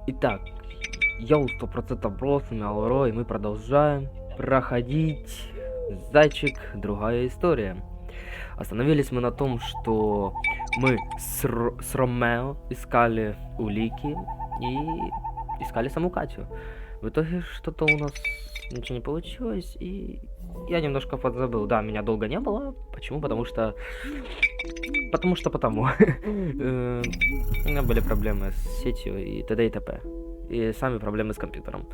Итак, я у 100% бросами Алро, и мы продолжаем проходить Зайчик, другая история. Остановились мы на том, что мы с Ромео искали улики и искали саму Катю. В итоге что-то у нас ничего не получилось, и я немножко подзабыл. Да, меня долго не было. Почему? Потому что... Потому. У меня были проблемы с сетью и т.д. и т.п. И сами проблемы с компьютером.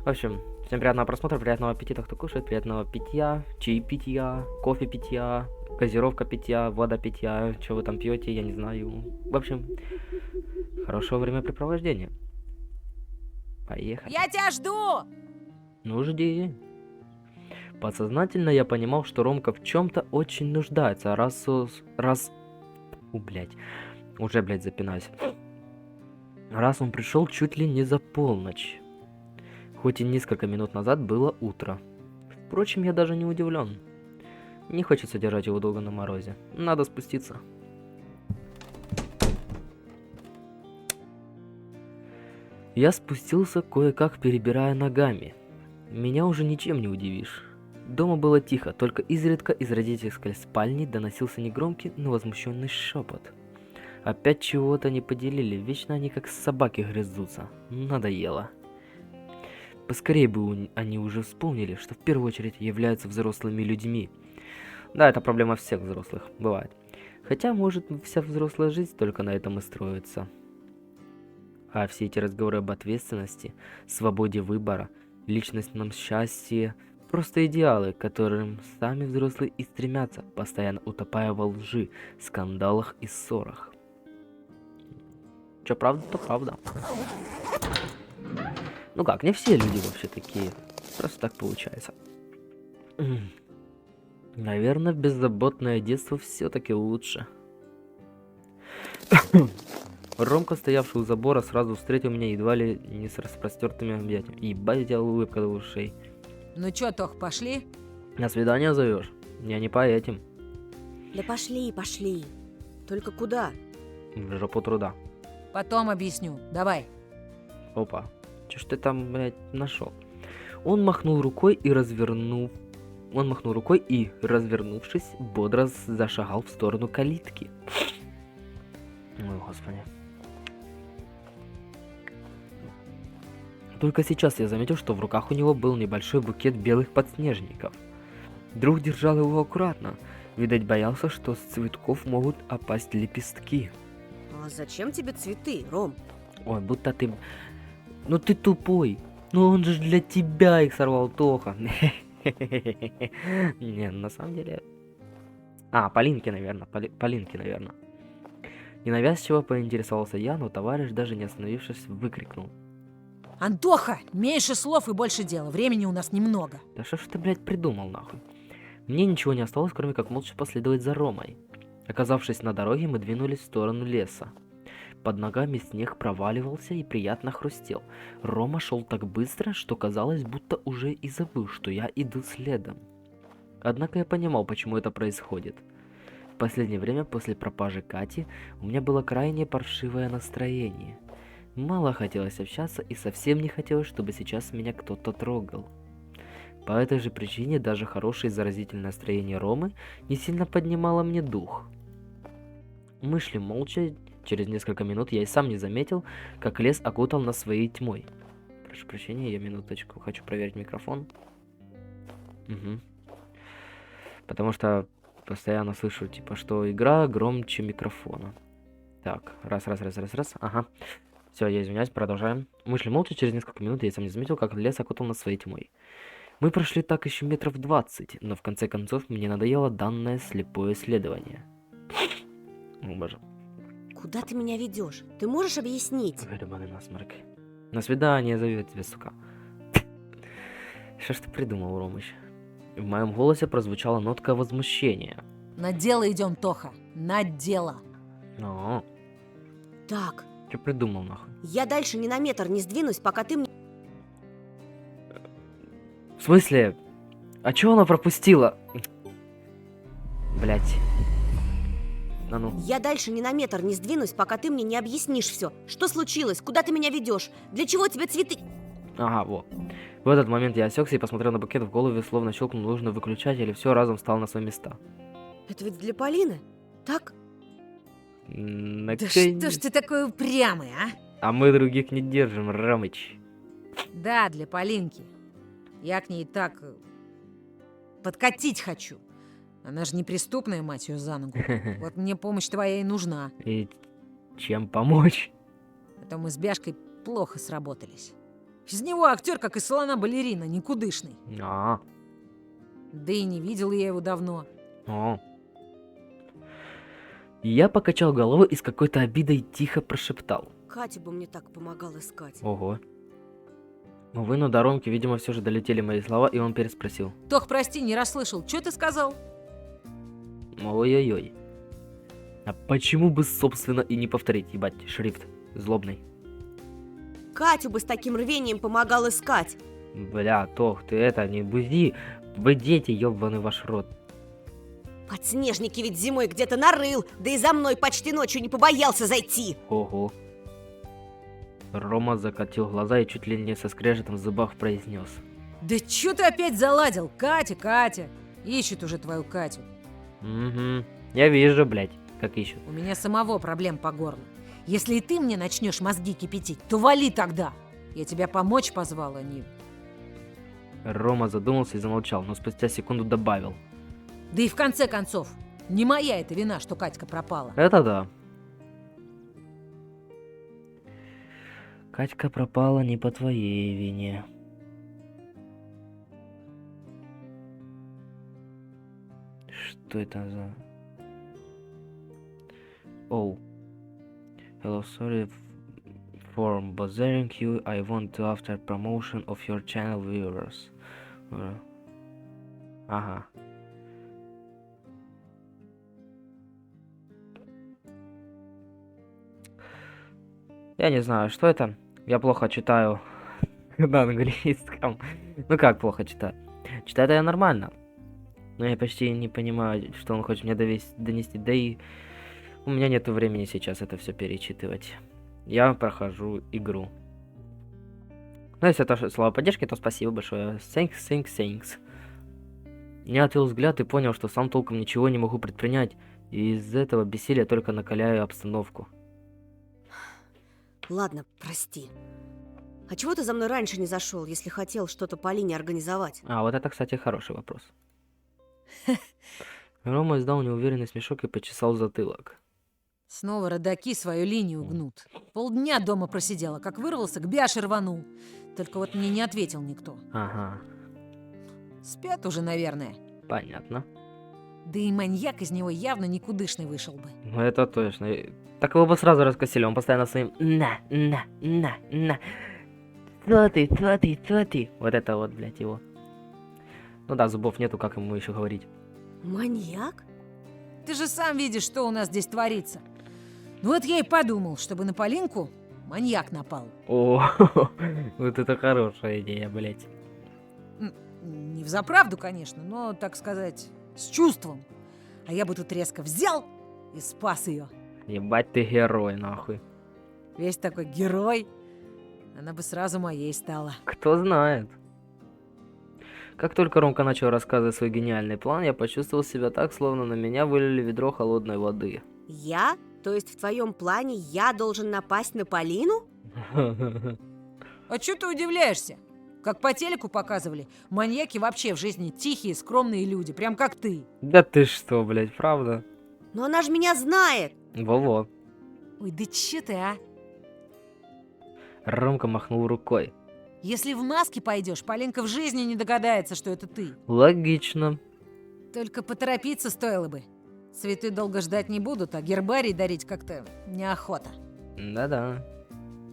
В общем, всем приятного просмотра, приятного аппетита, кто кушает, приятного питья, чаепития, кофе питья, газировка питья, вода питья, что вы там пьете, я не знаю. В общем, хорошего времяпрепровождения. Поехали. Я тебя жду! Ну, жди. Подсознательно я понимал, что Ромка в чем-то очень нуждается, блять, запинаюсь. Раз он пришел чуть ли не за полночь. Хоть и несколько минут назад было утро. Впрочем, я даже не удивлен. Не хочется держать его долго на морозе. Надо спуститься. Я спустился, кое-как перебирая ногами. Меня уже ничем не удивишь. Дома было тихо, только изредка из родительской спальни доносился негромкий, но возмущенный шепот. Опять чего-то не поделили, вечно они как собаки грызутся. Надоело. Поскорее бы они уже вспомнили, что в первую очередь являются взрослыми людьми. Да, это проблема всех взрослых, бывает. Хотя, может, вся взрослая жизнь только на этом и строится. А все эти разговоры об ответственности, свободе выбора, личностном счастье – просто идеалы, к которым сами взрослые и стремятся, постоянно утопая во лжи, скандалах и ссорах. Чё правда, то правда. Ну как, не все люди вообще такие. Просто так получается. Наверное, беззаботное детство все-таки лучше. Ромка, стоявший у забора, сразу встретил меня едва ли не с распростертыми объятиями. Ебать, у тебя улыбка до ушей. Ну чё, Тох, пошли? На свидание зовешь? Я не по этим. Да пошли, пошли. Только куда? В жопу труда. Потом объясню. Давай. Опа. Чё ж ты там, блядь, нашел? Он махнул рукой и развернувшись, бодро зашагал в сторону калитки. Ой, господи. Только сейчас я заметил, что в руках у него был небольшой букет белых подснежников. Друг держал его аккуратно. Видать, боялся, что с цветков могут опасть лепестки. А зачем тебе цветы, Ром? Ой, будто ты... Ну ты тупой. Ну он же для тебя их сорвал, Тоха. Не, на самом деле... Полинки, наверное. Полинки, наверное. Ненавязчиво поинтересовался я, но товарищ, даже не остановившись, выкрикнул. Антоха, меньше слов и больше дела. Времени у нас немного. Да что ж ты, блядь, придумал, нахуй? Мне ничего не осталось, кроме как молча последовать за Ромой. Оказавшись на дороге, мы двинулись в сторону леса. Под ногами снег проваливался и приятно хрустел. Рома шел так быстро, что казалось, будто уже и забыл, что я иду следом. Однако я понимал, почему это происходит. В последнее время, после пропажи Кати, у меня было крайне паршивое настроение. Мало хотелось общаться и совсем не хотелось, чтобы сейчас меня кто-то трогал. По этой же причине даже хорошее заразительное настроение Ромы не сильно поднимало мне дух. Мы шли молча, через несколько минут я и сам не заметил, как лес окутал нас своей тьмой. Прошу прощения, я минуточку, хочу проверить микрофон. Угу. Потому что постоянно слышу, типа, что игра громче микрофона. Так, раз, ага. Все, я извиняюсь, продолжаем. Мы шли молча, через несколько минут я сам не заметил, как лес окутал нас своей тьмой. Мы прошли так еще метров 20, но в конце концов мне надоело данное слепое следование. О боже. Куда ты меня ведешь? Ты можешь объяснить? Гребаный насморк. На свидание зовет тебя, сука. Что ж ты придумал, Ромыч? В моем голосе прозвучала нотка возмущения. На дело идем, Тоха. На дело. Но. Так. Что придумал, нахуй? Я дальше ни на метр не сдвинусь, пока ты мне... В смысле? А чё она пропустила? Блять. А ну. Я дальше ни на метр не сдвинусь, пока ты мне не объяснишь все. Что случилось? Куда ты меня ведешь? Для чего тебе цветы? Ага, вот. В этот момент я осекся и посмотрел на букет в голове, словно щелкнул нужный выключатель, и все разом встал на свои места. Это ведь для Полины? Так? Да что ж ты такой упрямый, а? А мы других не держим, Рамыч. Да, для Полинки. Я к ней так подкатить хочу. Она же неприступная, мать ее за ногу. Вот мне помощь твоя и нужна. И чем помочь? А то мы с Бяшкой плохо сработались. Из него актер, как и слона-балерина, никудышный. А, Да и не видел я его давно. о. Я покачал головой и с какой-то обидой тихо прошептал. Катю бы мне так помогал искать. Ого. Увы, но до Ромки, видимо, все же долетели мои слова, и он переспросил. Тох, прости, не расслышал. Что ты сказал? Ой-ой-ой. А почему бы, собственно, и не повторить, ебать, шрифт злобный? Катю бы с таким рвением помогал искать. Бля, Тох, ты это, не бузи. Вы дети, ёбаный ваш рот. Подснежники ведь зимой где-то нарыл, да и за мной почти ночью не побоялся зайти. Ого. Рома закатил глаза и чуть ли не со скрежетом в зубах произнес. Да чё ты опять заладил? Катя, Катя. Ищет уже твою Катю. Угу. Я вижу, блядь, как ищут. У меня самого проблем по горлу. Если и ты мне начнешь мозги кипятить, то вали тогда. Я тебя помочь позвал, а не... Рома задумался и замолчал, но спустя секунду добавил. Да и в конце концов, не моя это вина, что Катька пропала. Это да. Катька пропала не по твоей вине. Что это за... Оу. Hello, sorry for bothering you. I want to after promotion of your channel viewers. Ага. Я не знаю, что это. Я плохо читаю на английском. Ну как плохо читаю? Читаю я нормально. Но я почти не понимаю, что он хочет мне донести. Да и у меня нет времени сейчас это все перечитывать. Я прохожу игру. Ну, если это слово поддержки, то спасибо большое. Thanks. Я отвел взгляд и понял, что сам толком ничего не могу предпринять. И из этого бессилия только накаляю обстановку. Ладно, прости. А чего ты за мной раньше не зашел, если хотел что-то Полине организовать? А, вот это, кстати, хороший вопрос. Рома издал неуверенный смешок и почесал затылок. Снова родаки свою линию гнут. Полдня дома просидела, как вырвался, к Бяше рванул. Только вот мне не ответил никто. Ага, Спят уже, наверное. понятно. Да и маньяк из него явно никудышный вышел бы. Ну это точно. Так его бы сразу раскосили, он постоянно своим на. Что ты? Вот это вот, блядь, его. Ну да, зубов нету, как ему еще говорить. Маньяк? Ты же сам видишь, что у нас здесь творится. Ну вот я и подумал, чтобы на Полинку маньяк напал. О, вот это хорошая идея, блядь. Не взаправду, конечно, но, так сказать, с чувством. А я бы тут резко взял и спас ее. Ебать ты герой, нахуй. Весь такой герой. Она бы сразу моей стала. Кто знает. Как только Ромка начал рассказывать свой гениальный план, я почувствовал себя так, словно на меня вылили ведро холодной воды. Я? То есть в твоем плане я должен напасть на Полину? А чё ты удивляешься? Как по телеку показывали, маньяки вообще в жизни тихие, скромные люди, прям как ты. Да ты что, блядь, правда? Но она же меня знает. Во-во. Ой, да чё ты, а? Ромка махнул рукой. Если в маске пойдешь, Полинка в жизни не догадается, что это ты. Логично. Только поторопиться стоило бы. Цветы долго ждать не будут, а гербарий дарить как-то неохота. Да-да.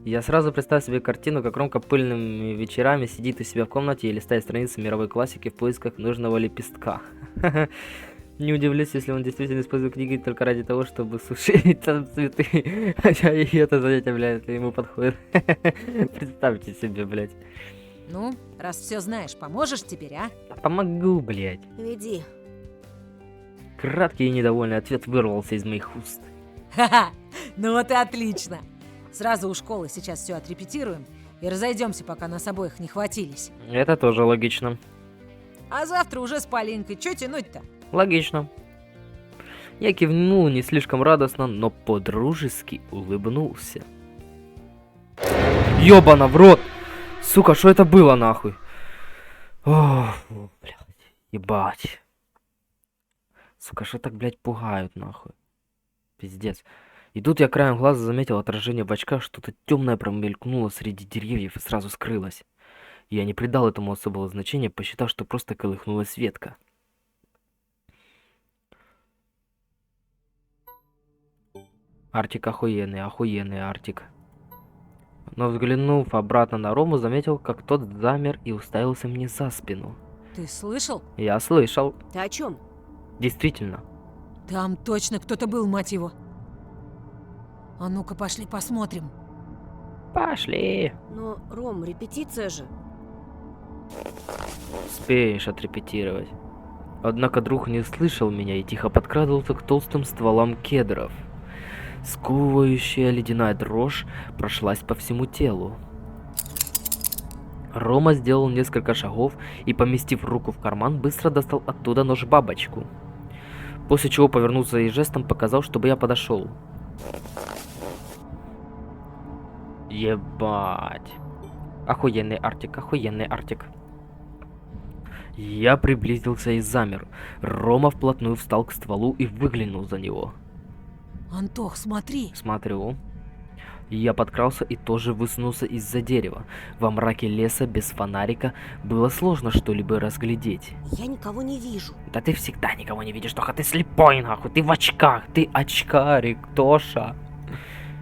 Я сразу представил себе картину, как Ромка пыльными вечерами сидит у себя в комнате и листает страницы мировой классики в поисках нужного лепестка. Не удивлюсь, если он действительно использует книги только ради того, чтобы сушить там цветы. Хотя и это занятие, блядь, ему подходит. Представьте себе, блядь. Ну, раз все знаешь, поможешь теперь, а? Помогу, блядь. Веди. Краткий и недовольный ответ вырвался из моих уст. Ха-ха! Ну вот и отлично. Сразу у школы сейчас все отрепетируем и разойдемся, пока нас обоих не хватились. Это тоже логично. А завтра уже с Полинкой. Че тянуть-то? Логично. Я кивнул не слишком радостно, но по-дружески улыбнулся. Ёбана в рот! Сука, что это было нахуй? Ох, блядь, ебать. Сука, что так, блядь, пугают нахуй? Пиздец. И тут я краем глаза заметил отражение в очках, что-то темное промелькнуло среди деревьев и сразу скрылось. Я не придал этому особого значения, посчитав, что просто колыхнулась ветка. Артик охуенный, охуенный Артик. Но взглянув обратно на Рому, заметил, как тот замер и уставился мне за спину. Ты слышал? Я слышал. Ты о чем? Действительно. Там точно кто-то был, мать его. А ну-ка, пошли посмотрим. Пошли. Но, Ром, репетиция же. Успеешь отрепетировать. Однако друг не слышал меня и тихо подкрадывался к толстым стволам кедров. Сковывающая ледяная дрожь прошлась по всему телу. Рома сделал несколько шагов и, поместив руку в карман, быстро достал оттуда нож-бабочку. После чего повернулся и жестом показал, чтобы я подошел. Ебать. Охуенный Артик, охуенный Артик. Я приблизился и замер. Рома вплотную встал к стволу и выглянул за него. Антох, смотри. Смотрю. Я подкрался и тоже высунулся из-за дерева. Во мраке леса без фонарика было сложно что-либо разглядеть. Я никого не вижу. Да ты всегда никого не видишь, Тоха, ты слепой нахуй, ты в очках, ты очкарик, Тоша.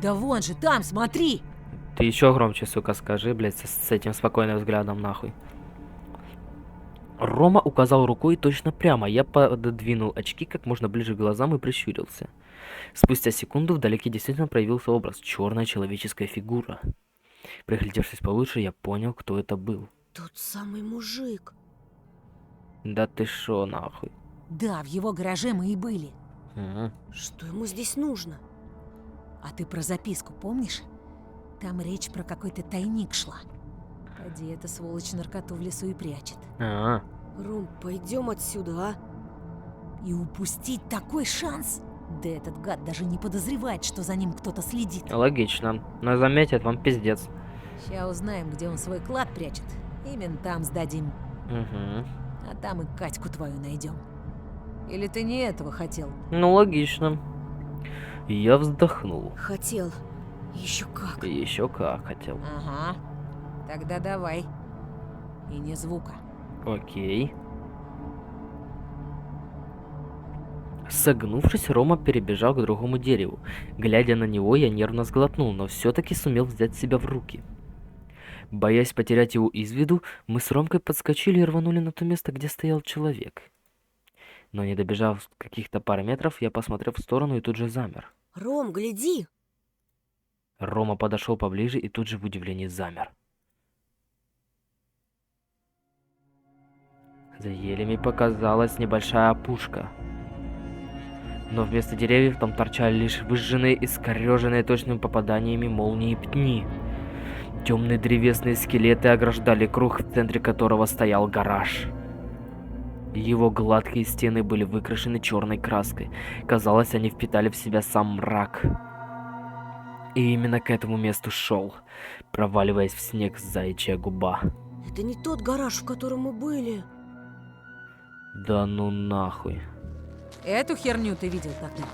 Да вон же, там, смотри. Ты еще громче, сука, скажи, блядь, с этим спокойным взглядом нахуй. Рома указал рукой точно прямо, я пододвинул очки как можно ближе к глазам и прищурился. Спустя секунду вдалеке действительно проявился образ, черная человеческая фигура. Приглядевшись получше, я понял, кто это был. Тот самый мужик. Да ты шо, нахуй. Да, в его гараже мы и были. Что ему здесь нужно? А ты про записку помнишь? Там речь про какой-то тайник шла. Поди, эта сволочь наркоту в лесу и прячет. Ром, пойдем отсюда, а? И упустить такой шанс? Да этот гад даже не подозревает, что за ним кто-то следит. Логично, но заметят, вам пиздец. Сейчас узнаем, где он свой клад прячет. Именно там сдадим. А там и Катьку твою найдем. Или ты не этого хотел? Ну, логично. Я вздохнул. Хотел. Еще как. Еще как хотел. Ага. Тогда давай. И не звука. Окей. Согнувшись, Рома перебежал к другому дереву. Глядя на него, я нервно сглотнул, но все-таки сумел взять себя в руки. Боясь потерять его из виду, мы с Ромкой подскочили и рванули на то место, где стоял человек. Но не добежав каких-то пары метров, я посмотрел в сторону и тут же замер. Ром, гляди. Рома подошел поближе и тут же в удивлении замер. За елями показалась небольшая опушка. Но вместо деревьев там торчали лишь выжженные, искореженные точными попаданиями молнии пни. Темные древесные скелеты ограждали круг, в центре которого стоял гараж. Его гладкие стены были выкрашены черной краской. Казалось, они впитали в себя сам мрак. И именно к этому месту шел, проваливаясь в снег заячья губа. Это не тот гараж, в котором мы были. Да ну нахуй. Эту херню ты видел тогда?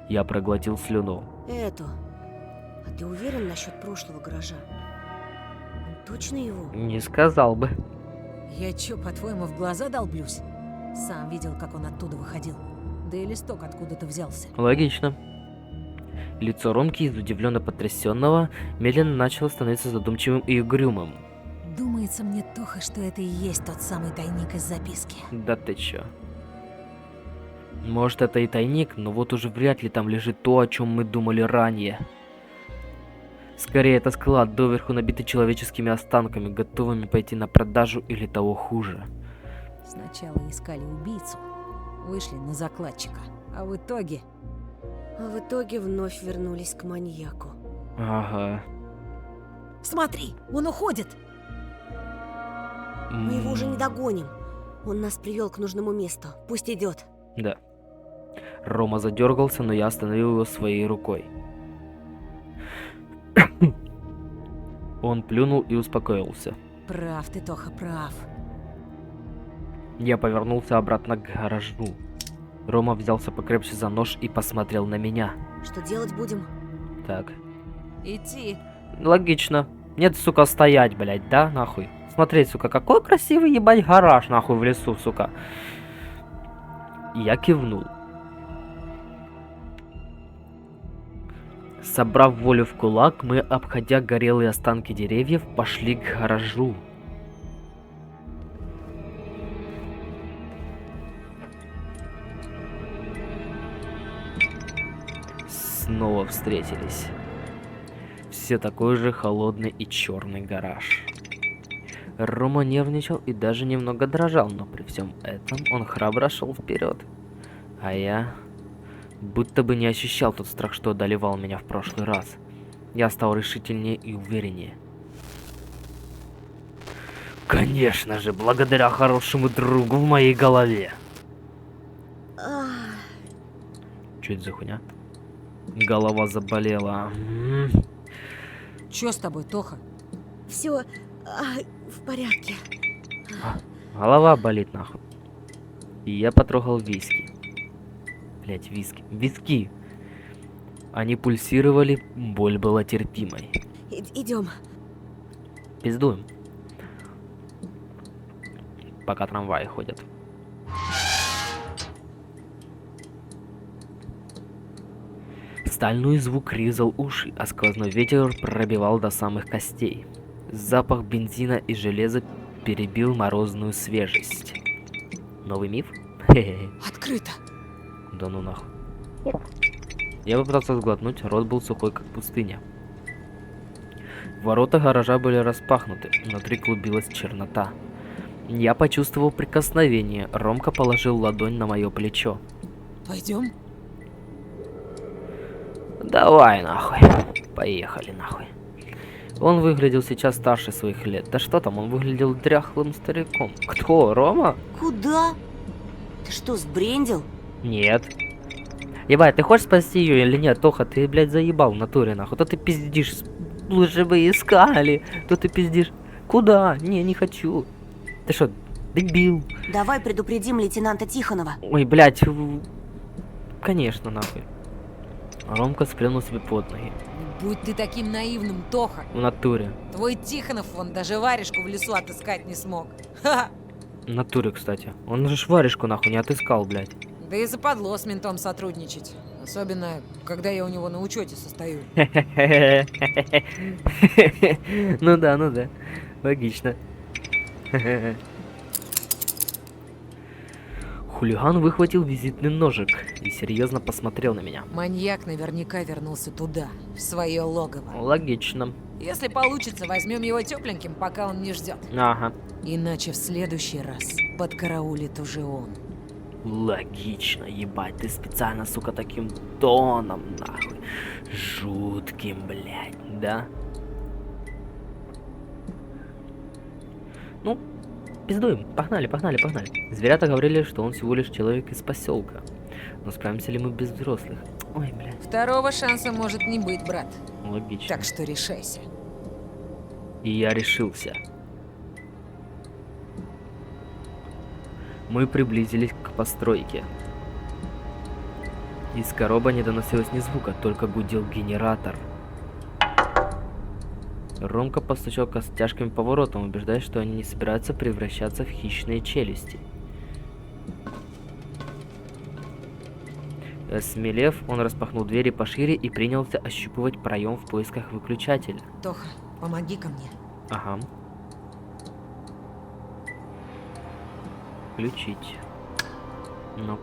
Я проглотил слюну. Это. А ты уверен насчет прошлого гаража? Он точно его? Не сказал бы. Я чё, по-твоему, в глаза долблюсь? Сам видел, как он оттуда выходил. Да и листок откуда-то взялся. Логично. Лицо Ромки из удивленно потрясенного медленно начало становиться задумчивым и угрюмым. Думается мне, Тоха, что это и есть тот самый тайник из записки. Да ты чё? Может, это и тайник, но вот уже вряд ли там лежит то, о чем мы думали ранее. Скорее, это склад, доверху набитый человеческими останками, готовыми пойти на продажу или того хуже. Сначала искали убийцу, вышли на закладчика, а в итоге... А в итоге вновь вернулись к маньяку. Ага. Смотри, он уходит! Мы его уже не догоним. Он нас привел к нужному месту. Пусть идет. Да. Рома задергался, но я остановил его своей рукой. Он плюнул и успокоился. Прав ты, Тоха, прав. Я повернулся обратно к гаражу. Рома взялся покрепче за нож и посмотрел на меня. Что делать будем? Так. Идти. Логично. Нет, сука, стоять, блядь, да, нахуй? Смотреть, сука, какой красивый, ебать, гараж, нахуй, в лесу, сука. Я кивнул. Собрав волю в кулак, мы, обходя горелые останки деревьев, пошли к гаражу. Снова встретились. Все такой же холодный и черный гараж. Рома нервничал и даже немного дрожал, но при всем этом он храбро шел вперед. А я будто бы не ощущал тот страх, что одолевал меня в прошлый раз. Я стал решительнее и увереннее. Конечно же, благодаря хорошему другу в моей голове. Что это за хуйня? Голова заболела. Чё с тобой, Тоха? Все в порядке. Голова болит, нахуй. И я потрогал виски. Блять, виски. Виски! Они пульсировали, боль была терпимой. Идем. Пиздуем. Пока трамваи ходят. Стальной звук резал уши, а сквозной ветер пробивал до самых костей. Запах бензина и железа перебил морозную свежесть. Новый миф? Хе-хе. Открыто. Да ну нахуй. Я попытался сглотнуть, рот был сухой, как пустыня. Ворота гаража были распахнуты, внутри клубилась чернота. Я почувствовал прикосновение, Ромка положил ладонь на мое плечо. Пойдем? Давай нахуй. Поехали нахуй. Он выглядел сейчас старше своих лет. Да что там, он выглядел дряхлым стариком. Кто, Рома? Куда? Ты что, сбрендил? Нет. Ебать, ты хочешь спасти ее или нет? Тоха, ты, блядь, заебал в натуре, нахуй. То ты пиздишь, лучше бы искали. То ты пиздишь. Куда? Не хочу. Ты что, дебил? Давай предупредим лейтенанта Тихонова. Ой, блядь. Конечно, нахуй. Ромка сплюнул себе под ноги. Будь ты таким наивным, Тоха. В натуре. Твой Тихонов, вон, даже варежку в лесу отыскать не смог. Ха-ха. В натуре, кстати. Он же шваришку нахуй не отыскал, блядь. Да и западло с ментом сотрудничать. Особенно, когда я у него на учете состою. Ну да. Логично. Хулиган выхватил визитный ножик и серьезно посмотрел на меня. Маньяк наверняка вернулся туда, в свое логово. Логично. Если получится, возьмем его тепленьким, пока он не ждет. Ага. Иначе в следующий раз подкараулит уже он. Логично, ебать, ты специально, сука, таким тоном, нахуй. Жутким, блядь, да? Ну, пиздуем, погнали. Зверята говорили, что он всего лишь человек из поселка. Но справимся ли мы без взрослых? Ой, блядь. Второго шанса может не быть, брат. Логично. Так что решайся. И я решился. Мы приблизились к постройке. Из коробы не доносилось ни звука, только гудел генератор. Ромка постучал костяшками по воротам, убеждаясь, что они не собираются превращаться в хищные челюсти. Смелев, он распахнул двери пошире и принялся ощупывать проем в поисках выключателя. Тоха, помоги ко мне. Ага. Включить. Ну.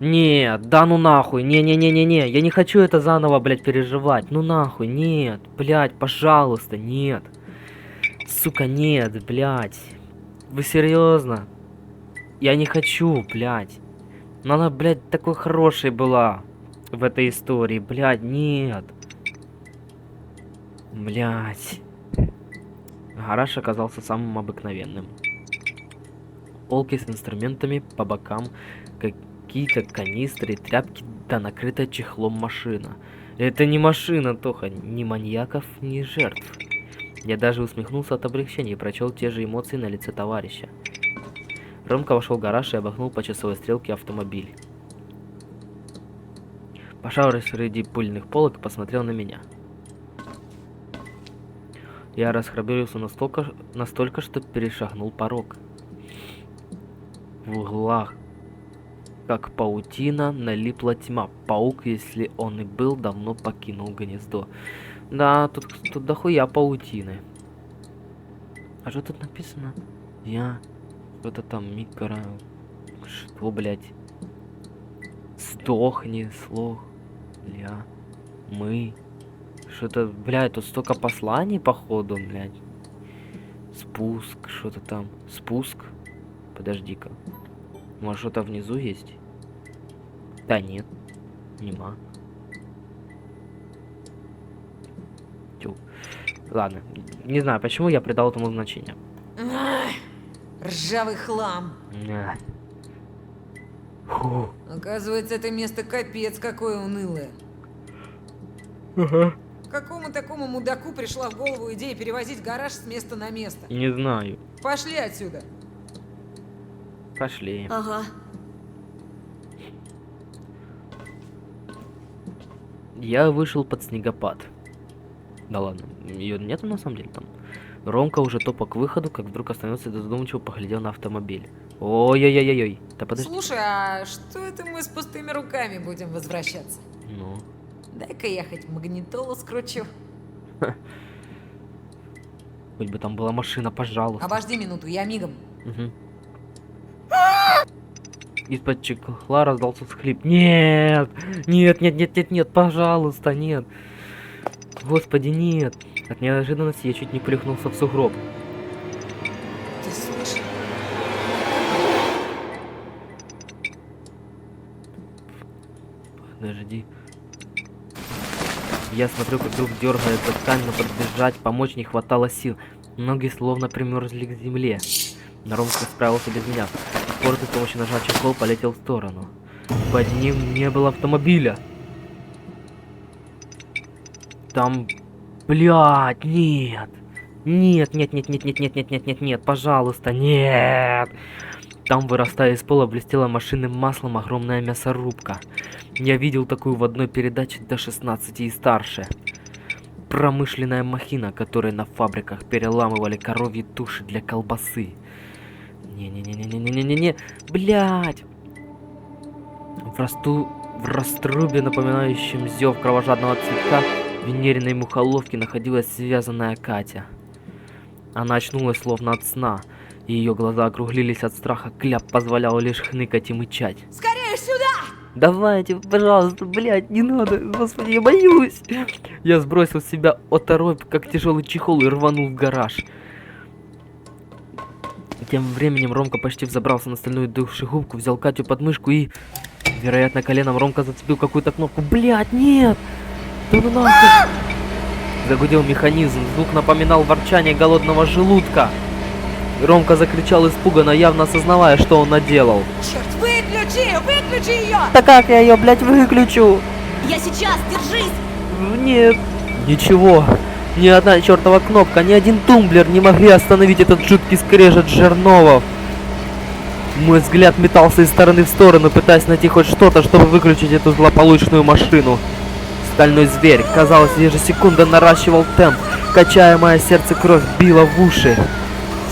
Нет, да ну нахуй, не-не-не-не-не, я не хочу это заново, блядь, переживать, ну нахуй, нет, блядь, пожалуйста, нет. Сука, нет, блядь. Вы серьезно? Я не хочу, блядь. Но она, блядь, такой хорошей была в этой истории, блядь, нет. Блядь. Гараж оказался самым обыкновенным. Полки с инструментами по бокам, какие-то канистры, тряпки, да накрытая чехлом машина. Это не машина, Тоха, ни маньяков, ни жертв. Я даже усмехнулся от облегчения и прочел те же эмоции на лице товарища. Ромка вошел в гараж и обогнул по часовой стрелке автомобиль. Пошарил среди пыльных полок и посмотрел на меня. Я расхрабрился настолько, что перешагнул порог. В углах, как паутина, налипла тьма. Паук, если он и был, давно покинул гнездо. Да, тут дохуя паутины. А что тут написано? Я... Что-то там микро... Что, блядь? Сдохни, слух. Я... Мы... Что-то, блядь, тут столько посланий, походу, блядь. Спуск, что-то там. Спуск? Подожди-ка. Может, что-то внизу есть? Да нет. Нема. Тю. Ладно. Не знаю, почему я придал этому значение. Ах, ржавый хлам. Фу. Оказывается, это место капец какое унылое. Ага. Какому такому мудаку пришла в голову идея перевозить гараж с места на место? Не знаю. Пошли отсюда. Пошли. Ага. Я вышел под снегопад. Да ладно, ее нету на самом деле там. Ромка уже топал к выходу, как вдруг остановился и задумчиво поглядел на автомобиль. Ой-ой-ой-ой. Да подожди. Слушай, а что это мы с пустыми руками будем возвращаться? Ну. Дай-ка я хоть магнитолу скручу. Хоть бы там была машина, пожалуйста. Обожди минуту, я мигом. Угу. Из-под чехла раздался всхлип. Нет! Нет, нет, нет, нет, нет, пожалуйста, нет. Господи, нет. От неожиданности я чуть не плюхнулся в сугроб. Ты слышишь? Подожди. Я смотрю, как вдруг дергается ткань, но подбежать, помочь не хватало сил. Ноги словно примерзли к земле. Но Ромка справился без меня. Спор с помощью ножа чехол полетел в сторону. Под ним не было автомобиля. Там... Блядь, нет. Нет, нет, нет, нет, нет, нет, нет, нет, нет, нет, пожалуйста, нет. Там, вырастая из пола, блестела машинным маслом огромная мясорубка. Я видел такую в одной передаче до 16 и старше. Промышленная махина, которой на фабриках переламывали коровьи туши для колбасы. Не-не-не-не-не-не-не-не, блядь. В раструбе, напоминающем зев кровожадного цветка, в венериной мухоловке находилась связанная Катя. Она очнулась словно от сна, и ее глаза округлились от страха. Кляп позволял лишь хныкать и мычать. Скорее сюда! Давайте, пожалуйста, блядь, не надо, господи, я боюсь. Я сбросил с себя оторопь, как тяжелый чехол, и рванул в гараж. Тем временем Ромка почти взобрался на стальную душегубку, взял Катю под мышку и... Вероятно, коленом Ромка зацепил какую-то кнопку. Блядь, нет! Да ну нахуй! Загудел механизм, звук напоминал ворчание голодного желудка. Ромка закричал испуганно, явно осознавая, что он наделал. Черт, выключи ее! Да как я ее, блядь, выключу? Я сейчас, держись! Нет. Ничего. Ни одна чертова кнопка, ни один тумблер не могли остановить этот жуткий скрежет жерновов. Мой взгляд метался из стороны в сторону, пытаясь найти хоть что-то, чтобы выключить эту злополучную машину. Стальной зверь, казалось, ежесекунда наращивал темп, качая мое сердце, кровь била в уши.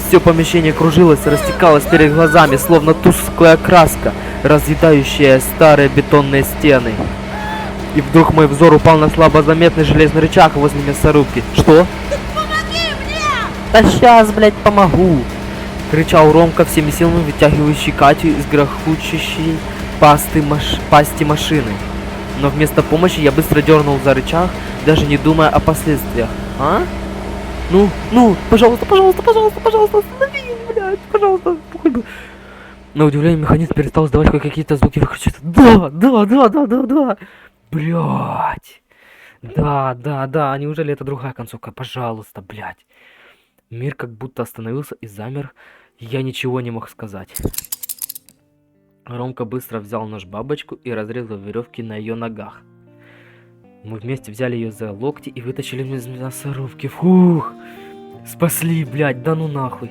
Все помещение кружилось и растекалось перед глазами, словно тусклая краска, разъедающая старые бетонные стены. И вдруг мой взор упал на слабо заметный железный рычаг возле мясорубки. Что? Помоги мне! Да сейчас, блядь, помогу! Кричал Ромка, всеми силами вытягивающий Катю из грохочущей пасти машины. Но вместо помощи я быстро дернул за рычаг, даже не думая о последствиях. А? Ну, пожалуйста, останови, блядь, пожалуйста. На удивление механизм перестал издавать хоть какие-то звуки, выключиться. Да. Блядь. Да, неужели это другая концовка? Пожалуйста, блядь. Мир как будто остановился и замер, и я ничего не мог сказать. Ромка быстро взял нож-бабочку и разрезал веревки на ее ногах. Мы вместе взяли ее за локти и вытащили из мясорубки. Фух! Спасли, блядь, да ну нахуй.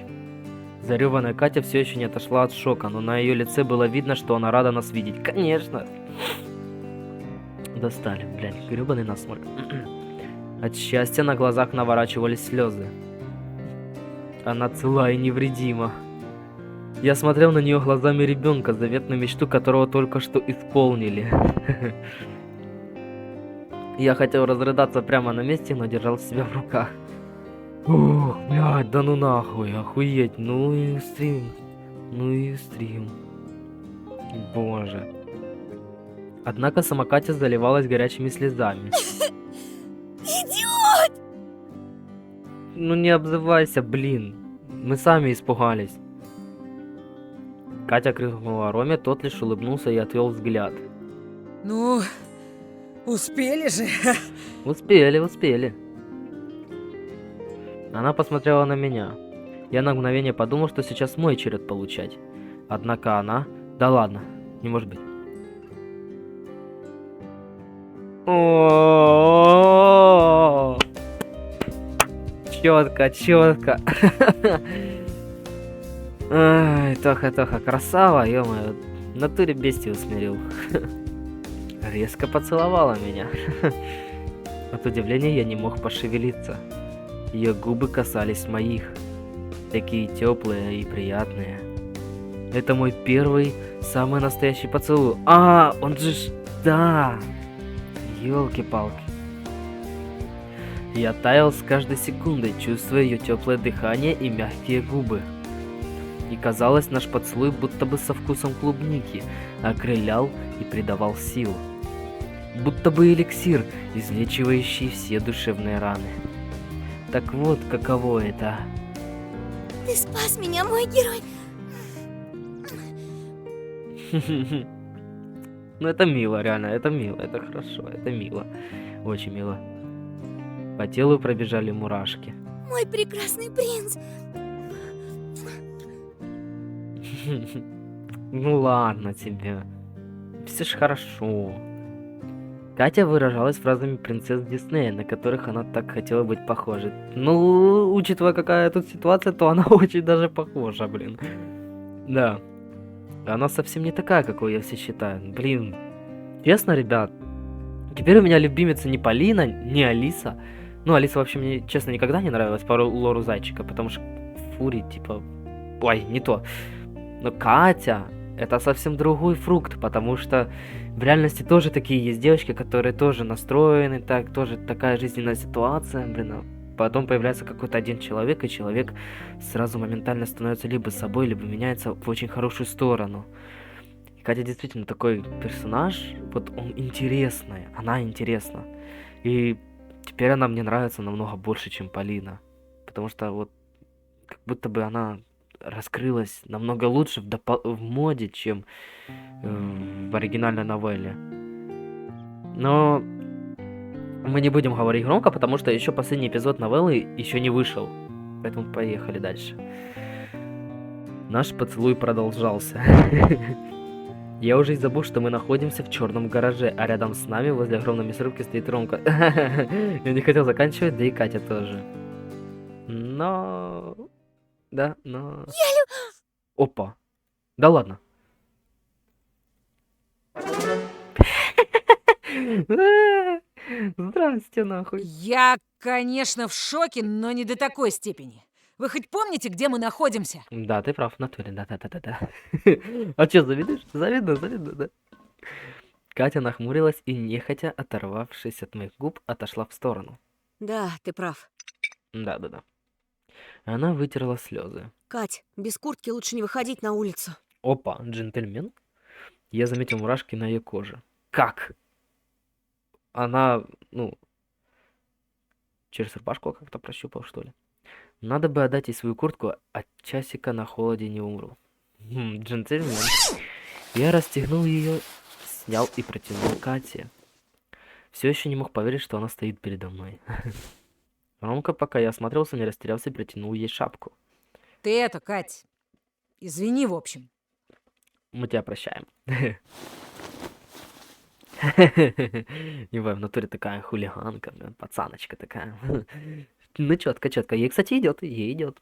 Зареванная Катя все еще не отошла от шока, но на ее лице было видно, что она рада нас видеть. Конечно! Достали, блядь, гребаный насморк. От счастья на глазах наворачивались слезы. Она цела и невредима. Я смотрел на нее глазами ребенка, заветную мечту которого только что исполнили. Я хотел разрыдаться прямо на месте, но держал себя в руках. Ух, блядь, да ну нахуй, охуеть, ну и стрим. Боже. Однако сама Катя заливалась горячими слезами. Идиот! Ну не обзывайся, блин. Мы сами испугались. Катя крикнула Роме, тот лишь улыбнулся и отвел взгляд. Ну, успели же. Успели. Она посмотрела на меня. Я на мгновение подумал, что сейчас мой черед получать. Однако она... Да ладно, не может быть. О, четко. Ай, Тоха, красава, ё-моё. В натуре бестию усмирил. Резко поцеловала меня. От удивления я не мог пошевелиться. Ее губы касались моих. Такие теплые и приятные. Это мой первый, самый настоящий поцелуй. А, он же ж... Да. Ёлки-палки. Я таял с каждой секундой, чувствуя ее теплое дыхание и мягкие губы. И казалось, наш поцелуй будто бы со вкусом клубники окрылял и придавал сил. Будто бы эликсир, излечивающий все душевные раны. Так вот, каково это. Ты спас меня, мой герой. Ну это мило, реально, это мило, это хорошо, это мило. Очень мило. По телу пробежали мурашки. Мой прекрасный принц. Ну ладно тебе. Все ж хорошо. Катя выражалась фразами принцесс Диснея, на которых она так хотела быть похожей. Ну, учитывая, какая тут ситуация, то она очень даже похожа, блин. Да. Она совсем не такая, какой я все считаю. Блин. Честно, ребят, теперь у меня любимица не Полина, не Алиса. Ну, Алиса вообще мне, честно, никогда не нравилась по лору Зайчика, потому что Фури, типа... Ой, не то. Но Катя, это совсем другой фрукт, потому что в реальности тоже такие есть девочки, которые тоже настроены, так, тоже такая жизненная ситуация, блин, а потом появляется какой-то один человек, и человек сразу моментально становится либо собой, либо меняется в очень хорошую сторону. И Катя действительно такой персонаж, вот он интересный, она интересна. И теперь она мне нравится намного больше, чем Полина, потому что вот как будто бы она раскрылась намного лучше в моде, чем в оригинальной новелле. Но мы не будем говорить громко, потому что еще последний эпизод новеллы еще не вышел. Поэтому поехали дальше. Наш поцелуй продолжался. Я уже и забыл, что мы находимся в черном гараже, а рядом с нами возле огромной мясорубки стоит Ромка. Я не хотел заканчивать, да и Катя тоже. Но... Да, но... Опа. Да ладно. Здрасте, нахуй. Я, конечно, в шоке, но не до такой степени. Вы хоть помните, где мы находимся? Да, ты прав, в натуре, да. А чё, завидуешь? Завидно, да. Катя нахмурилась и, нехотя оторвавшись от моих губ, отошла в сторону. Да, ты прав. Да. Она вытерла слезы. Кать, без куртки лучше не выходить на улицу. Опа, джентльмен. Я заметил мурашки на ее коже. Как? Она, ну, через рубашку как-то прощупал, что ли? Надо бы отдать ей свою куртку, от часика на холоде не умру. Джентльмен. Я расстегнул ее, снял и протянул Кате. Все еще не мог поверить, что она стоит передо мной. Ромка, пока я осматривался, не растерялся и протянул ей шапку. Ты это, Кать, извини, в общем. Мы тебя прощаем. Не в натуре такая хулиганка, пацаночка такая. Ну, четко, четко. Ей, кстати, идет, ей идет.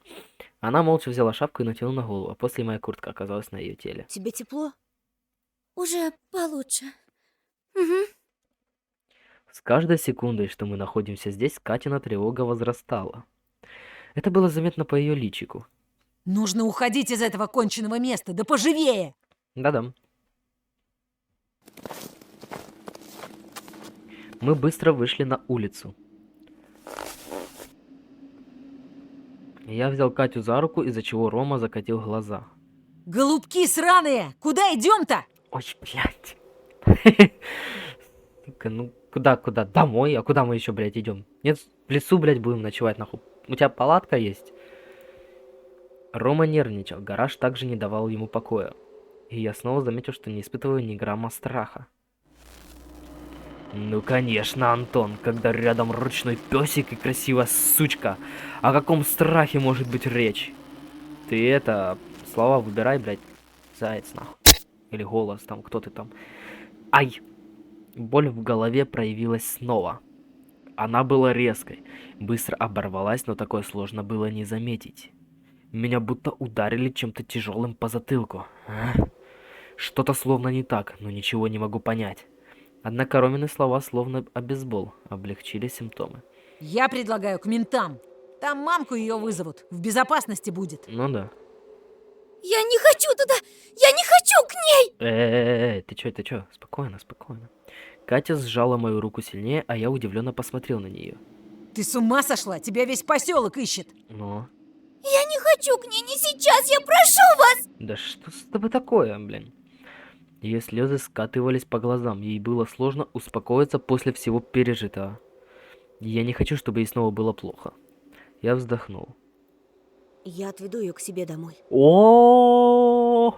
Она молча взяла шапку и натянула на голову, а после моя куртка оказалась на ее теле. Тебе тепло? Уже получше. Угу. С каждой секундой, что мы находимся здесь, Катина тревога возрастала. Это было заметно по ее личику. Нужно уходить из этого конченного места, да поживее! Да-да. Мы быстро вышли на улицу. Я взял Катю за руку, из-за чего Рома закатил глаза. Голубки сраные! Куда идем-то? Ой, блядь. Сука, ну куда? Домой? А куда мы еще, блядь, идем? Нет, в лесу, блядь, будем ночевать, нахуй. У тебя палатка есть? Рома нервничал, гараж также не давал ему покоя. И я снова заметил, что не испытываю ни грамма страха. Ну конечно, Антон, когда рядом ручной песик и красивая сучка. О каком страхе может быть речь? Ты это, слова выбирай, блядь, заяц нахуй. Или голос там, кто ты там. Ай! Боль в голове проявилась снова. Она была резкой, быстро оборвалась, но такое сложно было не заметить. Меня будто ударили чем-то тяжелым по затылку. Что-то словно не так, но ничего не могу понять. Однако Ромины слова, словно обезбол, облегчили симптомы. Я предлагаю к ментам. Там мамку ее вызовут. В безопасности будет. Ну да. Я не хочу туда! Я не хочу к ней! Ты чё? Спокойно, спокойно. Катя сжала мою руку сильнее, а я удивленно посмотрел на нее. Ты с ума сошла? Тебя весь поселок ищет. Но... Я не хочу к ней, не сейчас, я прошу вас! Да что с тобой такое, блин? Ее слезы скатывались по глазам, ей было сложно успокоиться после всего пережитого. Я не хочу, чтобы ей снова было плохо. Я вздохнул. Я отведу ее к себе домой. О,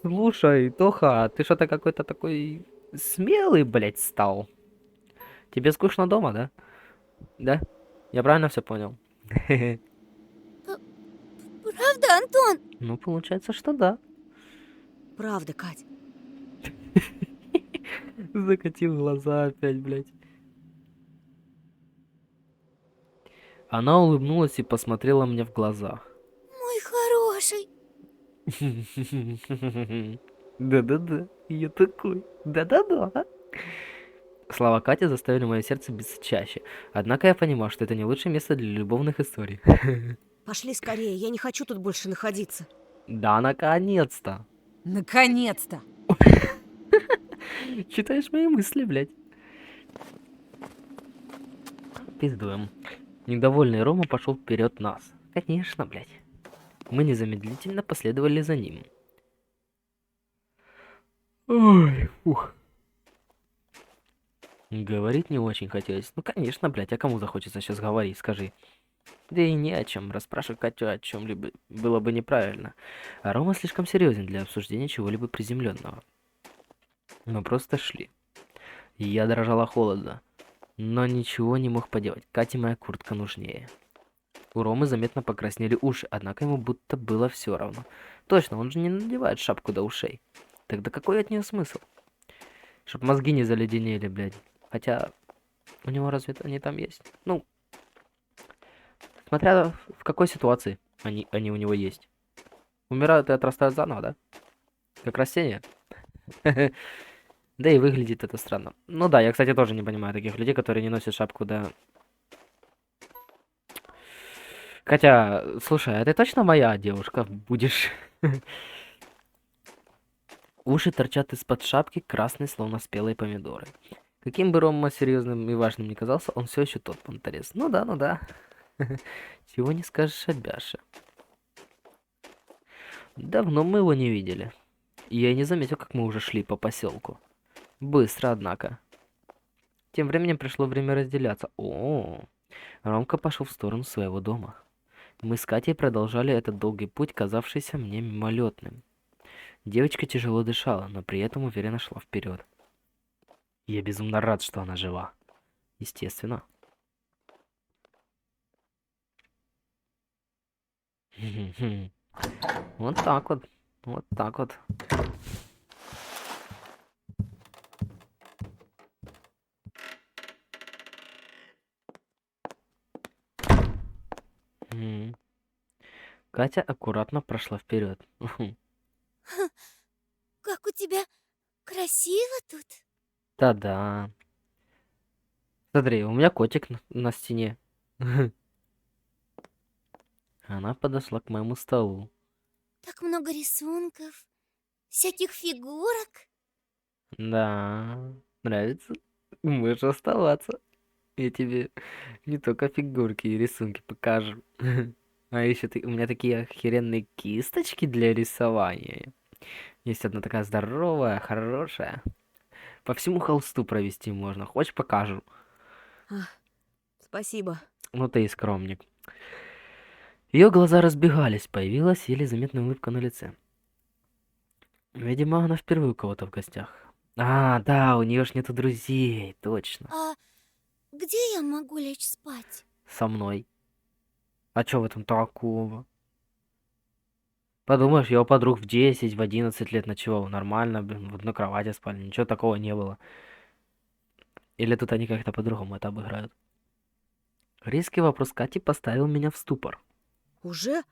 слушай, Тоха, ты что-то какой-то такой смелый, блядь, стал. Тебе скучно дома, да? Да? Я правильно все понял? Правда, Антон? Ну, получается, что да. Правда, Кать. Закатил глаза опять, блядь. Она улыбнулась и посмотрела мне в глаза. Мой хороший. Да-да-да, я такой. Да-да-да. Слова Кати заставили мое сердце биться чаще. Однако я понимал, что это не лучшее место для любовных историй. Пошли скорее, я не хочу тут больше находиться. Да, наконец-то. Наконец-то! Читаешь мои мысли, блядь. Пиздуем. Недовольный Рома пошел вперед нас. Конечно, блядь. Мы незамедлительно последовали за ним. Ой, фух. Говорить не очень хотелось. Ну, конечно, блядь, а кому захочется сейчас говорить, скажи. Да и не о чем. Расспрашивать Катю о чем-либо было бы неправильно. А Рома слишком серьезен для обсуждения чего-либо приземленного. Мы просто шли. Я дрожала холодно, но ничего не мог поделать. Кате моя куртка нужнее. У Ромы заметно покраснели уши, однако ему будто было все равно. Точно, он же не надевает шапку до ушей. Тогда какой от нее смысл? Чтоб мозги не заледенели, блядь. Хотя, у него разве они там есть? Ну, смотря в какой ситуации они у него есть. Умирают и отрастают заново, да? Как растения. Да и выглядит это странно. Ну да, я, кстати, тоже не понимаю таких людей, которые не носят шапку, да. Катя, слушай, а ты точно моя девушка будешь? Уши торчат из-под шапки, красные, словно спелые помидоры. Каким бы Рома серьезным и важным ни казался, он все еще тот понторез. Ну да, ну да. Чего не скажешь о Бяше. Давно мы его не видели. И я и не заметил, как мы уже шли по поселку. Быстро, однако. Тем временем пришло время разделяться. О, Ромка пошел в сторону своего дома. Мы с Катей продолжали этот долгий путь, казавшийся мне мимолетным. Девочка тяжело дышала, но при этом уверенно шла вперед. Я безумно рад, что она жива. Естественно. Вот так вот. Вот так вот. М. Катя аккуратно прошла вперед. Как у тебя красиво тут. Та-да. Смотри, у меня котик на стене. Она подошла к моему столу. Так много рисунков, всяких фигурок. Да, нравится? Можешь оставаться. Я тебе не только фигурки и рисунки покажу. А еще у меня такие охеренные кисточки для рисования. Есть одна такая здоровая, хорошая. По всему холсту провести можно. Хочешь, покажу? Спасибо. Ну ты и скромник. Ее глаза разбегались, появилась еле заметная улыбка на лице. Видимо, она впервые у кого-то в гостях. А, да, у нее ж нету друзей, точно. А где я могу лечь спать? Со мной. А чё в этом такого? Подумаешь, я у подруг в 10, в 11 лет ночевал. Нормально, блин, в одной кровати спали. Ничего такого не было. Или тут они как-то по-другому это обыграют? Резкий вопрос Кати поставил меня в ступор. Уже?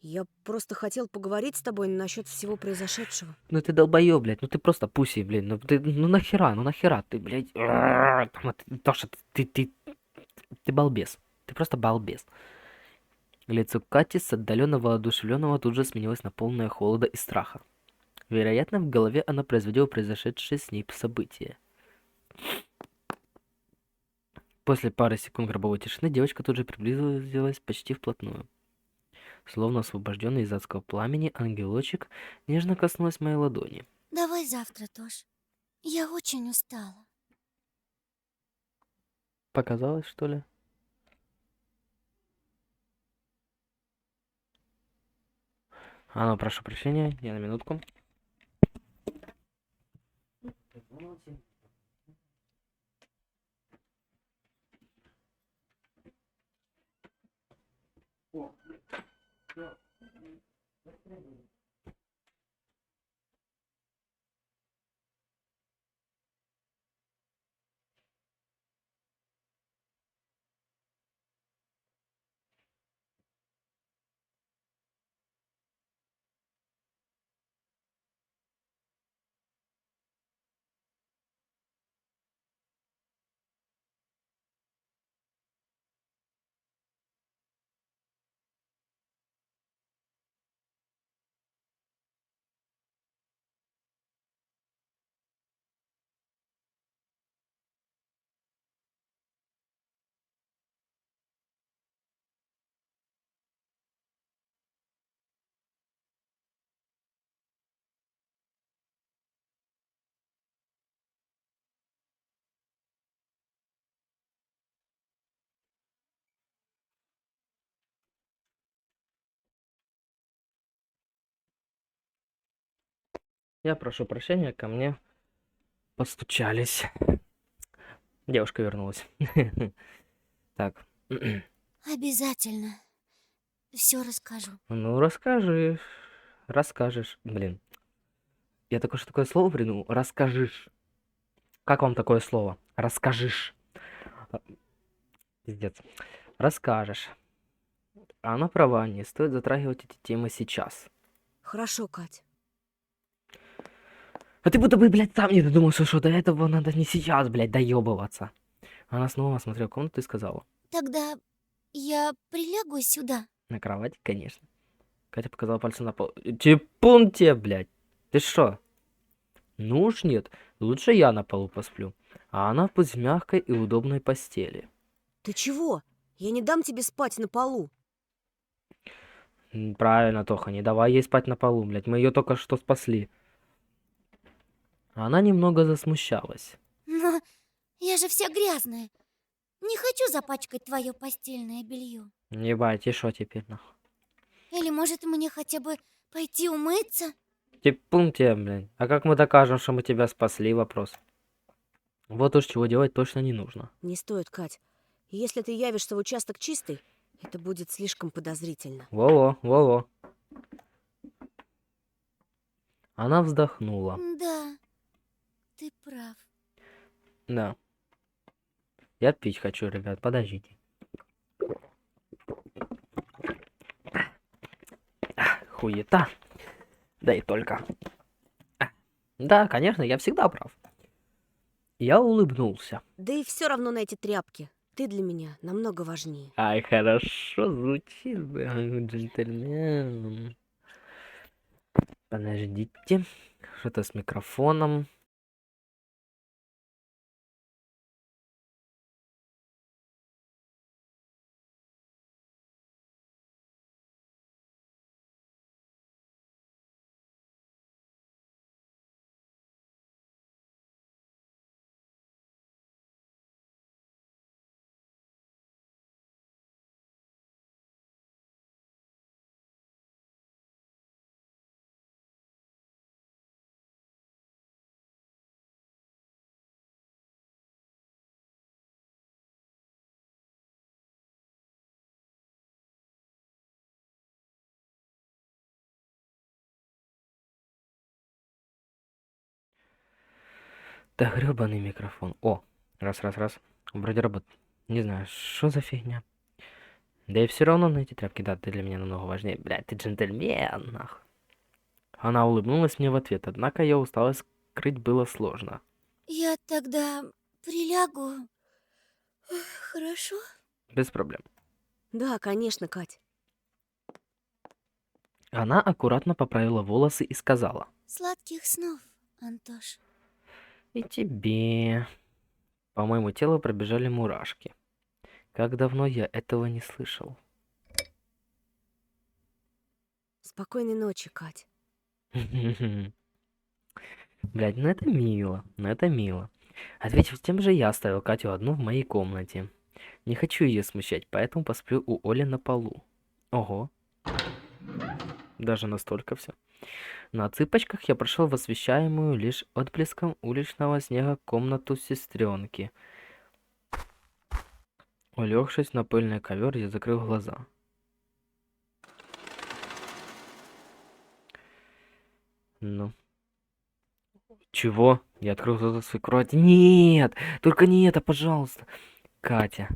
Я просто хотел поговорить с тобой насчет всего произошедшего. Ну ты долбоёб, блядь, ну ты просто пуси, блин. Ну нахера ты, блядь. Тоша, ты балбес. Ты просто балбес. Лицо Кати с отдаленно воодушевленного тут же сменилось на полное холода и страха. Вероятно, в голове она производила произошедшее с ней событие. После пары секунд гробовой тишины девочка тут же приблизилась почти вплотную. Словно освобожденный из адского пламени, ангелочек нежно коснулась моей ладони. Давай завтра, Тош. Я очень устала. Показалось, что ли? А ну, прошу прощения, я на минутку. Я прошу прощения, ко мне постучались. Девушка вернулась. Так. Обязательно. Все расскажу. Ну, расскажешь. Расскажешь. Блин. Я только что такое слово придумал. Расскажешь. Как вам такое слово? Расскажешь. Пиздец. Расскажешь. Она права, не стоит затрагивать эти темы сейчас. Хорошо, Кать. А ты будто бы, блядь, сам не додумался, что до этого надо не сейчас, блядь, доебываться. Она снова осмотрела комнату и сказала. Тогда я прилягу сюда. На кровати, конечно. Катя показала пальцем на пол. Типун тебе, блядь. Ты что? Ну уж нет. Лучше я на полу посплю. А она пусть в мягкой и удобной постели. Ты чего? Я не дам тебе спать на полу. Правильно, Тоха, не давай ей спать на полу, блядь. Мы ее только что спасли. Она немного засмущалась. Но я же вся грязная. Не хочу запачкать твое постельное белье. Ебать, и шо теперь, нахуй? Или может мне хотя бы пойти умыться? Типун тебе, блядь. А как мы докажем, что мы тебя спасли, вопрос? Вот уж чего делать точно не нужно. Не стоит, Кать. Если ты явишься в участок чистый, это будет слишком подозрительно. Во-во, во-во. Она вздохнула. Да, ты прав. Да. Я пить хочу, ребят, подождите. Хуета. Да и только. Да, конечно, я всегда прав. Я улыбнулся. Да и все равно на эти тряпки. Ты для меня намного важнее. Ай, хорошо звучит, джентльмен. Подождите. Что-то с микрофоном. Да грёбаный микрофон. О, раз. Вроде работает. Не знаю, что за фигня. Да и все равно на эти тряпки, да, ты для меня намного важнее. Блядь, ты джентльмен, нахуй. Она улыбнулась мне в ответ, однако ее усталость скрыть было сложно. Я тогда прилягу. Хорошо? Без проблем. Да, конечно, Кать. Она аккуратно поправила волосы и сказала. Сладких снов, Антош. И тебе. По моему телу пробежали мурашки. Как давно я этого не слышал. Спокойной ночи, Кать. Блядь, ну это мило, ну это мило. Ответив тем же, я оставил Катю одну в моей комнате. Не хочу ее смущать, поэтому посплю у Оли на полу. Ого. Даже настолько все. На цыпочках я прошел в освещаемую лишь отблеском уличного снега комнату сестренки. Улегшись на пыльный ковер, я закрыл глаза. Ну. Чего? Я открыл глаза свою кровать. Нет! Только не это, пожалуйста. Катя.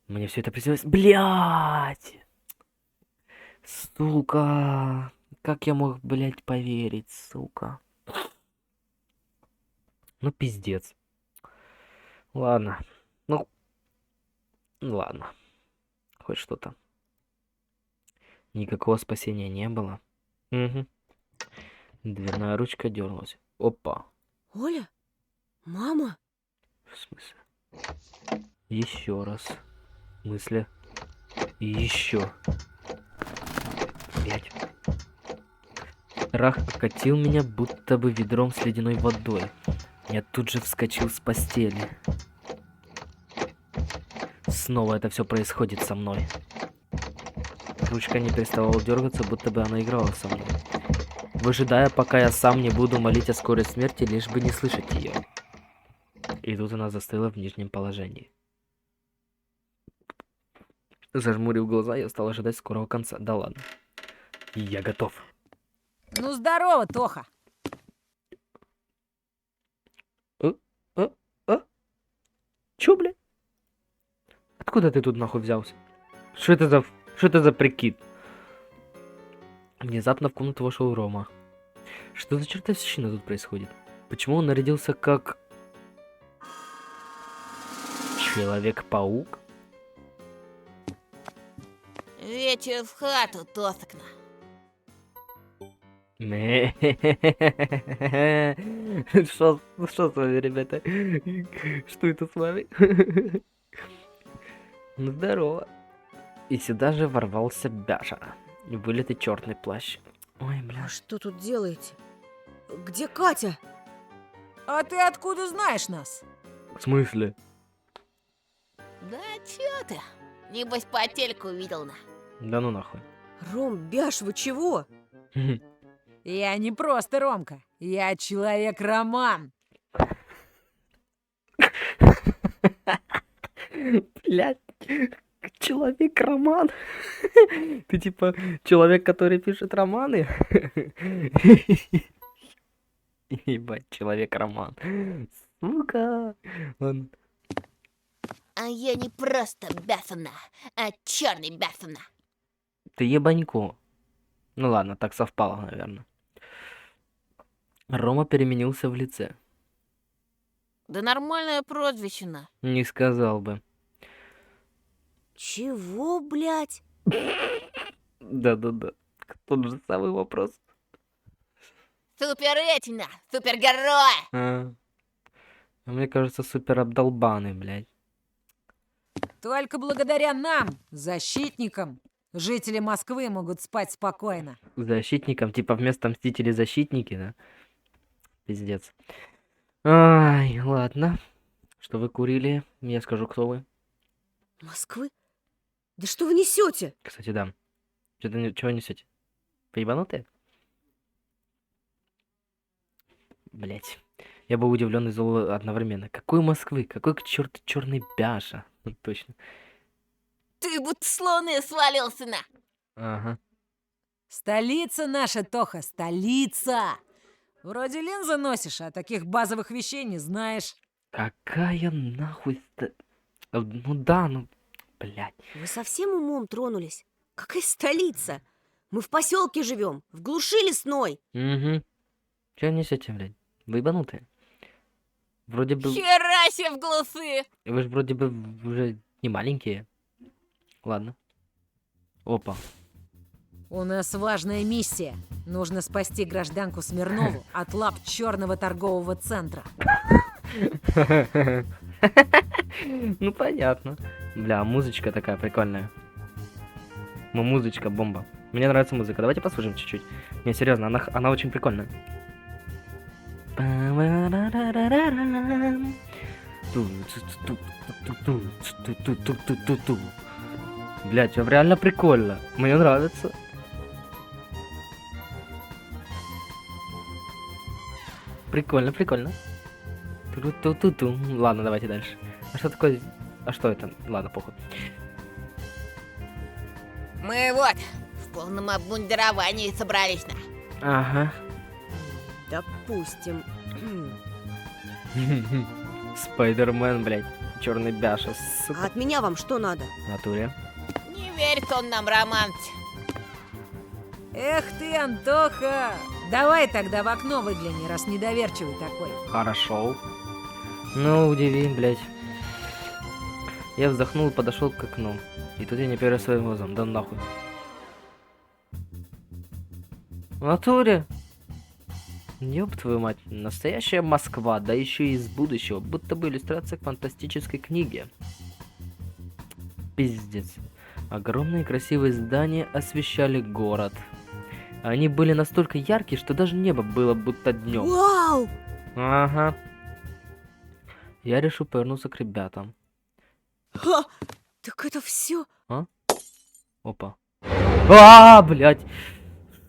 Мне все это приснилось. Блять! Сука! Как я мог, блять, поверить, сука? Ну, пиздец. Ладно. Ну, ладно. Хоть что-то. Никакого спасения не было. Угу. Дверная ручка дернулась. Опа. Оля? Мама? В смысле? Еще раз. В смысле? И еще. Опять. Страх окатил меня, будто бы ведром с ледяной водой. Я тут же вскочил с постели. Снова это все происходит со мной. Ручка не переставала дергаться, будто бы она играла со мной. Выжидая, пока я сам не буду молить о скорой смерти, лишь бы не слышать ее. И тут она застыла в нижнем положении. Зажмурив глаза, я стал ожидать скорого конца. Да ладно. Я готов. Ну, здорово, Тоха. Чё, бля? Откуда ты тут нахуй взялся? Что это за прикид? Внезапно в комнату вошел Рома. Что за чертовщина тут происходит? Почему он нарядился как... Человек-паук? Вечер в хату, Тосокна. Что с вами, ребята? Что это с вами? Ну, здорово. И сюда же ворвался Бяша. Вылитый черный плащ. Ой, бля. А что тут делаете? Где Катя? А ты откуда знаешь нас? В смысле? Да чё ты? Небось, по телеку увидел на. Да ну нахуй. Ром, Бяш, вы чего? Я не просто Ромка. Я человек-роман. Блядь. Человек-роман. Ты типа человек, который пишет романы? Ебать, человек-роман. Сука. Ладно. А я не просто Бефана, а черный Бефана. Ты ебанько. Ну ладно, так совпало, наверное. Рома переменился в лице. Да нормальное прозвище на. Не сказал бы. Чего, блядь? Да-да-да. Тот же самый вопрос. Супер этина, супергерой. А мне кажется, супер обдолбанный, блядь. Только благодаря нам, защитникам, жители Москвы могут спать спокойно. Защитником, типа вместо Мстителей защитники, да? Пиздец. Ай, ладно. Что вы курили? Я скажу, кто вы. Москвы? Да что вы несете? Кстати, да. Чего несете? Поебанутые? Блять. Я был удивлен и зол одновременно. Какой Москвы? Какой к черту черный Бяша? Точно. Ты будто с луны свалился на. Ага. Столица наша, Тоха, столица! Вроде линзы носишь, а таких базовых вещей не знаешь. Какая нахуй... Ну да, ну... Блять. Вы совсем умом тронулись? Какая столица? Мы в поселке живем, в глуши лесной. Угу. Чего несете, блядь? Вы ебанутые. Вроде бы... Хера себе в глусы. Вы же вроде бы уже не маленькие. Ладно. Опа. У нас важная миссия. Нужно спасти гражданку Смирнову от лап черного торгового центра. Ну понятно. Бля, музычка такая прикольная. Музычка бомба. Мне нравится музыка. Давайте послушаем чуть-чуть. Не, серьезно, она очень прикольная. Блять, реально прикольно. Мне нравится. Прикольно, прикольно. Ту-ту-ту-ту. Ладно, давайте дальше. А что такое? А что это? Ладно, похуй. Мы вот в полном обмундировании собрались на. Ага. Допустим. Спайдермен, блядь. Черный Бяша, А сука. от меня вам что надо? В натуре. Не верит он нам, романт. Эх ты, Антоха! Давай тогда в окно выгляни, раз недоверчивый такой. Хорошо. Ну, удиви, блядь. Я вздохнул и подошел к окну. И тут я не поверил своим глазам. Да нахуй. В натуре. Ёб твою мать. Настоящая Москва, да еще и из будущего. Будто бы иллюстрация к фантастической книге. Пиздец. Огромные красивые здания освещали город. Они были настолько яркие, что даже небо было будто днем. Вау! Ага. Я решил повернуться к ребятам. Ха! Так это все? Опа. Блядь.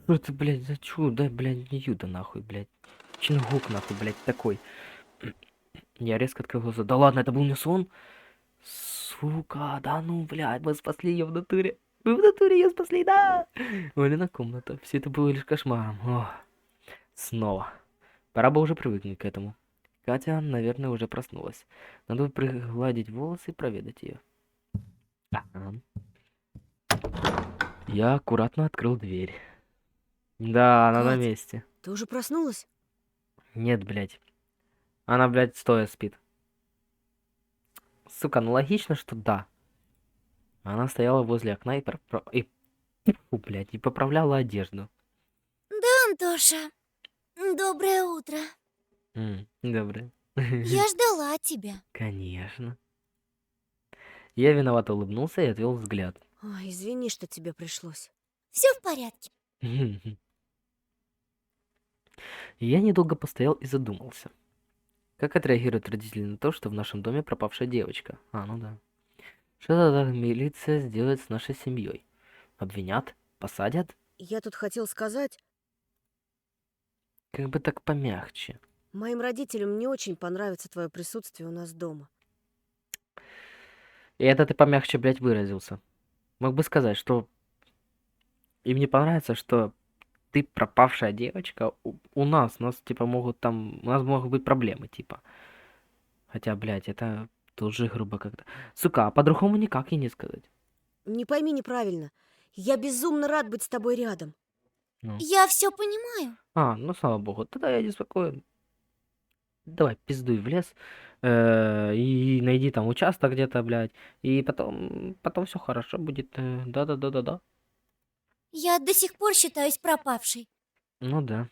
Что это, блядь, за чудо, блядь, не Юда, нахуй, блядь. Чингук, нахуй, блядь, такой. Я резко открыл глаза. Да ладно, это был не сон? Сука, да ну, блядь, мы спасли ее в натуре. Мы в натуре ее спасли, да! Олина комната. Все это было лишь кошмаром. Ох. Снова. Пора бы уже привыкнуть к этому. Катя, наверное, уже проснулась. Надо пригладить волосы и проведать ее. Ага. Я аккуратно открыл дверь. Да, она на Кать. месте. Ты уже проснулась? Нет, блядь. Она, блядь, стоя спит. Сука, ну логично, что да. Она стояла возле окна и поправляла одежду. Антоша, доброе утро. Доброе. Я ждала тебя. Конечно. Я виновато улыбнулся и отвел взгляд. Ой, извини, что тебе пришлось. Все в порядке. Я недолго постоял и задумался. Как отреагируют родители на то, что в нашем доме пропавшая девочка? А, ну да. Что тогда милиция сделает с нашей семьей? Обвинят? Посадят? Я тут хотел сказать, Как бы так помягче. моим родителям не очень понравится твое присутствие у нас дома. И это ты помягче, блядь, выразился. Мог бы сказать, что им не понравится, что ты пропавшая девочка. У нас, типа, могут там... У нас могут быть проблемы, типа. Хотя, блядь, это тоже грубо как-то. Сука, а по-другому никак и не сказать. Не пойми неправильно. Я безумно рад быть с тобой рядом. Ну. Я все понимаю. А, ну слава богу, тогда я не спокоен. Давай, пиздуй в лес. И найди там участок где-то, блядь. И потом все хорошо будет. Да-да-да-да-да. Я до сих пор считаюсь пропавшей. Ну да,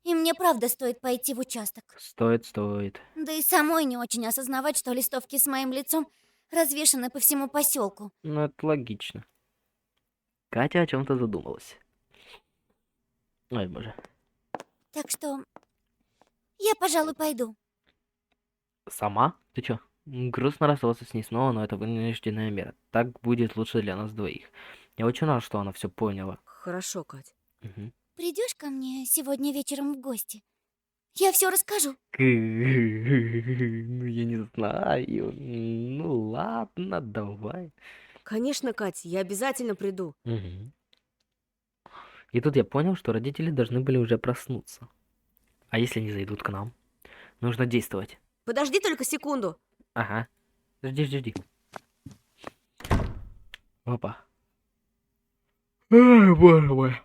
И мне правда стоит пойти в участок. стоит. Да и самой не очень осознавать, что листовки с моим лицом развешаны по всему поселку. Ну это логично. Катя о чем-то задумалась. Ой, боже. Так что я, пожалуй, пойду. Сама? Ты чё? Грустно расставаться с ней снова, но это вынужденная мера. Так будет лучше для нас двоих. Я очень рад, что она все поняла. Хорошо, Кать. Мгм. Придешь ко мне сегодня вечером в гости? Я все расскажу. Ну, я не знаю. Ну, ладно, давай. Конечно, Кать, я обязательно приду. Мгм. И тут я понял, что родители должны были уже проснуться. А если не зайдут к нам? Нужно действовать. Подожди только секунду. Ага. Жди. Опа. Ай, боже мой.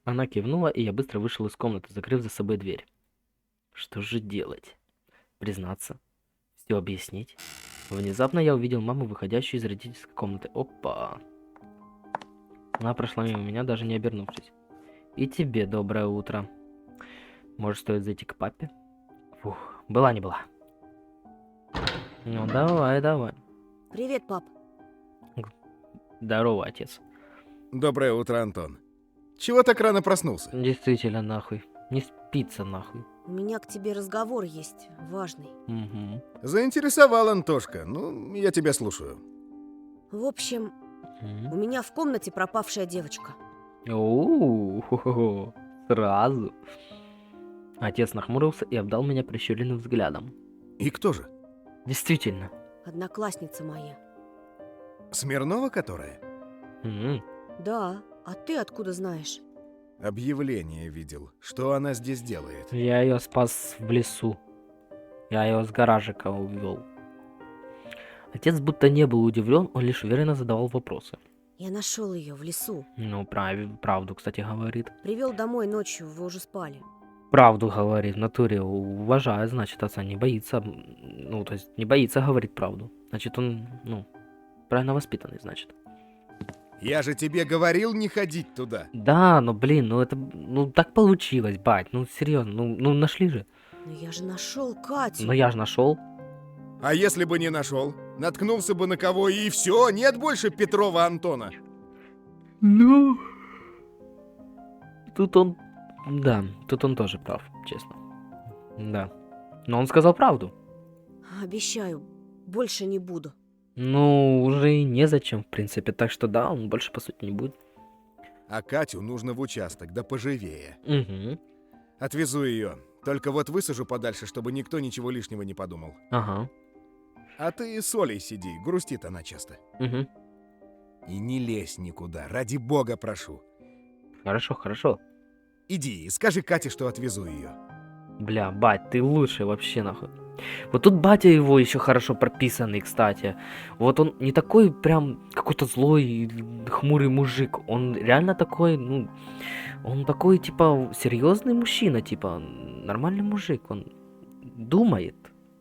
Она кивнула, и я быстро вышел из комнаты, закрыв за собой дверь. Что же делать? Признаться? Все объяснить? Внезапно я увидел маму, выходящую из родительской комнаты. Опа. Она прошла мимо меня, даже не обернувшись. И тебе доброе утро. Может, стоит зайти к папе? Фух, была не была. Ну, давай. Привет, пап. Здорово, отец. Доброе утро, Антон. Чего так рано проснулся? Действительно, нахуй. Не спится, нахуй. У меня к тебе разговор есть, важный. Угу. Заинтересовал, Антошка. Ну, я тебя слушаю. В общем, у меня в комнате пропавшая девочка. Оу, сразу. Отец нахмурился и обдал меня прищуренным взглядом. И кто же? Действительно. Одноклассница моя. Смирнова, которая? М, Да, а ты откуда знаешь? Объявление видел. Что она здесь делает? Я ее спас в лесу. Я ее с гаражика увел. Отец будто не был удивлен, он лишь уверенно задавал вопросы. Я нашел ее в лесу. Ну, правду, кстати, говорит. Привел домой ночью, вы уже спали. Правду говорит, в натуре уважает, значит, отца не боится. Ну, то есть не боится говорить правду. Значит, он, правильно воспитанный, значит. Я же тебе говорил не ходить туда. Да, но, блин, так получилось, бать, серьезно, нашли же. Но я же нашел Катю. Но я же нашел. А если бы не нашел? Наткнулся бы на кого и все, нет больше Петрова Антона. Ну, тут он тоже прав, честно. Да. Но он сказал правду. Обещаю, больше не буду. Ну, уже и незачем, в принципе. Так что да, он больше, по сути, не будет. А Катю нужно в участок, да поживее. Угу. Отвезу ее. Только вот высажу подальше, чтобы никто ничего лишнего не подумал. Ага. А ты с Олей сиди, грустит она часто. Угу. И не лезь никуда, ради бога прошу. Хорошо. Иди и скажи Кате, что отвезу ее. Бля, бать, ты лучший вообще, нахуй. Вот тут батя его еще хорошо прописанный, кстати. Вот он не такой прям какой-то злой, хмурый мужик. Он реально такой, он такой, типа, серьезный мужчина, типа, нормальный мужик. Он думает,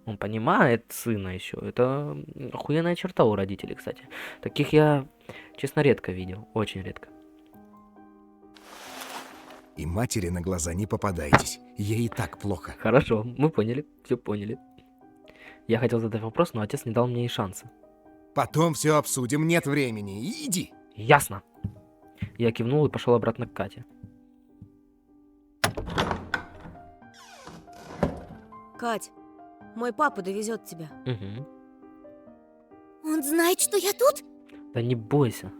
он понимает сына еще. Это охуенная черта у родителей, кстати. Таких я, честно, редко видел, очень редко. И матери на глаза не попадайтесь, ей и так плохо. Хорошо, мы поняли, все поняли. Я хотел задать вопрос, но отец не дал мне и шанса. Потом все обсудим, нет времени, иди. Ясно. Я кивнул и пошел обратно к Кате. Кать, мой папа довезет тебя. Угу. Он знает, что я тут? Да не бойся.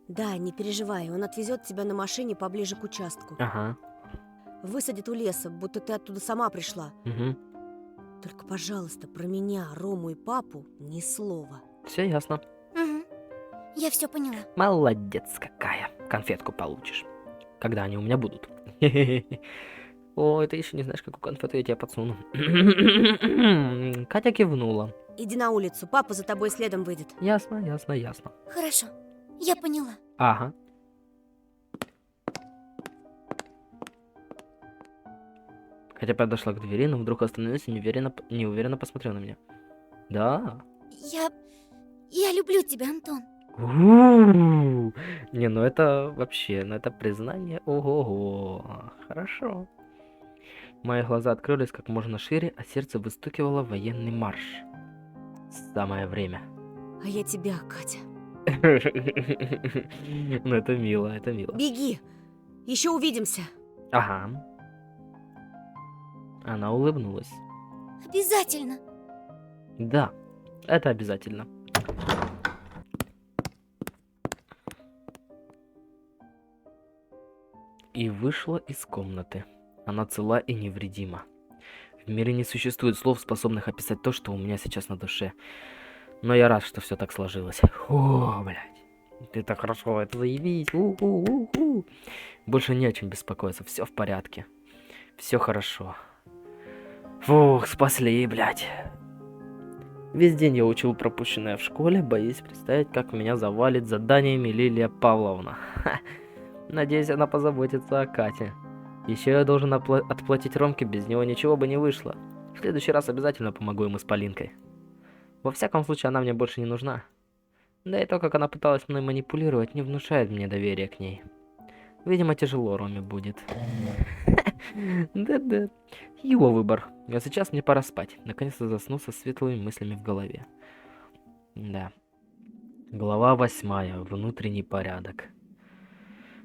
Да, не переживай, он отвезет тебя на машине поближе к участку. Ага. Высадит у леса, будто ты оттуда сама пришла. Угу. Только, пожалуйста, про меня, Рому и папу ни слова. Все ясно. Угу. Я все поняла. Молодец какая. Конфетку получишь. Когда они у меня будут. О, ты еще не знаешь, какую конфету я тебе подсуну. Катя кивнула. Иди на улицу, папа за тобой следом выйдет. Ясно, ясно, ясно. Хорошо. Я поняла. Ага. Катя подошла к двери, но вдруг остановилась и неуверенно посмотрела на меня. Да. Я люблю тебя, Антон. У-у-у. Не, ну это вообще, ну это признание. Ого-го. Хорошо. Мои глаза открылись как можно шире, а сердце выстукивало военный марш. Самое время. А я тебя, Катя. Ну это мило, это мило. Беги! Еще увидимся. Ага. Она улыбнулась. Обязательно. Да, это обязательно. И вышла из комнаты. Она цела и невредима. В мире не существует слов, способных описать то, что у меня сейчас на душе. Но я рад, что все так сложилось. О, блядь. Ты так хорошо это заявить. У-у-у-у. Больше не о чем беспокоиться. Все в порядке. Все хорошо. Фух, спасли, блядь. Весь день я учил пропущенное в школе, боюсь представить, как меня завалит заданиями Лилия Павловна. Ха. Надеюсь, она позаботится о Кате. Еще я должен отплатить Ромке, без него ничего бы не вышло. В следующий раз обязательно помогу ему с Полинкой. Во всяком случае, она мне больше не нужна. Да и то, как она пыталась мной манипулировать, не внушает мне доверия к ней. Видимо, тяжело Роме будет. Да-да. Его выбор. А сейчас мне пора спать. Наконец-то засну со светлыми мыслями в голове. Да. Глава 8. Внутренний порядок.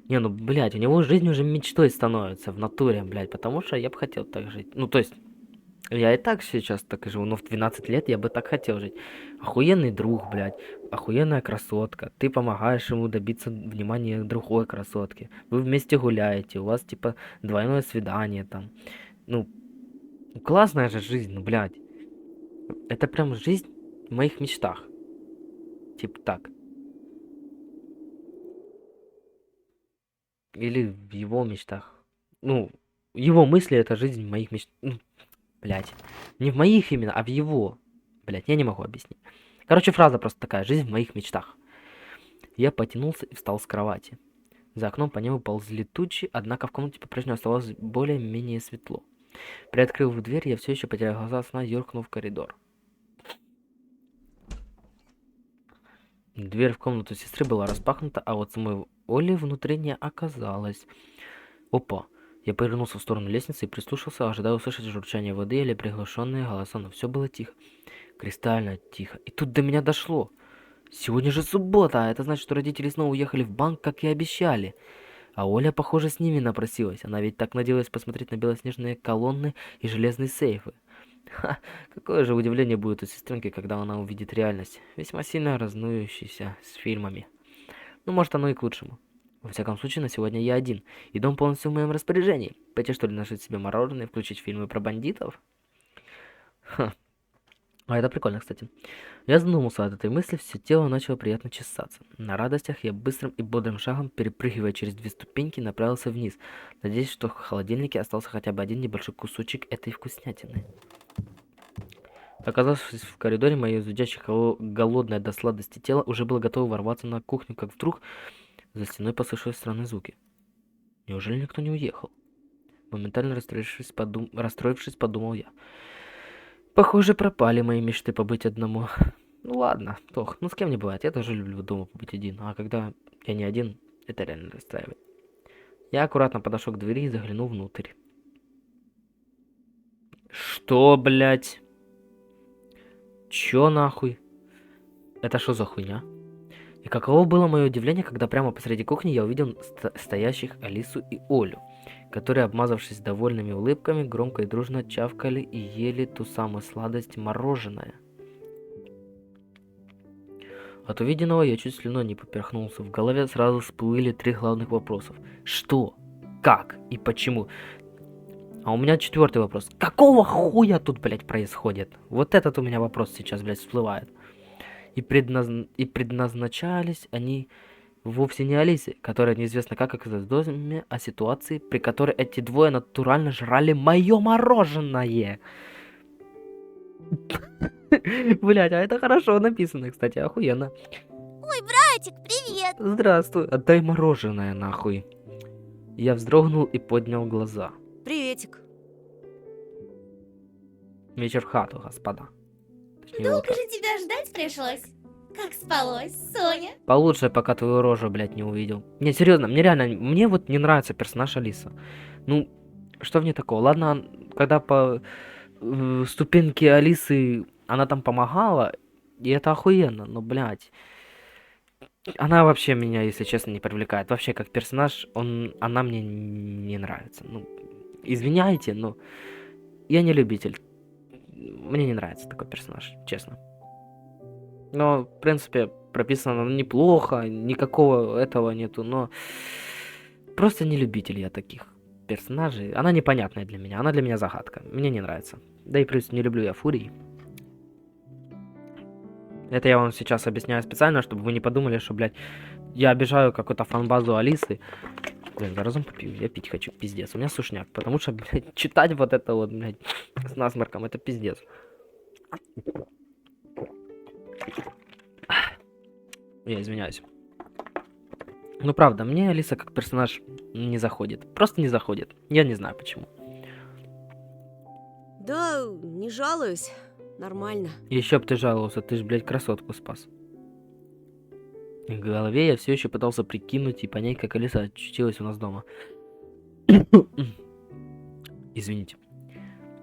Не, ну, блядь, у него жизнь уже мечтой становится в натуре, блядь, потому что я бы хотел так жить. Ну, то есть, я и так сейчас так и живу, но в 12 лет я бы так хотел жить. Охуенный друг, блядь, охуенная красотка. Ты помогаешь ему добиться внимания другой красотки. Вы вместе гуляете, у вас, типа, двойное свидание там. Ну, классная же жизнь, ну, блядь. Это прям жизнь в моих мечтах. Типа так. Или в его мечтах. Ну, его мысли — это жизнь в моих мечтах. Ну, блядь. Не в моих именно, а в его. Блядь, я не могу объяснить. Короче, фраза просто такая: жизнь в моих мечтах. Я потянулся и встал с кровати. За окном по небу ползли тучи, однако в комнате по-прежнему оставалось более-менее светло. Приоткрыв дверь, я все еще, потеряв глаза от сна, юркнул в коридор. Дверь в комнату сестры была распахнута, а вот самой Оли внутри не оказалось. Опа! Я повернулся в сторону лестницы и прислушался, ожидая услышать журчание воды или приглушенные голоса, но все было тихо. Кристально тихо. И тут до меня дошло. Сегодня же суббота, а это значит, что родители снова уехали в банк, как и обещали. А Оля, похоже, с ними напросилась. Она ведь так надеялась посмотреть на белоснежные колонны и железные сейфы. Ха, какое же удивление будет у сестренки, когда она увидит реальность, весьма сильно разнующуюся с фильмами. Ну, может, оно и к лучшему. Во всяком случае, на сегодня я один, и дом полностью в моем распоряжении. Пойти, что ли, нажить себе мороженое и включить фильмы про бандитов? Ха. А это прикольно, кстати. Я задумался от этой мысли, все тело начало приятно чесаться. На радостях я быстрым и бодрым шагом, перепрыгивая через 2 ступеньки, направился вниз, надеясь, что в холодильнике остался хотя бы один небольшой кусочек этой вкуснятины. Оказавшись в коридоре, мое зудящее голодное до сладости тело уже было готово ворваться на кухню, как вдруг за стеной послышались странные звуки. Неужели никто не уехал? Моментально расстроившись, подумал я. Похоже, пропали мои мечты побыть одному. Ну ладно, Тох, ну с кем не бывает, я тоже люблю дома побыть один, а когда я не один, это реально расстраивает. Я аккуратно подошел к двери и заглянул внутрь. Что, блядь? Чё нахуй? Это что за хуйня? И каково было мое удивление, когда прямо посреди кухни я увидел стоящих Алису и Олю, которые, обмазавшись довольными улыбками, громко и дружно чавкали и ели ту самую сладость мороженое. От увиденного я чуть слюной не поперхнулся. В голове сразу всплыли 3 главных вопросов. Что? Как? И почему? А у меня 4-й вопрос. Какого хуя тут, блядь, происходит? Вот этот у меня вопрос сейчас, блядь, всплывает. И предназначались они вовсе не Алисе, которая неизвестно как оказалась в доме, а ситуации, при которой эти двое натурально жрали мое мороженое. Блять, а это хорошо написано, кстати, охуенно. Ой, братик, привет! Здравствуй, отдай мороженое нахуй. Я вздрогнул и поднял глаза. Приветик. Вечер в хату, господа. Точнее, Долго утро. же тебя ждать пришлось. Как спалось, Соня? Получше, пока твою рожу, блядь, не увидел. Не, серьезно, мне вот не нравится персонаж Алиса. Ну, что в ней такого? Ладно, когда по ступеньке Алисы она там помогала, и это охуенно, но, блядь, она вообще меня, если честно, не привлекает. Вообще, как персонаж, она мне не нравится. Ну, извиняйте, но я не любитель. Мне не нравится такой персонаж, честно. Но, в принципе, прописано неплохо, никакого этого нету, но просто не любитель я таких персонажей. Она непонятная для меня, она для меня загадка. Мне не нравится. Да и плюс не люблю я Фурии. Это я вам сейчас объясняю специально, чтобы вы не подумали, что, блядь, я обижаю какую-то фан-базу Алисы. Блин, за разум попью, я пить хочу, пиздец. У меня сушняк, потому что, блядь, читать вот это вот, блядь, с насморком, это пиздец. Я извиняюсь. Ну правда, мне Алиса как персонаж не заходит. Просто не заходит. Я не знаю почему. Да, не жалуюсь. Нормально. Еще б ты жаловался, ты ж, блядь, красотку спас. В голове я все еще пытался прикинуть и понять, как Алиса очутилась у нас дома. Извините.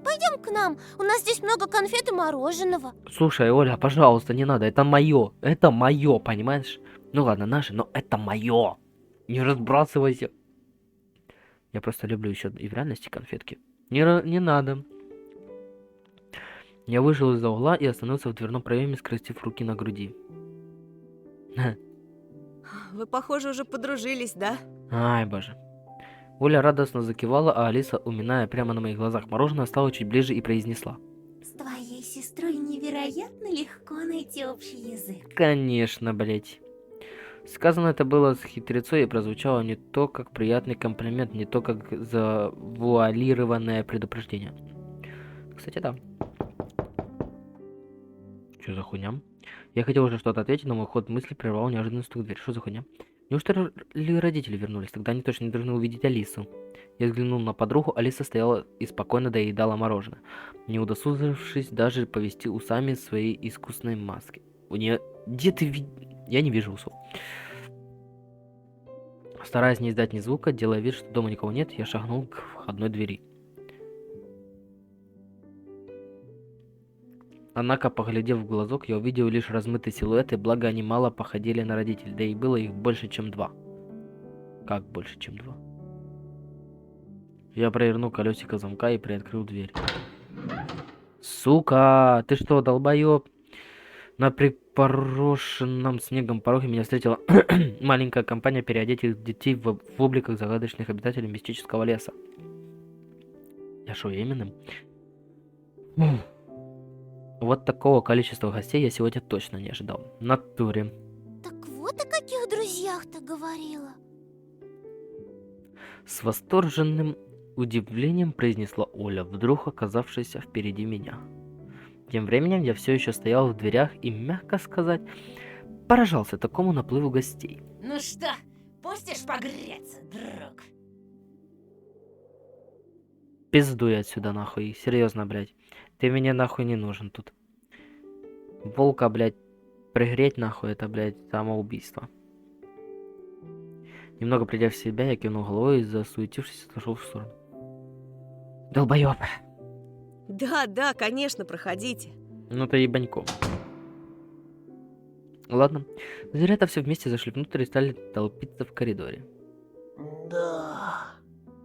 Пойдем к нам. У нас здесь много конфет и мороженого. Слушай, Оля, пожалуйста, не надо, это мое, понимаешь? Ну ладно, наше, но это мое. Не разбрасывайся. Я просто люблю еще и в реальности конфетки. Не надо. Я вышел из-за угла и остановился в дверном проеме, скрестив руки на груди. Вы, похоже, уже подружились, да? Ай, боже. Оля радостно закивала, а Алиса, уминая прямо на моих глазах мороженое, стала чуть ближе и произнесла. С твоей сестрой невероятно легко найти общий язык. Конечно, блять. Сказано это было с хитрецой и прозвучало не то как приятный комплимент, не то как завуалированное предупреждение. Кстати, да. Что за хуйня? Я хотел уже что-то ответить, но мой ход мысли прервал неожиданный стук в дверь. Что за хуйня? Неужто ли родители вернулись? Тогда они точно не должны увидеть Алису. Я взглянул на подругу, Алиса стояла и спокойно доедала мороженое, не удосужившись даже повести усами своей искусной маски. У нее... Где ты Я не вижу усов. Стараясь не издать ни звука, делая вид, что дома никого нет, я шагнул к входной двери. Однако, поглядев в глазок, я увидел лишь размытые силуэты, благо они мало походили на родителей, да и было их больше, чем 2. Как больше, чем 2? Я провернул колесико замка и приоткрыл дверь. Сука, ты что, долбоёб? На припорошенном снегом пороге меня встретила маленькая компания переодетых детей в обликах загадочных обитателей мистического леса. Я шо, именным? Вот такого количества гостей я сегодня точно не ожидал. В натуре. Так вот о каких друзьях ты говорила. С восторженным удивлением произнесла Оля, вдруг оказавшаяся впереди меня. Тем временем я все еще стоял в дверях и, мягко сказать, поражался такому наплыву гостей. Ну что, пустишь погреться, друг? Пиздуй отсюда нахуй, серьезно, блядь. Ты мне нахуй не нужен тут. Волка, блядь, пригреть нахуй, это, блядь, самоубийство. Немного придя в себя, я кивнул головой и, засуетившись, отошел в сторону. Долбоёб. Да, конечно, проходите. Ну ты ебанько. Ладно. Зверята все вместе зашли внутрь и стали толпиться в коридоре. Да,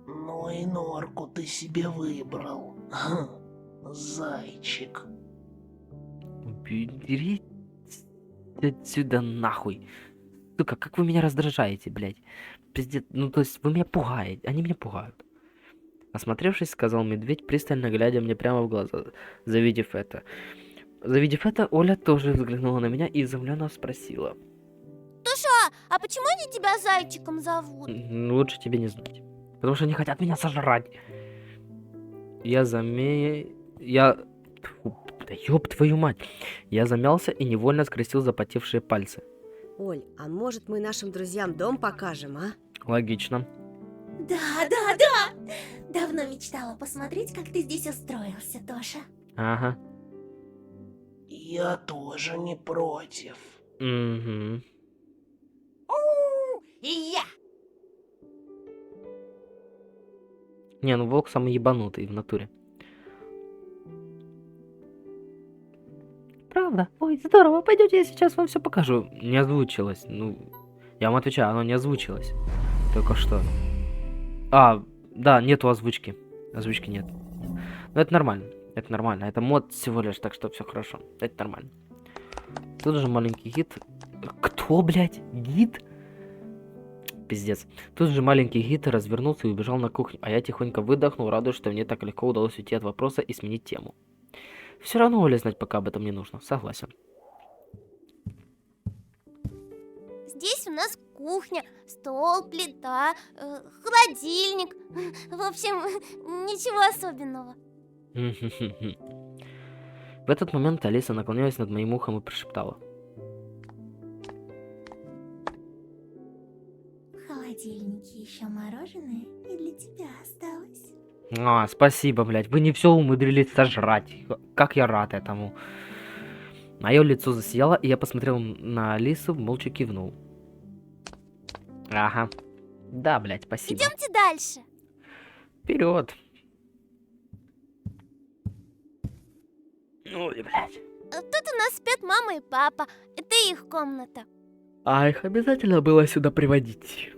ну и норку ты себе выбрал. Зайчик. Уберите отсюда нахуй. Сука, как вы меня раздражаете, блядь. Пиздец, ну то есть вы меня пугаете, они меня пугают. Осмотревшись, сказал медведь, пристально глядя мне прямо в глаза. Завидев это, Оля тоже взглянула на меня и изумленно спросила. Туша, а почему они тебя зайчиком зовут? Лучше тебе не знать. Потому что они хотят меня сожрать. Тьфу, да ёб твою мать. Я замялся и невольно скрестил запотевшие пальцы. Оль, а может мы нашим друзьям дом покажем, а? Логично. Да. Давно мечтала посмотреть, как ты здесь устроился, Тоша. Ага. Я тоже не против. Угу. И я! Не, ну волк самый ебанутый в натуре. Правда? Ой, здорово, пойдете, я сейчас вам все покажу. Не озвучилось. Ну, я вам отвечаю, оно не озвучилось. Только что. А, да, нету озвучки. Озвучки нет. Но это нормально. Это нормально. Это мод всего лишь, так что все хорошо. Это нормально. Тут же маленький гид. Кто, блядь? Гид? Пиздец. Тут же маленький гид развернулся и убежал на кухню, а я тихонько выдохнул, радуясь, что мне так легко удалось уйти от вопроса и сменить тему. Все равно Оле знать пока об этом не нужно, согласен. Здесь у нас кухня, стол, плита, холодильник. В общем, ничего особенного. В этот момент Алиса наклонилась над моим ухом и прошептала. В холодильнике еще мороженое и для тебя осталось. А, спасибо, блядь, вы не все умудрились сожрать. Как я рад этому. Мое лицо засияло, и я посмотрел на Алису, молча кивнул. Ага. Да, блядь, спасибо. Идемте дальше. Вперед. Ой, блядь. Тут у нас спят мама и папа. Это их комната. А их обязательно было сюда приводить.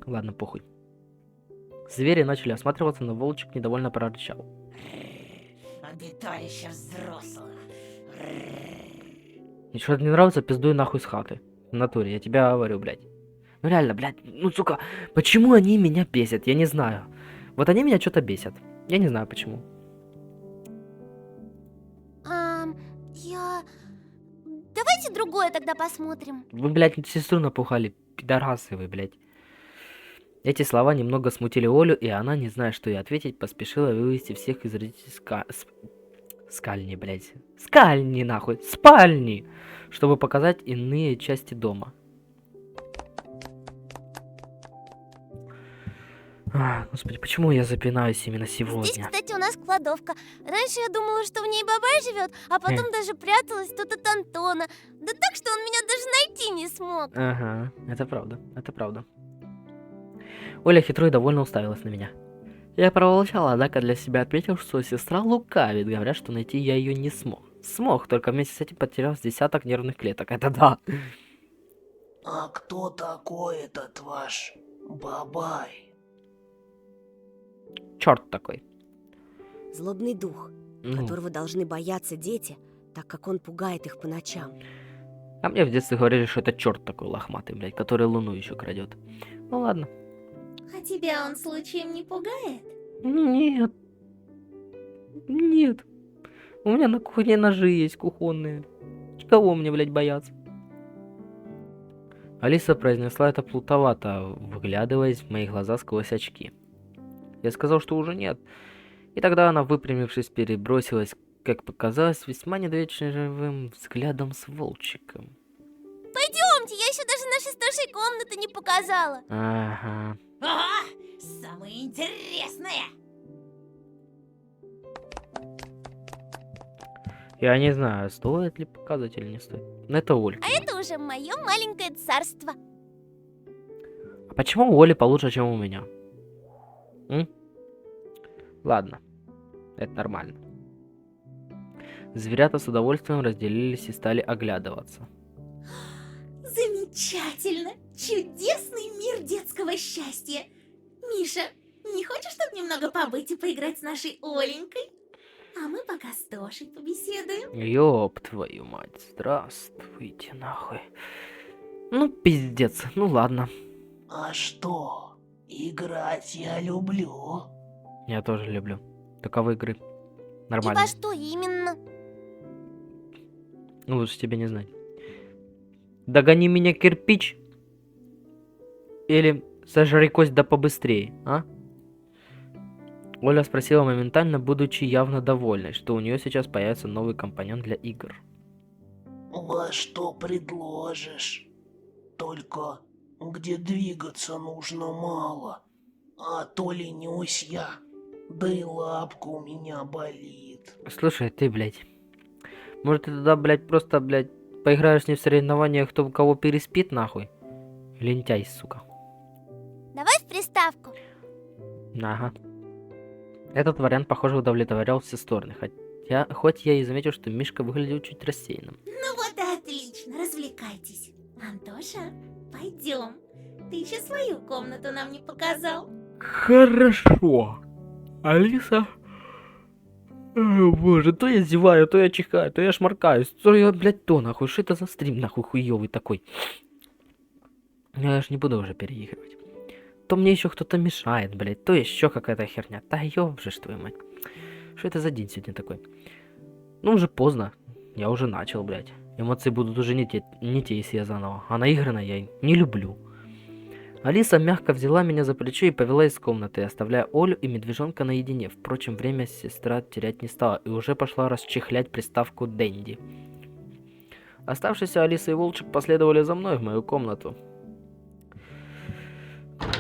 Ладно, похуй. Звери начали осматриваться, но волчик недовольно прорычал. Обиталище взрослых. Ничего не нравится, пиздуй нахуй с хаты. В натуре, я тебя говорю, блядь. Ну реально, блядь, ну сука, почему они меня бесят, я не знаю. Вот они меня что-то бесят. Я не знаю почему. Давайте другое тогда посмотрим. Вы, блядь, сестру напугали, пидорасы вы, блядь. Эти слова немного смутили Олю, и она, не зная, что ей ответить, поспешила вывести всех из родительской скальни, блядь. Скальни, нахуй, спальни, чтобы показать иные части дома. Господи, почему я запинаюсь именно Здесь, сегодня? кстати, у нас кладовка. Раньше я думала, что в ней бабай живет, а потом даже пряталась тут от Антона. Да так, что он меня даже найти не смог. Ага, это правда, это правда. Оля хитро и довольно уставилась на меня. Я промолчал, однако для себя отметил, что сестра лукавит, говоря, что найти я ее не смог. Смог, только вместе с этим потерял с десяток нервных клеток, это да. А кто такой этот ваш бабай? Черт такой. Злобный дух, Ну, которого должны бояться дети, так как он пугает их по ночам. а мне в детстве говорили, что это черт такой лохматый, блядь, который луну еще крадет. Ну ладно. А тебя он случаем не пугает? Нет. Нет. У меня на кухне ножи есть кухонные. Кого мне, блядь, бояться? Алиса произнесла это плутовато, выглядываясь в мои глаза сквозь очки. Я сказал, что уже нет. И тогда она, выпрямившись, перебросилась, как показалось, весьма недоверчивым взглядом с волчиком. Пойдемте, я еще даже нашей старшей комнаты не показала. Ага. Ага, самое интересное. Я не знаю, стоит ли показывать или не стоит. Но это Ольга. А это уже мое маленькое царство. А почему у Оли получше, чем у меня? Ладно, это нормально. Зверята с удовольствием разделились и стали оглядываться. Замечательно! Чудесный мир детского счастья! Миша, не хочешь тут немного побыть и поиграть с нашей Оленькой? А мы пока с Тошей побеседуем. Ёб твою мать, здравствуйте нахуй. Ну, пиздец, ну ладно. А что? Играть я люблю. Я тоже люблю. Таковы игры. И Нормально. во что именно? Ну, лучше тебе не знать. Догони меня, кирпич. Или сожри кость да побыстрее, а? Оля спросила моментально, будучи явно довольной, что у нее сейчас появится новый компаньон для игр. Во что предложишь? Только где двигаться нужно мало. А то ленюсь я. Да и лапка у меня болит. Слушай, ты, блядь. Может, ты тогда, блядь, просто, блядь, поиграешь с ней в соревнованиях, кто кого переспит, нахуй? Лентяй, сука. Давай в приставку. Ага. Этот вариант, похоже, удовлетворял все стороны. Хоть я и заметил, что Мишка выглядел чуть рассеянным. Ну вот и отлично, развлекайтесь. Антоша, пойдем. Ты еще свою комнату нам не показал. Хорошо. Алиса... О, боже, то я зеваю, то я чихаю, то я шмаркаюсь, то я, блядь, то нахуй. Что это за стрим, нахуй, хуёвый такой? Я ж не буду уже переигрывать. То мне еще кто-то мешает, блядь, то еще какая-то херня. Да ёб же ж твою мать. Что это за день сегодня такой? Ну, уже поздно. Я уже начал, блядь. Эмоции будут уже не те, если я заново. А наигранно я не люблю. Алиса мягко взяла меня за плечо и повела из комнаты, оставляя Олю и медвежонка наедине. Впрочем, время сестра терять не стала и уже пошла расчехлять приставку Дэнди. Оставшиеся Алиса и Волчик последовали за мной в мою комнату.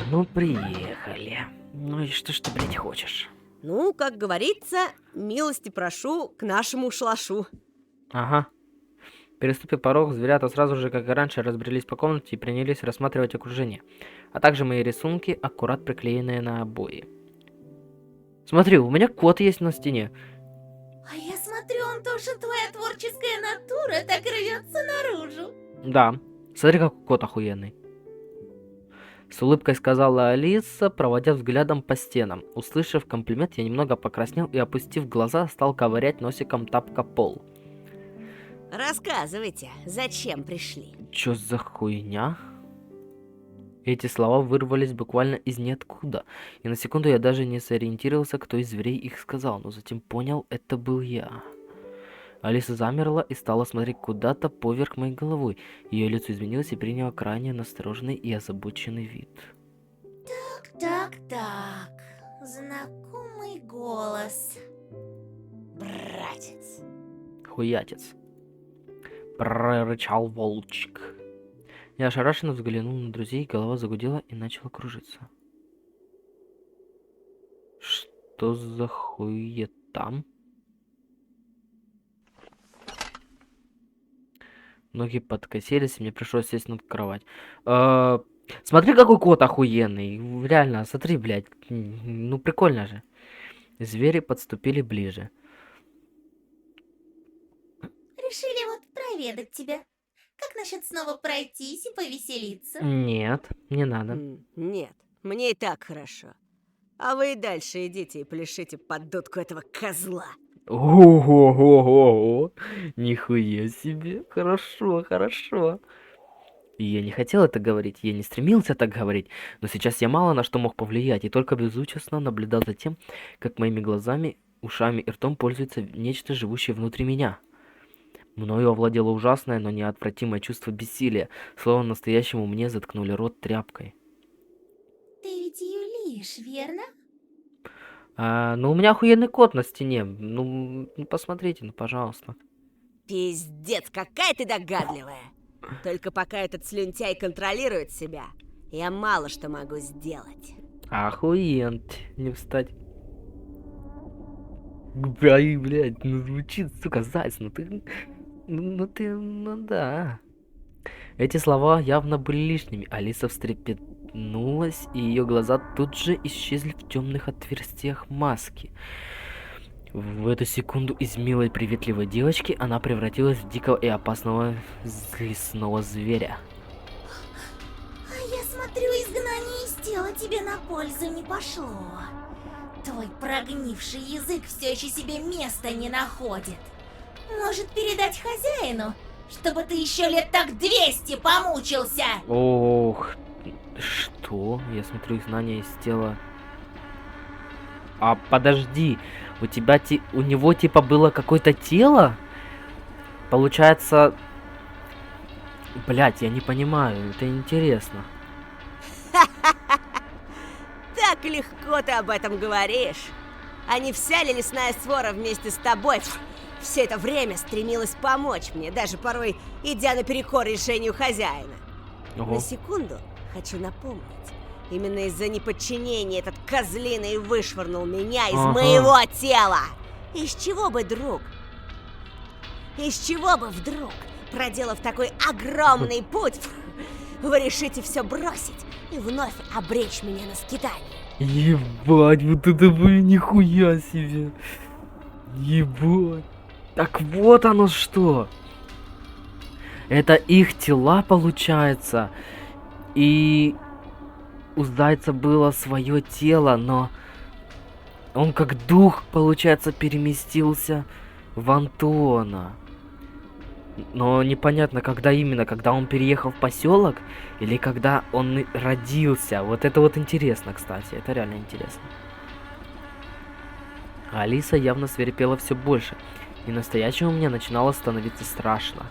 Ну, приехали. Ну и что ж ты, блядь, хочешь? Ну, как говорится, милости прошу к нашему шалашу. Ага. Переступив порог, зверята сразу же, как и раньше, разбрелись по комнате и принялись рассматривать окружение, а также мои рисунки, аккурат приклеенные на обои. Смотри, у меня кот есть на стене. А я смотрю, Антоша, твоя творческая натура так рвется наружу. Да, смотри, какой кот охуенный. С улыбкой сказала Алиса, проводя взглядом по стенам. Услышав комплимент, я немного покраснел и, опустив глаза, стал ковырять носиком тапка пол. Рассказывайте, зачем пришли? Чё за хуйня? Эти слова вырвались буквально из ниоткуда, и на секунду я даже не сориентировался, кто из зверей их сказал, но затем понял, это был я. Алиса замерла и стала смотреть куда-то поверх моей головы. Ее лицо изменилось и приняло крайне настороженный и озабоченный вид. Так, знакомый голос. Братец. Хуятец. Прорычал Волчик. Я ошарашенно взглянул на друзей, голова загудела и начала кружиться. Что за хуета? Ноги подкосились, и мне пришлось сесть на кровать. Смотри, какой кот охуенный. Реально, смотри, блядь. Ну, прикольно же. Звери подступили ближе. Решили вот проведать тебя. Как насчет снова пройтись и повеселиться? Нет, не надо. Нет, мне и так хорошо. А вы и дальше идите и пляшите под дудку этого козла. Ого-го-го-го. Нихуя себе. Хорошо, хорошо. Я не хотел это говорить, я не стремился так говорить, но сейчас я мало на что мог повлиять и только безучастно наблюдал за тем, как моими глазами, ушами и ртом пользуется нечто, живущее внутри меня. Мною овладело ужасное, но неотвратимое чувство бессилия, словно настоящему мне заткнули рот тряпкой. Ты ведь юлишь, верно? Ну у меня охуенный кот на стене, ну посмотрите, ну пожалуйста. Пиздец, какая ты догадливая. Только пока этот слюнтяй контролирует себя, я мало что могу сделать. Охуент, не встать. Ай, блядь, ну звучит, сука, заяц, ну да. Эти слова явно были лишними. Алиса встрепенулась, и ее глаза тут же исчезли в темных отверстиях маски. В эту секунду из милой приветливой девочки она превратилась в дикого и опасного лесного зверя. тебе на пользу не пошло. Твой прогнивший язык все еще себе места не находит. Может передать хозяину, чтобы ты еще лет так 200 помучился? Ох, что? Я смотрю, их знания из тела. А подожди, у него типа было какое-то тело? Получается... Блять, я не понимаю, это интересно. Так легко ты об этом говоришь. А не вся ли лесная свора вместе с тобой все это время стремилась помочь мне, даже порой идя наперекор решению хозяина? Ого. На секунду хочу напомнить. Именно из-за неподчинения этот козлиный вышвырнул меня из Ага. моего тела. Из чего бы, друг? Из чего бы вдруг, проделав такой огромный путь, вы решите все бросить и вновь обречь меня на скитание? Ебать, вот это вы нихуя себе. Ебать. Так вот оно что. Это их тела, получается. И у зайца было свое тело, но он как дух, получается, переместился в Антона. Но непонятно, когда именно, когда он переехал в поселок или когда он родился. Вот это вот интересно, кстати, это реально интересно. Алиса явно свирепела все больше, и настоящему мне начинало становиться страшно.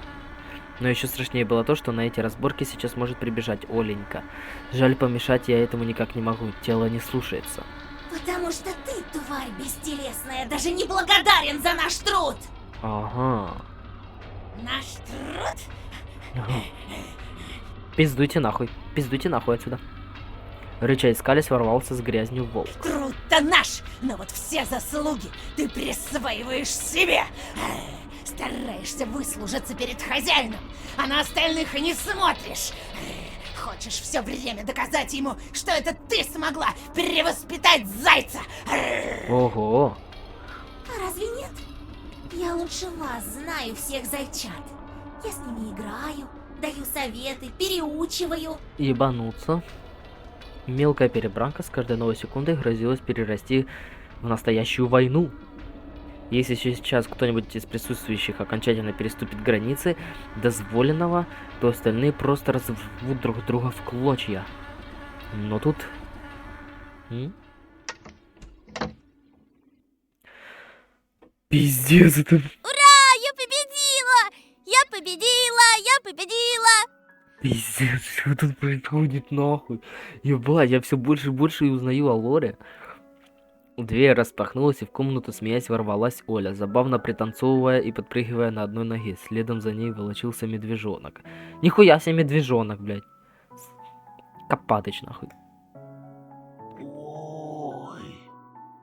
Но еще страшнее было то, что на эти разборки сейчас может прибежать Оленька. Жаль, помешать я этому никак не могу, тело не слушается. Потому что ты, тварь бестелесная, даже не благодарен за наш труд! Ага. Наш труд? Ага. Пиздуйте нахуй отсюда. Рыча искались, ворвался с грязнью волк. Труд-то наш, но вот все заслуги ты присваиваешь себе. Стараешься выслужиться перед хозяином, а на остальных и не смотришь. Хочешь все время доказать ему, что это ты смогла перевоспитать зайца. Ого. А разве нет? Я лучше вас знаю всех зайчат. Я с ними играю, даю советы, переучиваю. Ебануться. Мелкая перебранка с каждой новой секундой грозилась перерасти в настоящую войну. Если сейчас кто-нибудь из присутствующих окончательно переступит границы дозволенного, то остальные просто разорвут друг друга в клочья. Но тут... Пиздец, это... Ура! Я победила! Я победила! Я победила! Пиздец, что тут происходит нахуй? Ебать, я все больше и больше узнаю о лоре. Дверь распахнулась, и в комнату, смеясь, ворвалась Оля, забавно пританцовывая и подпрыгивая на одной ноге. Следом за ней волочился медвежонок. Нихуя себе медвежонок, блядь. Копатыч, нахуй. Ой,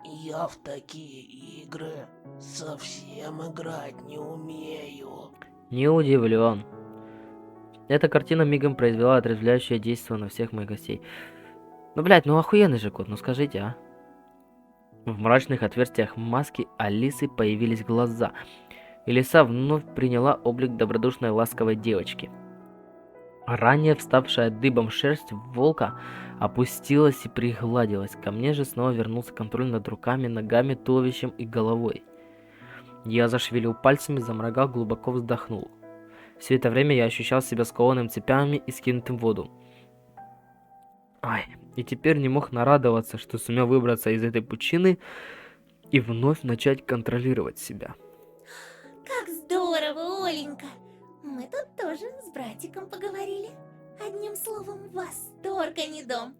я в такие игры совсем играть не умею. Не удивлен. Эта картина мигом произвела отрезвляющее действие на всех моих гостей. Ну, блядь, ну охуенный же кот, ну скажите, а? В мрачных отверстиях маски Алисы появились глаза, и лиса вновь приняла облик добродушной ласковой девочки. Ранее вставшая дыбом шерсть волка опустилась и пригладилась. Ко мне же снова вернулся контроль над руками, ногами, туловищем и головой. Я зашевелил пальцами, заморгал, глубоко вздохнул. Все это время я ощущал себя скованным цепями и скинутым в воду. Ай, и теперь не мог нарадоваться, что сумел выбраться из этой пучины и вновь начать контролировать себя. Как здорово, Оленька! Мы тут тоже с братиком поговорили. Одним словом, восторг, а не дом.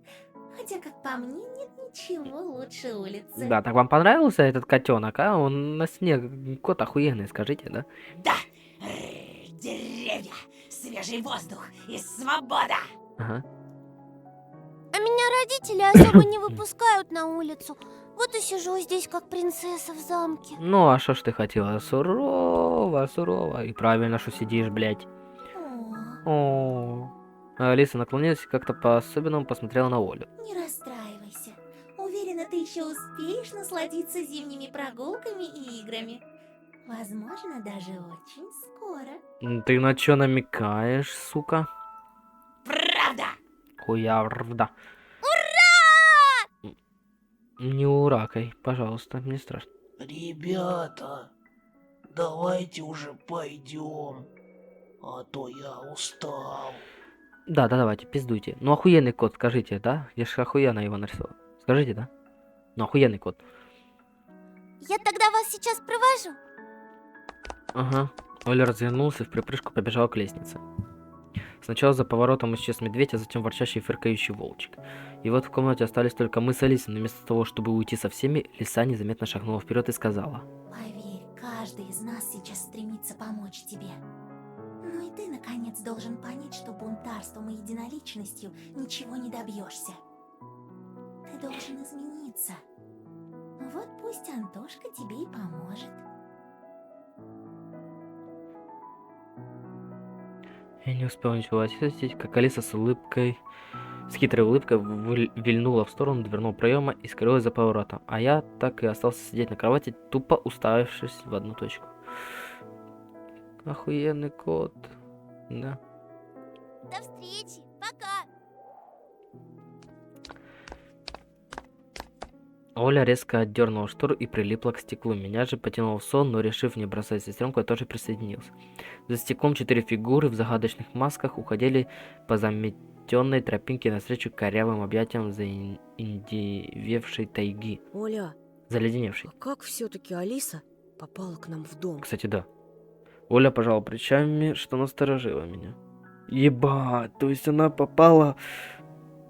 Хотя, как по мне, нет ничего лучше улицы. Да, так вам понравился этот котенок, а? Он на снег, кот охуенный, скажите, да? Да, деревья, свежий воздух и свобода. Ага. А меня родители особо не выпускают на улицу. Вот и сижу здесь, как принцесса в замке. Ну, а что ж ты хотела? Сурово, сурово. И правильно, что сидишь, блядь. О, О. Алиса наклонилась и как-то по-особенному посмотрела на Олю. не расстраивайся. Уверена, ты еще успеешь насладиться зимними прогулками и играми. Возможно, даже очень скоро. Ты на чё намекаешь, сука? Правда. Хуярда. Ура! Не уракай, пожалуйста, мне страшно. Ребята, давайте уже пойдем, а то я устал. Да, давайте, пиздуйте. Ну, охуенный кот, скажите, да? Я же охуенно его нарисовал. Скажите, да? Ну, охуенный кот. Я тогда вас сейчас провожу. Ага. Оля развернулся и в припрыжку побежал к лестнице. Сначала за поворотом исчез медведь, а затем ворчащий и фыркающий волчик. И вот в комнате остались только мы с Алисой, но вместо того, чтобы уйти со всеми, Лиса незаметно шагнула вперед и сказала: Поверь, каждый из нас сейчас стремится помочь тебе. Ну и ты, наконец, должен понять, что бунтарством и единоличностью ничего не добьешься. Ты должен измениться. Вот пусть Антошка тебе и поможет. Я не успел ничего ответить, как Алиса с хитрой улыбкой вильнула в сторону дверного проема и скрылась за поворотом, а я так и остался сидеть на кровати, тупо уставившись в одну точку. Охуенный кот. Да. До встречи. Пока. Оля резко отдернула штору и прилипла к стеклу. Меня же потянуло в сон, но, решив не бросать сестренку, я тоже присоединился. За стеклом 4 фигуры в загадочных масках уходили по заметенной тропинке навстречу корявым объятиям заиндевевшей тайги. Оля, Заледеневшей. а как все-таки Алиса попала к нам в дом? Кстати, да. Оля пожала плечами, что насторожило меня. Ебать, то есть она попала...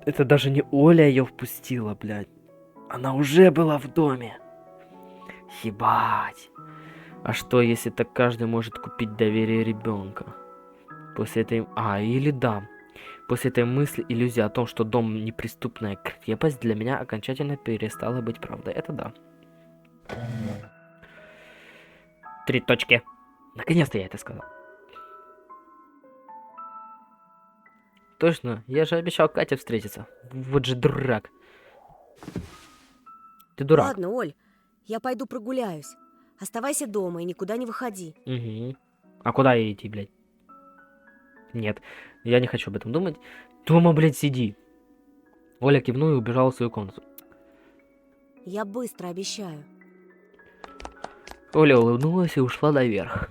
Это даже не Оля ее впустила, блядь. Она уже была в доме. Ебать. А что, если так каждый может купить доверие ребенка? После этой... или да. После этой мысли иллюзия о том, что дом неприступная крепость, для меня окончательно перестала быть правдой. Это да. 3 точки. Наконец-то я это сказал. Точно, я же обещал Кате встретиться. Вот же дурак. Ты дурак. Ладно, Оль, я пойду прогуляюсь. Оставайся дома и никуда не выходи. Угу. А куда ей идти, блядь? Нет, я не хочу об этом думать. Дома, блядь, сиди. Оля кивнула и убежала в свою комнату. Я быстро обещаю. Оля улыбнулась и ушла наверх.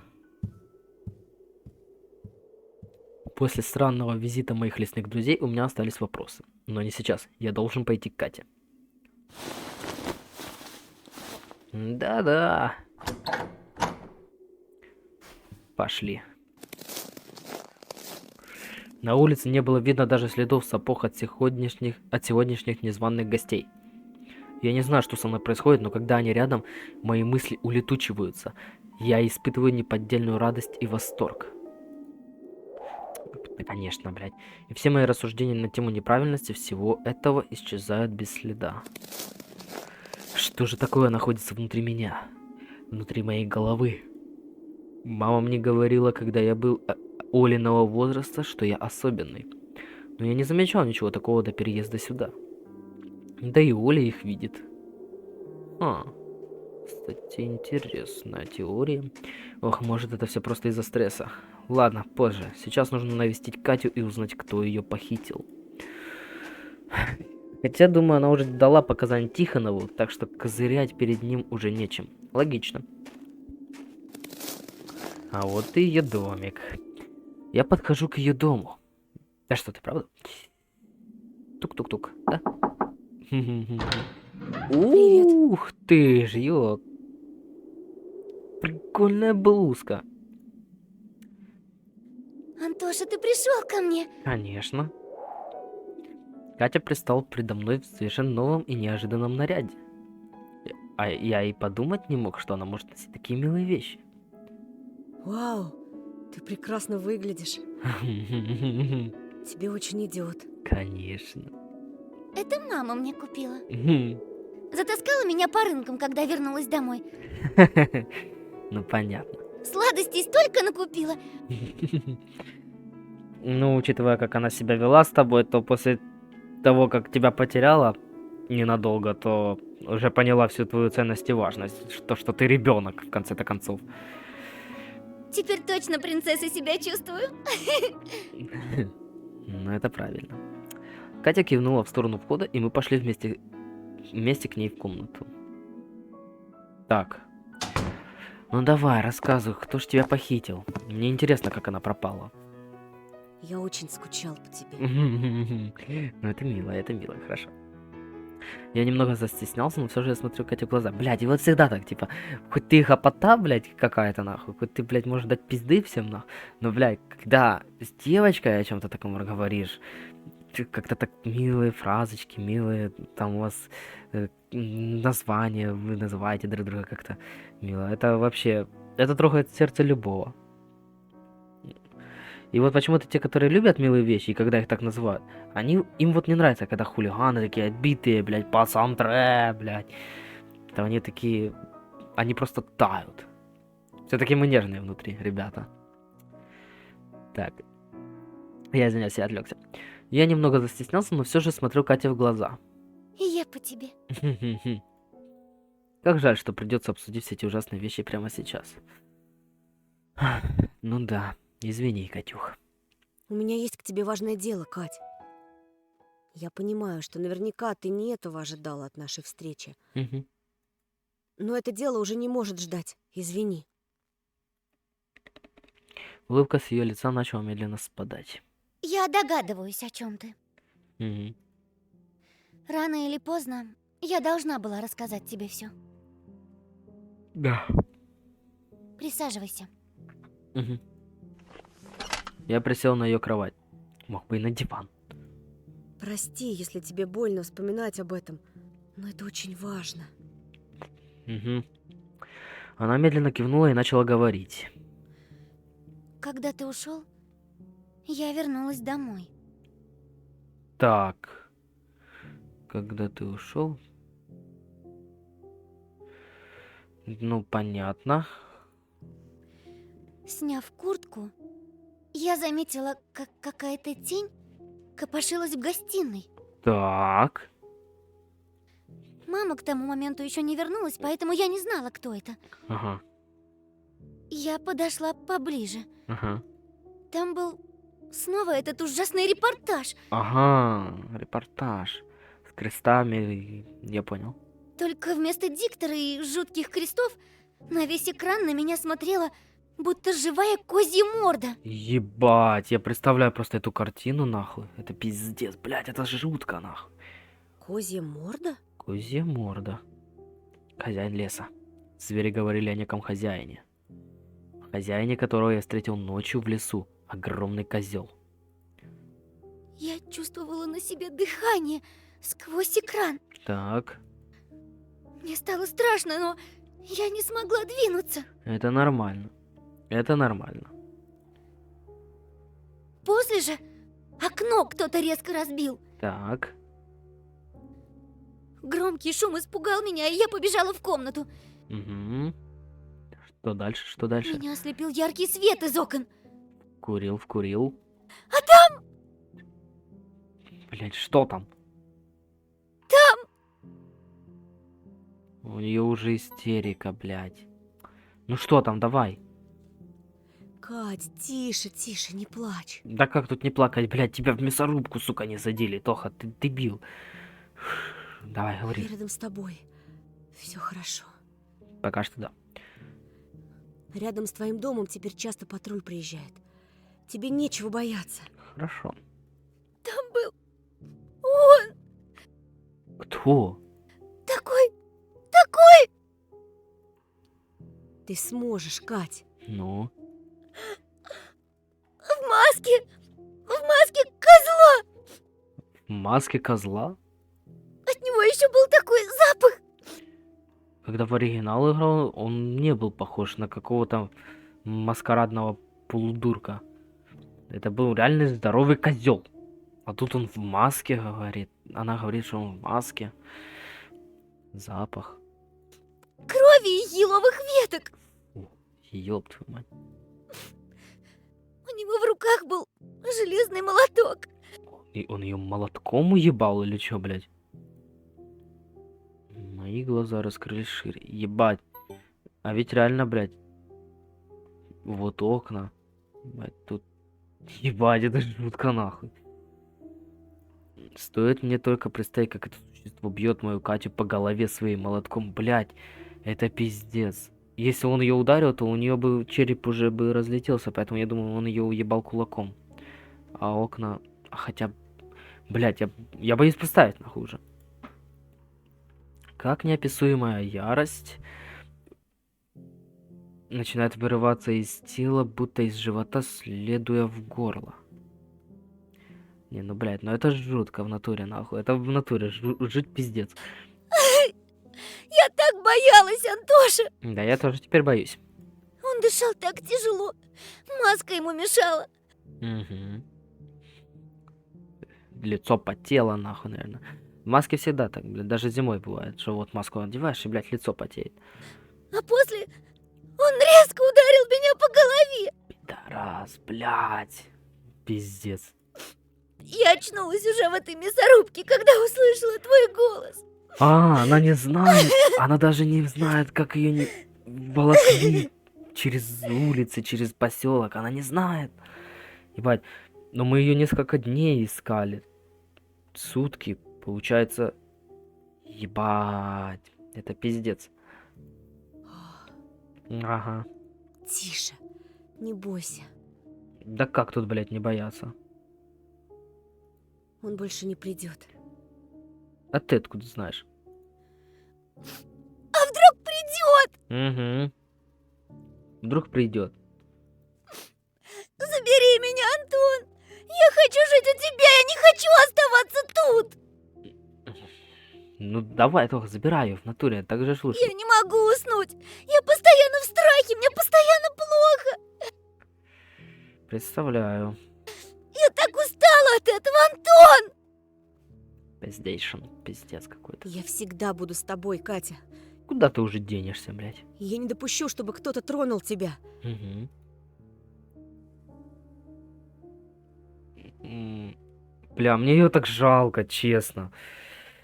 После странного визита моих лесных друзей у меня остались вопросы. Но не сейчас. Я должен пойти к Кате. Да-да. Пошли. На улице не было видно даже следов сапог от сегодняшних незваных гостей. Я не знаю, что со мной происходит, но когда они рядом, мои мысли улетучиваются. Я испытываю неподдельную радость и восторг. Да, конечно, блядь. И все мои рассуждения на тему неправильности всего этого исчезают без следа. Что же такое находится внутри меня? Внутри моей головы? Мама мне говорила, когда я был Олиного возраста, что я особенный. Но я не замечал ничего такого до переезда сюда. Да и Оля их видит. Кстати, интересная теория. Ох, может это все просто из-за стресса. Ладно, позже. Сейчас нужно навестить Катю и узнать, кто ее похитил. Хотя, думаю, она уже дала показания Тихонову, так что козырять перед ним уже нечем. Логично. А вот и ее домик. Я подхожу к ее дому. Да что ты, правда? Тук-тук-тук, да? Ух ты ж, ёк. Прикольная блузка. Антоша, ты пришел ко мне? Конечно. Катя предстала предо мной в совершенно новом и неожиданном наряде. А я и подумать не мог, что она может носить такие милые вещи. Вау, ты прекрасно выглядишь. Тебе очень идет. Конечно. Это мама мне купила. Затаскала меня по рынкам, когда вернулась домой. Ну, понятно. Сладостей столько накупила. Ну, учитывая, как она себя вела с тобой, то после того, как тебя потеряла ненадолго, то уже поняла всю твою ценность и важность. То, что ты ребенок, в конце-то концов. Теперь точно принцессой себя чувствую. Ну, это правильно. Катя кивнула в сторону входа, и мы пошли вместе вместе к ней в комнату. Так. Ну давай, рассказывай, кто ж тебя похитил? Мне интересно, как она пропала. Я очень скучал по тебе. Ну это мило, хорошо. Я немного застеснялся, но все же я смотрю Кате в глаза. Блядь, и вот всегда так, типа, хоть ты гопота, блядь, какая-то нахуй, хоть ты, блядь, можешь дать пизды всем нахуй, но, блядь, когда с девочкой о чем-то таком говоришь, ты как-то так милые фразочки, милые, там у вас названия, вы называете друг друга как-то мило. Это вообще, это трогает сердце любого. И вот почему-то те, которые любят милые вещи, и когда их так называют, им вот не нравится, когда хулиганы такие отбитые, блядь, по самтре, блядь. То они такие, они просто тают. Все-таки мы нежные внутри, ребята. Так. Я извиняюсь, я отвлекся. Я немного застеснялся, но все же смотрю Кате в глаза. И я по тебе. Как жаль, что придется обсудить все эти ужасные вещи прямо сейчас. Ну да. Извини, Катюх. У меня есть к тебе важное дело, Кать. Я понимаю, что наверняка ты не этого ожидала от нашей встречи. Мгм. Но это дело уже не может ждать. Извини. Улыбка с ее лица начала медленно спадать. Я догадываюсь, о чем ты. Мгм. Рано или поздно я должна была рассказать тебе все. Да. Присаживайся. Мгм. Я присел на ее кровать. Мог бы и на диван. Прости, если тебе больно вспоминать об этом, но это очень важно. Мгм. Она медленно кивнула и начала говорить. Когда ты ушел, я вернулась домой. Так. Когда ты ушел? Ну, понятно. Сняв куртку, я заметила, как какая-то тень копошилась в гостиной. Так. Мама к тому моменту еще не вернулась, поэтому я не знала, кто это. Ага. Я подошла поближе. Ага. Там был снова этот ужасный репортаж. Ага. Репортаж. С крестами. Я понял. Только вместо диктора и жутких крестов на весь экран на меня смотрела будто живая козья морда. Ебать, я представляю просто эту картину, нахуй. Это пиздец, блядь, это жутко, нахуй. Козья морда? Козья морда. Хозяин леса. Звери говорили о неком хозяине. Хозяине, которого я встретил ночью в лесу. Огромный козел. Я чувствовала на себе дыхание сквозь экран. Так, Мне стало страшно, но я не смогла двинуться. это нормально. Это нормально. После же окно кто-то резко разбил. Так. Громкий шум испугал меня, и я побежала в комнату. Угу. Что дальше? Что дальше? Меня ослепил яркий свет из окон. Курил, вкурил. А там... Блять, что там? У нее уже истерика, блядь. Ну что там, давай. Кать, тише, тише, не плачь. Да как тут не плакать, блядь, тебя в мясорубку, сука, не садили, Тоха, ты дебил. Давай, Я говори. рядом с тобой. Все хорошо. Пока что да. Рядом с твоим домом теперь часто патруль приезжает. Тебе нечего бояться. Хорошо. Там был он Кто? такой... Ты сможешь, Кать. Ну? В маске козла. В маске козла? От него еще был такой запах. Когда в оригинал играл, он не был похож на какого-то маскарадного полудурка. Это был реально здоровый козел. А тут он в маске говорит. Она говорит, что он в маске. Запах. Крови и еловых веток. Ёб твою мать. У него в руках был железный молоток. И он ее молотком уебал или чё, блядь? Мои глаза раскрылись шире. Ебать. А ведь реально, блядь. Вот окна. Блядь, тут... Ебать, это жутко нахуй. Стоит мне только представить, как это существо бьет мою Катю по голове своим молотком, блядь, это пиздец. Если он ее ударил, то у нее бы череп уже бы разлетелся, поэтому я думаю, он ее уебал кулаком. А окна, хотя, блядь, я боюсь представить, нахуй уже. Как неописуемая ярость начинает вырываться из тела, будто из живота, следуя в горло. Не, ну, блядь, ну это жутко в натуре, нахуй. Это в натуре жуть пиздец. Я так боялась, Антоша! Да, я тоже теперь боюсь. Он дышал так тяжело. Маска ему мешала. Угу. Лицо потело, нахуй, наверное. В маске всегда так, блядь, даже зимой бывает, что вот маску надеваешь, и, блядь, лицо потеет. А после он резко ударил меня по голове. Пидорас, блядь. Пиздец. Я очнулась уже в этой мясорубке, когда услышала твой голос. А, она не знает. Она даже не знает, как ее не волокли через улицы, через поселок. Она не знает. Ебать. Но мы ее несколько дней искали. Сутки, получается. Ебать. Это пиздец. Ага. Тише, не бойся. Да как тут, блядь, не бояться? Он больше не придет. А ты откуда знаешь? А вдруг придет? Угу. Вдруг придет. Забери меня, Антон. Я хочу жить у тебя, я не хочу оставаться тут. Ну давай, только забирай ее в натуре, так же ж лучше. Я не могу уснуть. Я постоянно в страхе, мне постоянно плохо. Представляю. Я так устала от этого, Антон. Пиздейшн, пиздец какой-то. Я всегда буду с тобой, Катя. Куда ты уже денешься, блядь? И я не допущу, чтобы кто-то тронул тебя. Угу. Бля, мне ее так жалко, честно.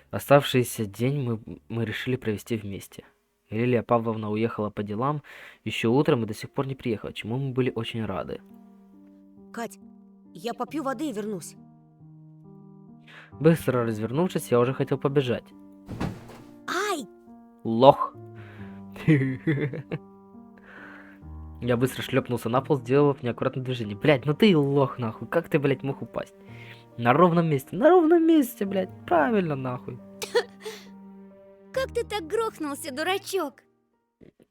Оставшийся день мы решили провести вместе. Лилия Павловна уехала по делам еще утром и до сих пор не приехала, чему мы были очень рады. Кать, я попью воды и вернусь. Быстро развернувшись, я уже хотел побежать. Ай! Лох! Я быстро шлепнулся на пол, сделав неаккуратное движение. Блять, ну ты и лох, нахуй. Как ты, блять, мог упасть? На ровном месте, блять. Правильно, нахуй. Как ты так грохнулся, дурачок?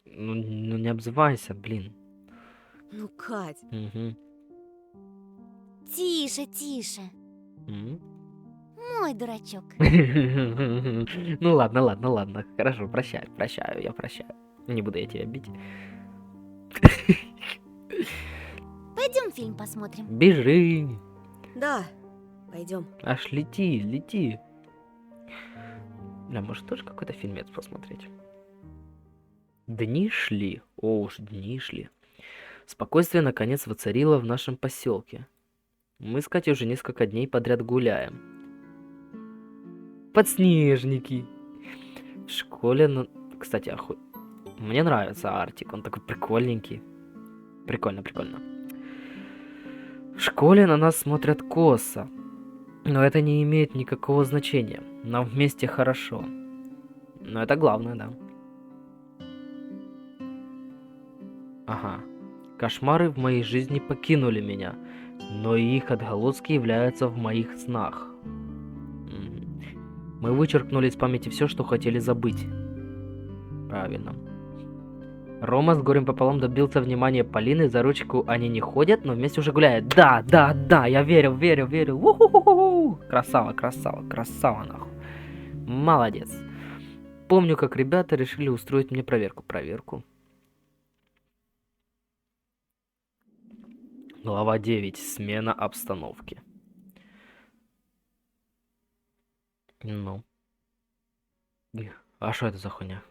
Ну не обзывайся, блин. Ну, Кать. Угу. Тише, тише. Мой дурачок. Ну ладно. Хорошо, прощаю, я прощаю. Не буду я тебя бить. Пойдем фильм посмотрим. Бежи. Да, пойдем. Аж лети. Бля, может тоже какой-то фильмец посмотреть? Дни шли. О уж дни шли. Спокойствие наконец воцарило в нашем поселке. Мы с Катей уже несколько дней подряд гуляем. Подснежники. В школе, кстати, мне нравится Артик, он такой прикольненький. Прикольно. В школе на нас смотрят косо. Но это не имеет никакого значения. Нам вместе хорошо. Но это главное, да. Ага. Кошмары в моей жизни покинули меня, но и их отголоски являются в моих снах. Мы вычеркнули из памяти все, что хотели забыть. Правильно. Рома с горем пополам добился внимания Полины, за ручку они не ходят, но вместе уже гуляют. Да, я верю. У-ху-ху-ху. Красава, нахуй. Молодец. Помню, как ребята решили устроить мне проверку. Глава 9. Смена обстановки. Ну. А что это за хуйня?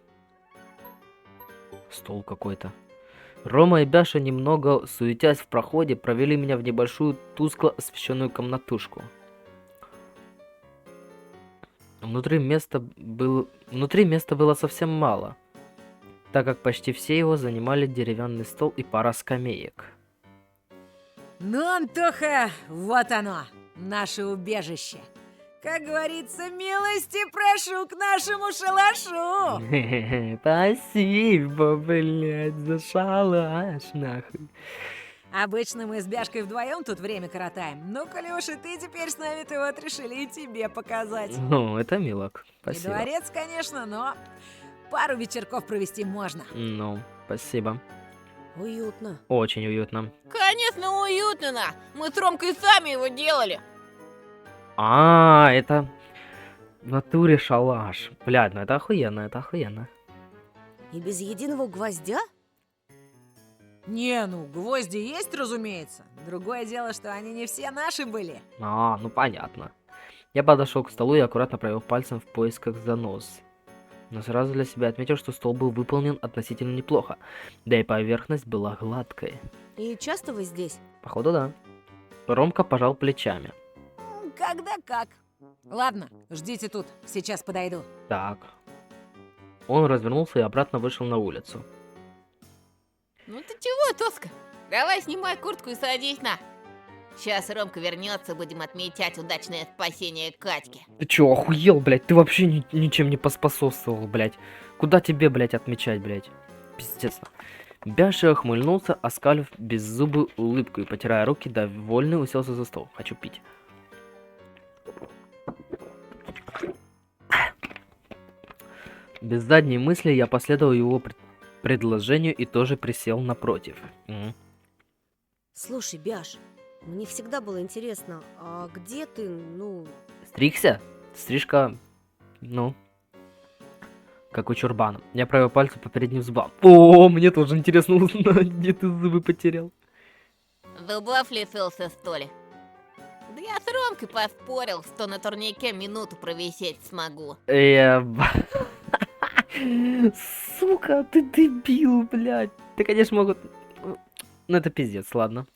Стол какой-то. Рома и Бяша, немного суетясь в проходе, провели меня в небольшую тускло освещенную комнатушку. Внутри места было совсем мало, так как почти все его занимали деревянный стол и пара скамеек. Ну, Антоха, вот оно, наше убежище. Как говорится, милости прошу к нашему шалашу. Спасибо, блядь, за шалаш, нахуй. Обычно мы с Бяшкой вдвоем тут время коротаем. Ну, коли уж и ты теперь с нами, то вот решили и тебе показать. Ну, это милок. Не Спасибо. дворец, конечно, но пару вечерков провести можно. Ну, спасибо. Уютно. Очень уютно. Конечно, уютно. Мы с Ромкой сами его делали. А, это в натуре шалаш. Блядь, ну это охуенно, это охуенно. И без единого гвоздя? Не, ну, гвозди есть, разумеется. Другое дело, что они не все наши были. А, ну понятно. Я подошел к столу и аккуратно провел пальцем в поисках занос. Но сразу для себя отметил, что стол был выполнен относительно неплохо. Да и поверхность была гладкой. И часто вы здесь? Походу, да. Ромка пожал плечами. Когда как. Ладно, ждите тут, сейчас подойду. Так. Он развернулся и обратно вышел на улицу. Ну ты чего, Тоска? Давай снимай куртку и садись на. Сейчас Ромка вернется, будем отмечать удачное спасение Катьки. Ты чё, охуел, блядь? Ты вообще ничем не поспособствовал, блядь. Куда тебе, блядь, отмечать, блядь? Пиздец. Бяша охмыльнулся, оскалив беззубую улыбку и, потирая руки, довольный уселся за стол. Хочу пить. Без задней мысли я последовал его предложению и тоже присел напротив. Слушай, Бяш, мне всегда было интересно, а где ты, ну... Стригся? Стрижка, ну, как у чурбана. Я провел пальцем по передним зубам. О, мне тоже интересно узнать, где ты зубы потерял. Зубов лишился, что ли? Да я с Ромкой поспорил, что на турнике минуту провисеть смогу. Сука, ты дебил, блядь. Ты, конечно, могут... Ну, это пиздец, ладно.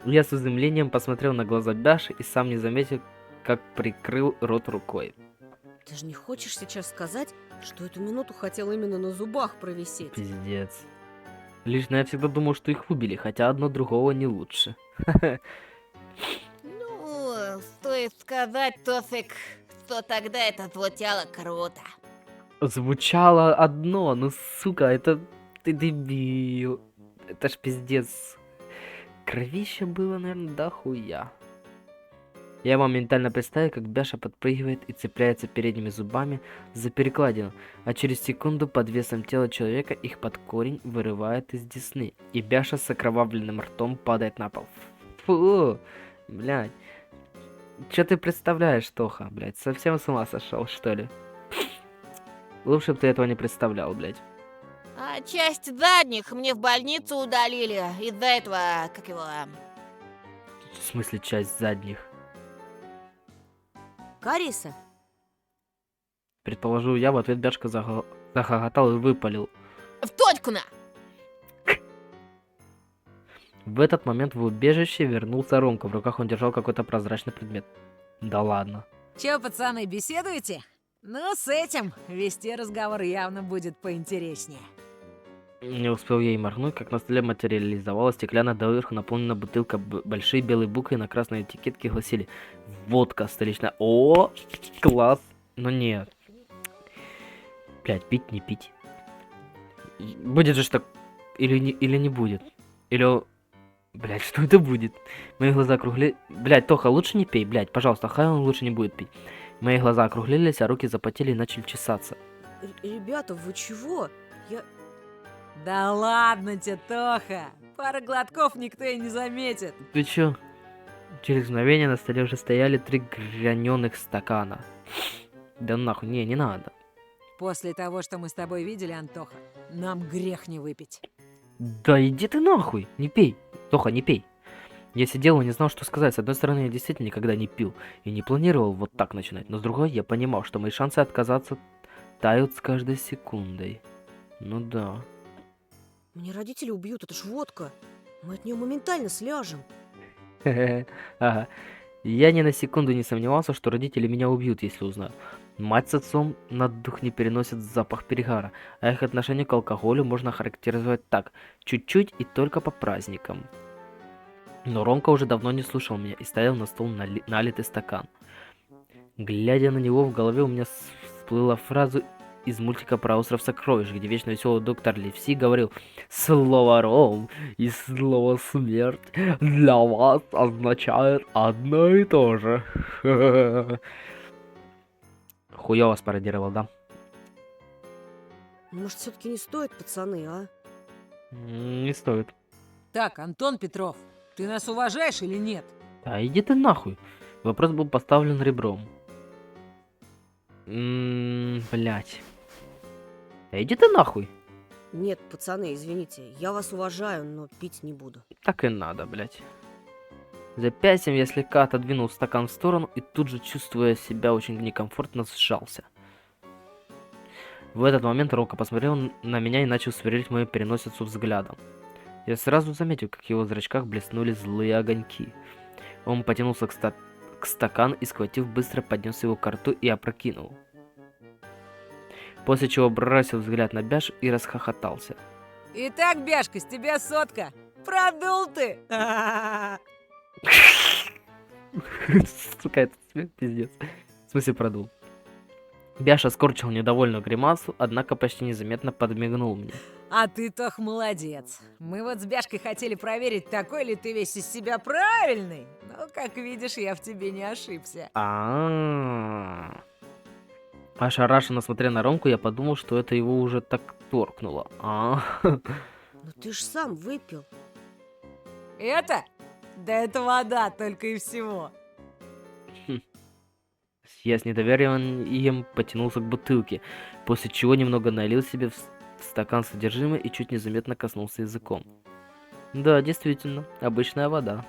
Я с изумлением посмотрел на глаза Бяши и сам не заметил, как прикрыл рот рукой. Ты же не хочешь сейчас сказать, что эту минуту хотел именно на зубах провисеть? Пиздец. Лично я всегда думал, что их убили, хотя одно другого не лучше. Ну, стоит сказать, Тосик, что тогда это звучало круто. Звучало одно, ну сука, это... Ты дебил. Это ж пиздец. Кровища было, наверное, дохуя. Я моментально представил, как Бяша подпрыгивает и цепляется передними зубами за перекладину, а через секунду под весом тела человека их под корень вырывает из десны, и Бяша с окровавленным ртом падает на пол. Фу, блядь. Чё ты представляешь, Тоха, блядь? Совсем с ума сошел, что ли? Лучше бы ты этого не представлял, блядь. А часть задних мне в больницу удалили из-за этого, как его... В смысле, часть задних? Кариеса? Предположил я, в ответ Бяшка захохотал и выпалил. В точку на! В этот момент в убежище вернулся Ромка. В руках он держал какой-то прозрачный предмет. Да ладно. Чё, пацаны, беседуете? Ну, с этим вести разговор явно будет поинтереснее. Не успел я и моргнуть, как на столе материализовалась стеклянная доверху наполненная бутылка. Большие белые буквы на красной этикетке гласили: водка столичная. О, класс. Но нет. Блять, пить, не пить. Будет же так. Или не будет. Или... Блять, что это будет? Мои глаза округлились. Блять, Тоха, лучше не пей, блять, пожалуйста, хай он лучше не будет пить. Мои глаза округлились, а руки запотели и начали чесаться. Ребята, вы чего? Да ладно тебе, Тоха. Пара глотков никто и не заметит. Ты чё? Через мгновение на столе уже стояли 3 граненых стакана. Да нахуй, не надо. После того, что мы с тобой видели, Антоха, нам грех не выпить. Да иди ты нахуй, не пей. Тоха, не пей. Я сидел и не знал, что сказать. С одной стороны, я действительно никогда не пил и не планировал вот так начинать. Но с другой, я понимал, что мои шансы отказаться тают с каждой секундой. Ну да. Мне родители убьют, это ж водка. Мы от нее моментально сляжем. Ага. Я ни на секунду не сомневался, что родители меня убьют, если узнают. Мать с отцом на дух не переносят запах перегара, а их отношение к алкоголю можно характеризовать так: чуть-чуть и только по праздникам. Но Ромка уже давно не слушал меня и ставил на стол налитый стакан. Глядя на него, в голове у меня всплыла фраза из мультика про остров сокровищ, где вечно веселый доктор Ливси говорил: «Слово ром и слово смерть для вас означает одно и то же». Хуёво спародировал, да? Может, все-таки не стоит, пацаны, а? Не стоит. Так, Антон Петров, ты нас уважаешь или нет? Да иди ты нахуй. Вопрос был поставлен ребром. Блять. Да иди ты нахуй. Нет, пацаны, извините, я вас уважаю, но пить не буду. Так и надо, блять. Запястьем я слегка отодвинул стакан в сторону и тут же, чувствуя себя очень некомфортно, сжался. В этот момент Рока посмотрел на меня и начал сверлить мою переносицу взглядом. Я сразу заметил, как в его зрачках блеснули злые огоньки. Он потянулся к стакану и, схватив, быстро поднес его к рту и опрокинул. После чего бросил взгляд на Бяш и расхохотался. Итак, Бяшка, с тебя сотка. Продул ты. Сука, это смех, пиздец. В смысле продул. Бяша скорчил недовольную гримасу, однако почти незаметно подмигнул мне. А ты, Тох, молодец. Мы вот с Бяшкой хотели проверить, такой ли ты весь из себя правильный. Но, как видишь, я в тебе не ошибся. Ошарашенно смотря на Ромку, я подумал, что это его уже так торкнуло. Ну ты ж сам выпил. Это? Да это вода только и всего. Я с недоверием потянулся к бутылке, после чего немного налил себе в стакан содержимое и чуть незаметно коснулся языком. Да, действительно, обычная вода.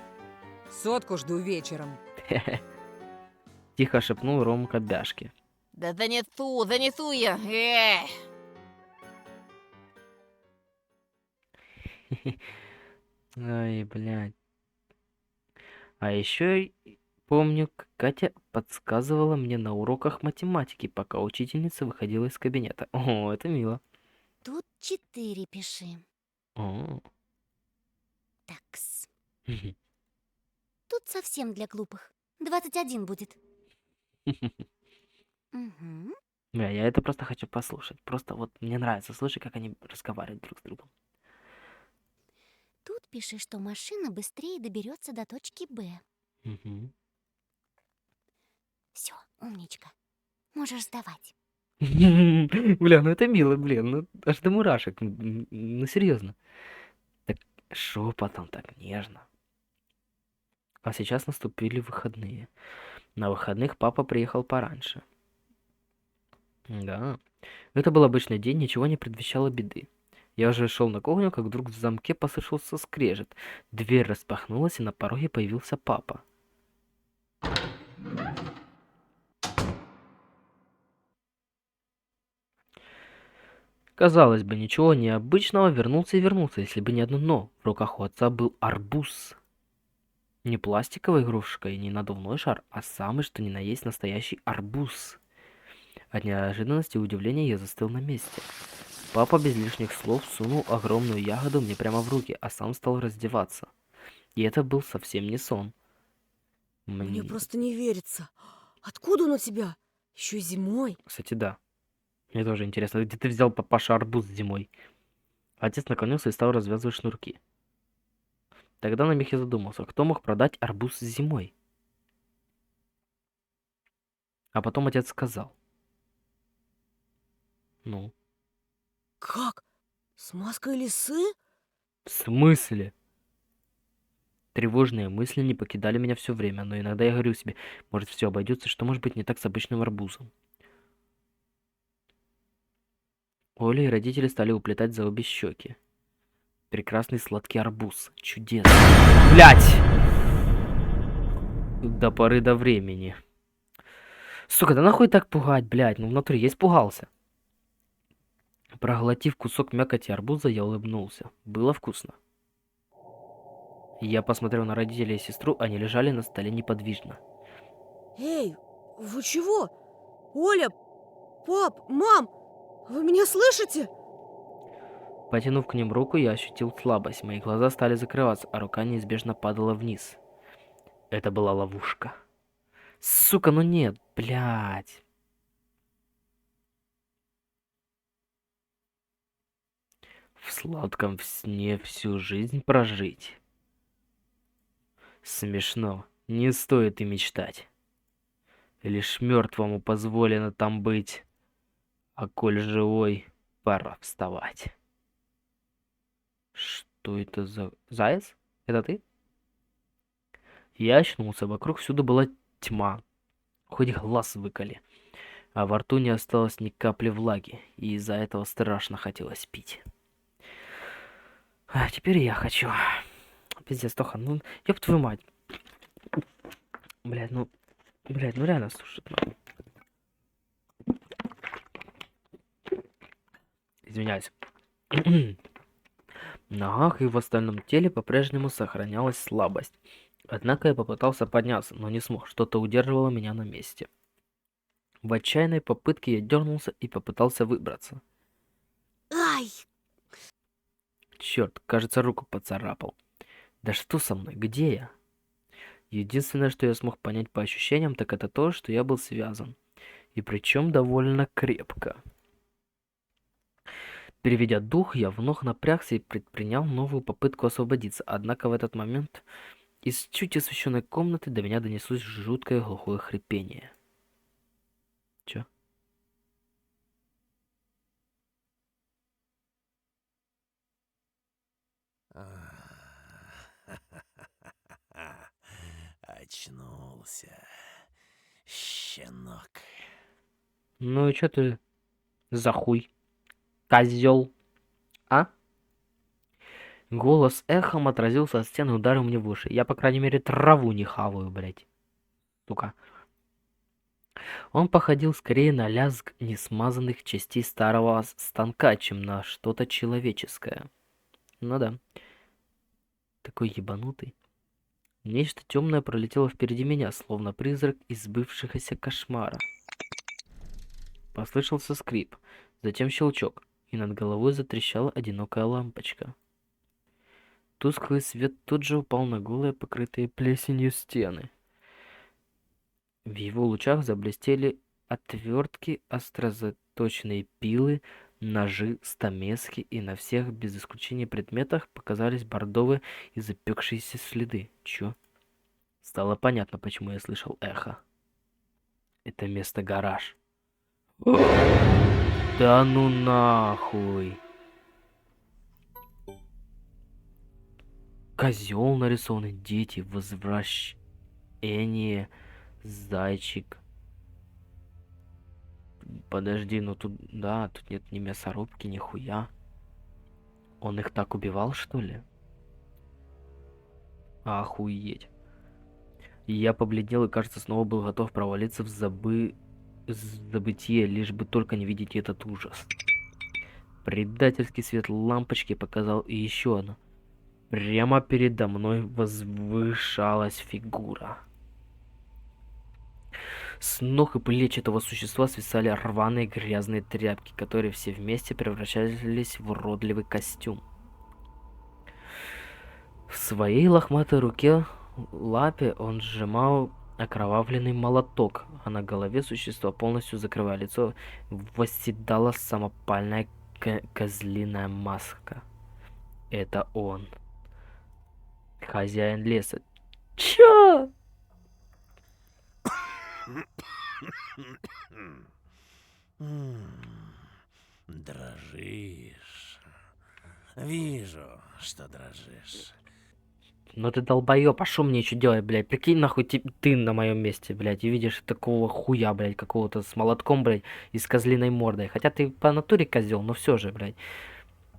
Сотку жду вечером. Тихо шепнул Ромка Бяшке. Да занесу я. Ай, блядь. А еще помню, как Катя подсказывала мне на уроках математики, пока учительница выходила из кабинета. О, это мило. Тут 4 пиши. О. Такс. Тут совсем для глупых. 21 будет. Угу. Бля, я это просто хочу послушать. Просто вот мне нравится слушать, как они разговаривают друг с другом. Тут пиши, что машина быстрее доберется до точки Б. Угу. Все, умничка. Можешь сдавать. Бля, ну это мило, блин, ну аж до мурашек, ну серьезно. Так шепотом, так нежно. А сейчас наступили выходные. На выходных папа приехал пораньше. Да, это был обычный день, ничего не предвещало беды. Я уже шел на кухню, как вдруг в замке послышался скрежет. Дверь распахнулась, и на пороге появился папа. Казалось бы, ничего необычного, вернулся и вернулся, если бы не одно «но». В руках у отца был арбуз. Не пластиковая игрушка и не надувной шар, а самый что ни на есть настоящий арбуз. От неожиданности и удивления я застыл на месте. Папа без лишних слов сунул огромную ягоду мне прямо в руки, а сам стал раздеваться. И это был совсем не сон. Мне просто не верится. Откуда он у тебя? Еще и зимой. Кстати, да. Мне тоже интересно, где ты взял, папаша, арбуз зимой? Отец наклонился и стал развязывать шнурки. Тогда на миг я задумался, кто мог продать арбуз зимой? А потом отец сказал. Ну? Как? С маской лисы? В смысле? Тревожные мысли не покидали меня все время, но иногда я говорю себе, может, все обойдется, что может быть не так с обычным арбузом. Оля и родители стали уплетать за обе щеки. Прекрасный сладкий арбуз. Чудесно. Блять! До поры до времени. Сука, да нахуй так пугать, блять? Ну внутри я испугался. Проглотив кусок мякоти арбуза, я улыбнулся. Было вкусно. Я посмотрел на родителей и сестру, они лежали на столе неподвижно. Эй, вы чего? Оля, пап, мам, вы меня слышите? Потянув к ним руку, я ощутил слабость. Мои глаза стали закрываться, а рука неизбежно падала вниз. Это была ловушка. Сука, ну нет, блядь. В сладком сне всю жизнь прожить. Смешно, не стоит и мечтать. Лишь мертвому позволено там быть, а коль живой, пора вставать. Что это за... Заяц? Это ты? Я очнулся, вокруг всюду была тьма. Хоть глаз выколи. А во рту не осталось ни капли влаги, и из-за этого страшно хотелось пить. А теперь я хочу. Пиздец, Тоха, ну, ёб твою мать. Блядь, ну реально, слушай, нахуй. Извиняюсь. В ногах и в остальном теле по-прежнему сохранялась слабость. Однако я попытался подняться, но не смог. Что-то удерживало меня на месте. В отчаянной попытке я дернулся и попытался выбраться. Ай! Черт, кажется, руку поцарапал. Да что со мной? Где я? Единственное, что я смог понять по ощущениям, так это то, что я был связан. И причем довольно крепко. Переведя дух, я вновь напрягся и предпринял новую попытку освободиться. Однако в этот момент из чуть освещенной комнаты до меня донеслось жуткое глухое хрипение. Чё? Очнулся, щенок. Ну и чё ты за хуй, козёл, а? Голос эхом отразился от стены и ударил мне в уши. Я, по крайней мере, траву не хаваю, блядь. Сука. Он походил скорее на лязг несмазанных частей старого станка, чем на что-то человеческое. Ну да. Такой ебанутый. Нечто темное пролетело впереди меня, словно призрак из сбывшегося кошмара. Послышался скрип, затем щелчок, и над головой затрещала одинокая лампочка. Тусклый свет тут же упал на голые, покрытые плесенью стены. В его лучах заблестели отвертки, острозаточенные пилы, ножи, стамески, и на всех, без исключения предметах, показались бордовые и запекшиеся следы. Чё? Стало понятно, почему я слышал эхо. Это место гараж. Да ну нахуй. Козел нарисованный, дети, возвращение, зайчик. Подожди, ну тут, да, тут нет ни мясорубки, ни хуя. Он их так убивал, что ли? Охуеть. И я побледнел и, кажется, снова был готов провалиться в забытие, лишь бы только не видеть этот ужас. Предательский свет лампочки показал и еще одно. Прямо передо мной возвышалась фигура. С ног и плеч этого существа свисали рваные грязные тряпки, которые все вместе превращались в уродливый костюм. В своей лохматой лапе он сжимал окровавленный молоток, а на голове существа, полностью закрывая лицо, восседала самопальная козлиная маска. Это он. Хозяин леса. Чё? Дрожишь. Вижу, что дрожишь. Ну ты долбоёб, а шо мне еще делать, блядь? Прикинь, нахуй ты на моем месте, блядь, и видишь такого хуя, блядь, какого-то с молотком, блядь, и с козлиной мордой. Хотя ты по натуре козел, но все же, блядь.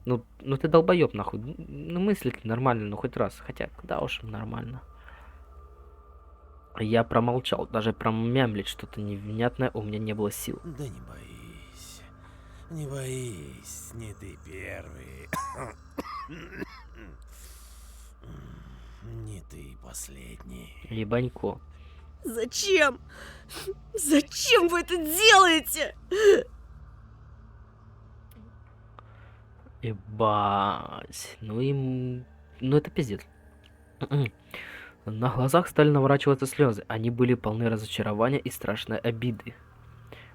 Ну ты долбоёб, нахуй. Ну мыслить нормально, ну хоть раз. Хотя, куда уж нормально. Я промолчал, даже промямлить что-то невнятное у меня не было сил. Да не боись. Не боись, не ты первый. Не ты последний. Ебанько. Зачем? Зачем вы это делаете? Ебать. Ну это пиздец. На глазах стали наворачиваться слезы. Они были полны разочарования и страшной обиды.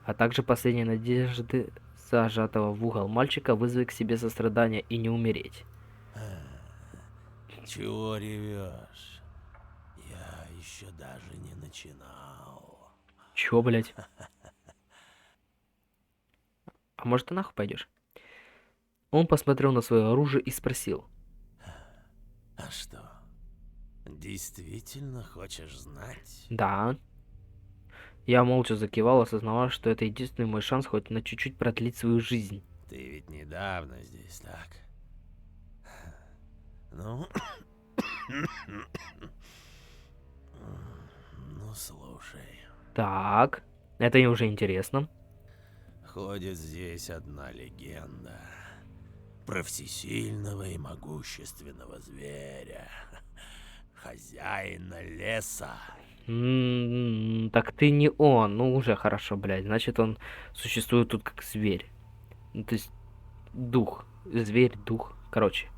А также последней надежды зажатого в угол мальчика вызвать к себе сострадание и не умереть. Чего ревешь? Я еще даже не начинал. Чё, блять? А может, ты нахуй пойдешь? Он посмотрел на свое оружие и спросил. А что? Действительно хочешь знать? Да. Я молча закивал, осознавая, что это единственный мой шанс хоть на чуть-чуть продлить свою жизнь. Ты ведь недавно здесь, так? Ну? Ну, слушай. Так, это и уже интересно. Ходит здесь одна легенда про всесильного и могущественного зверя, хозяина леса. Так ты не он, ну уже хорошо, блядь. Значит, он существует тут как зверь. Ну, то есть дух, зверь, дух, короче.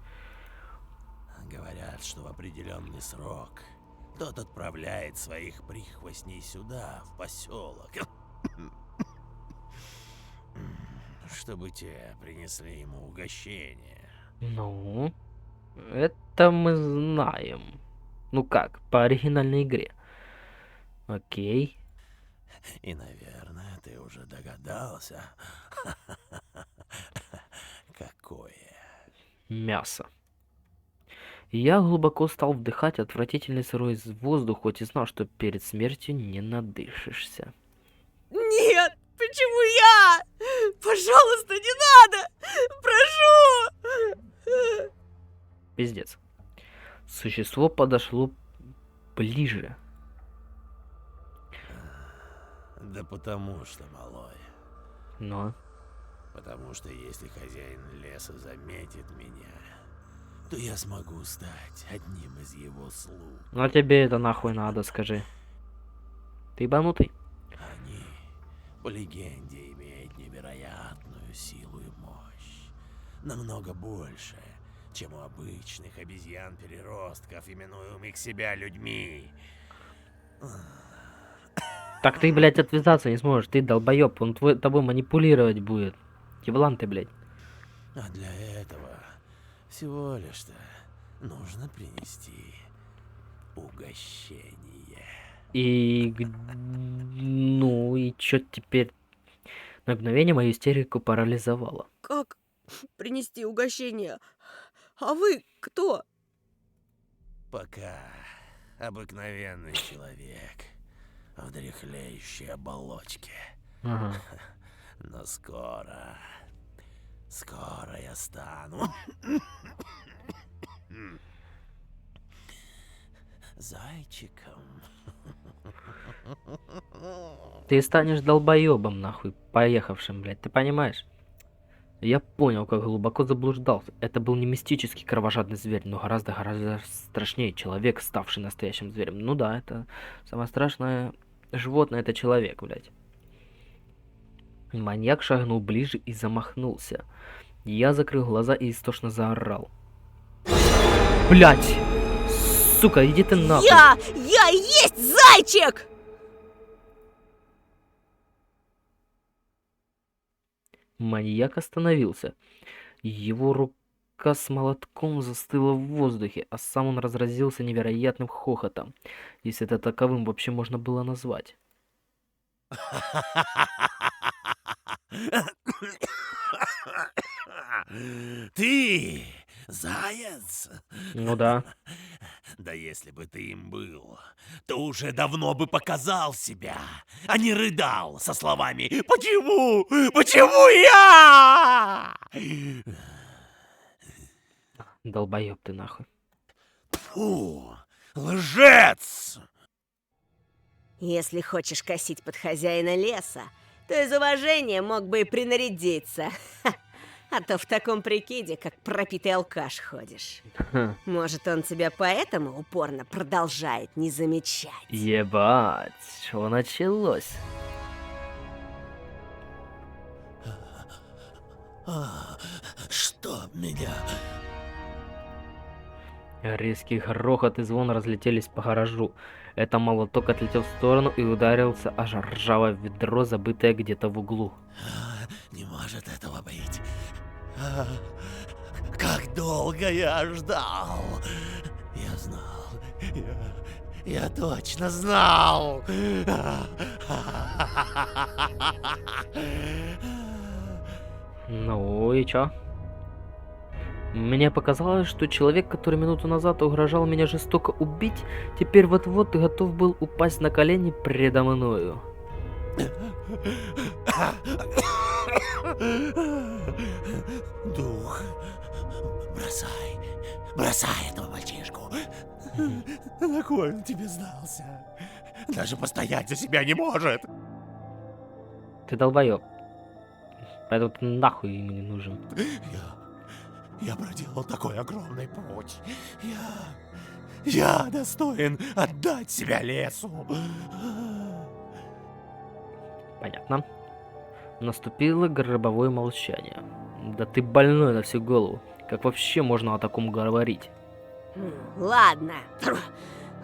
Говорят, что в определенный срок тот отправляет своих прихвостней сюда, в поселок, чтобы те принесли ему угощение. Ну, это мы знаем. Ну как, по оригинальной игре. Окей. И, наверное, ты уже догадался, какое. Мясо. Я глубоко стал вдыхать отвратительный сырой воздух, хоть и знал, что перед смертью не надышишься. Нет, почему я? Пожалуйста, не надо! Прошу! Пиздец. Существо подошло ближе. Да потому что, малой. Но... Потому что если хозяин леса заметит меня, то я смогу стать одним из его слуг. А тебе это нахуй надо, скажи. Ты ебанутый? Они, по легенде, имеют невероятную силу и мощь. Намного больше, чем у обычных обезьян-переростков, именуемых себя людьми. Так ты, блядь, отвязаться не сможешь. Ты долбоеб, он тобой манипулировать будет. Еблан ты, блядь. А для этого всего лишь-то нужно принести угощение. И... Ну, и чё теперь? На мгновение мою истерику парализовало. Как принести угощение? А вы кто? Пока обыкновенный человек в дряхлеющей оболочке. Ага. Но скоро я стану зайчиком. Ты станешь долбоебом, нахуй, поехавшим, блядь, ты понимаешь? Я понял, как глубоко заблуждался. Это был не мистический кровожадный зверь, но гораздо страшнее человек, ставший настоящим зверем. Ну да, это самое страшное животное, это человек, блядь. Маньяк шагнул ближе и замахнулся. Я закрыл глаза и истошно заорал. Блядь! Сука, иди ты нахуй! Я и есть зайчик! Маньяк остановился. Его рука с молотком застыла в воздухе, а сам он разразился невероятным хохотом, если это таковым вообще можно было назвать. Ты заяц? Ну да. Да если бы ты им был, то уже давно бы показал себя, а не рыдал со словами «Почему? Почему я?» Долбоёб ты нахуй. Фу, лжец! Если хочешь косить под хозяина леса, то из уважения мог бы и принарядиться. А то в таком прикиде, как пропитый алкаш, ходишь. Может, он тебя поэтому упорно продолжает не замечать? Ебать, что началось? Что меня? Резкий грохот и звон разлетелись по гаражу. Это молоток отлетел в сторону и ударился аж ржавое ведро, забытое где-то в углу. Не может этого быть. Как долго я ждал. Я знал. Я точно знал. Ну и чё? Мне показалось, что человек, который минуту назад угрожал меня жестоко убить, теперь вот-вот готов был упасть на колени предо мною. Дух, бросай этого мальчишку. На кой он тебе сдался? Даже постоять за себя не может. Ты долбоёб. Поэтому ты нахуй ему не нужен. Я проделал такой огромный путь. Я достоин отдать себя лесу. Понятно. Наступило гробовое молчание. Да ты больной на всю голову. Как вообще можно о таком говорить? Ладно,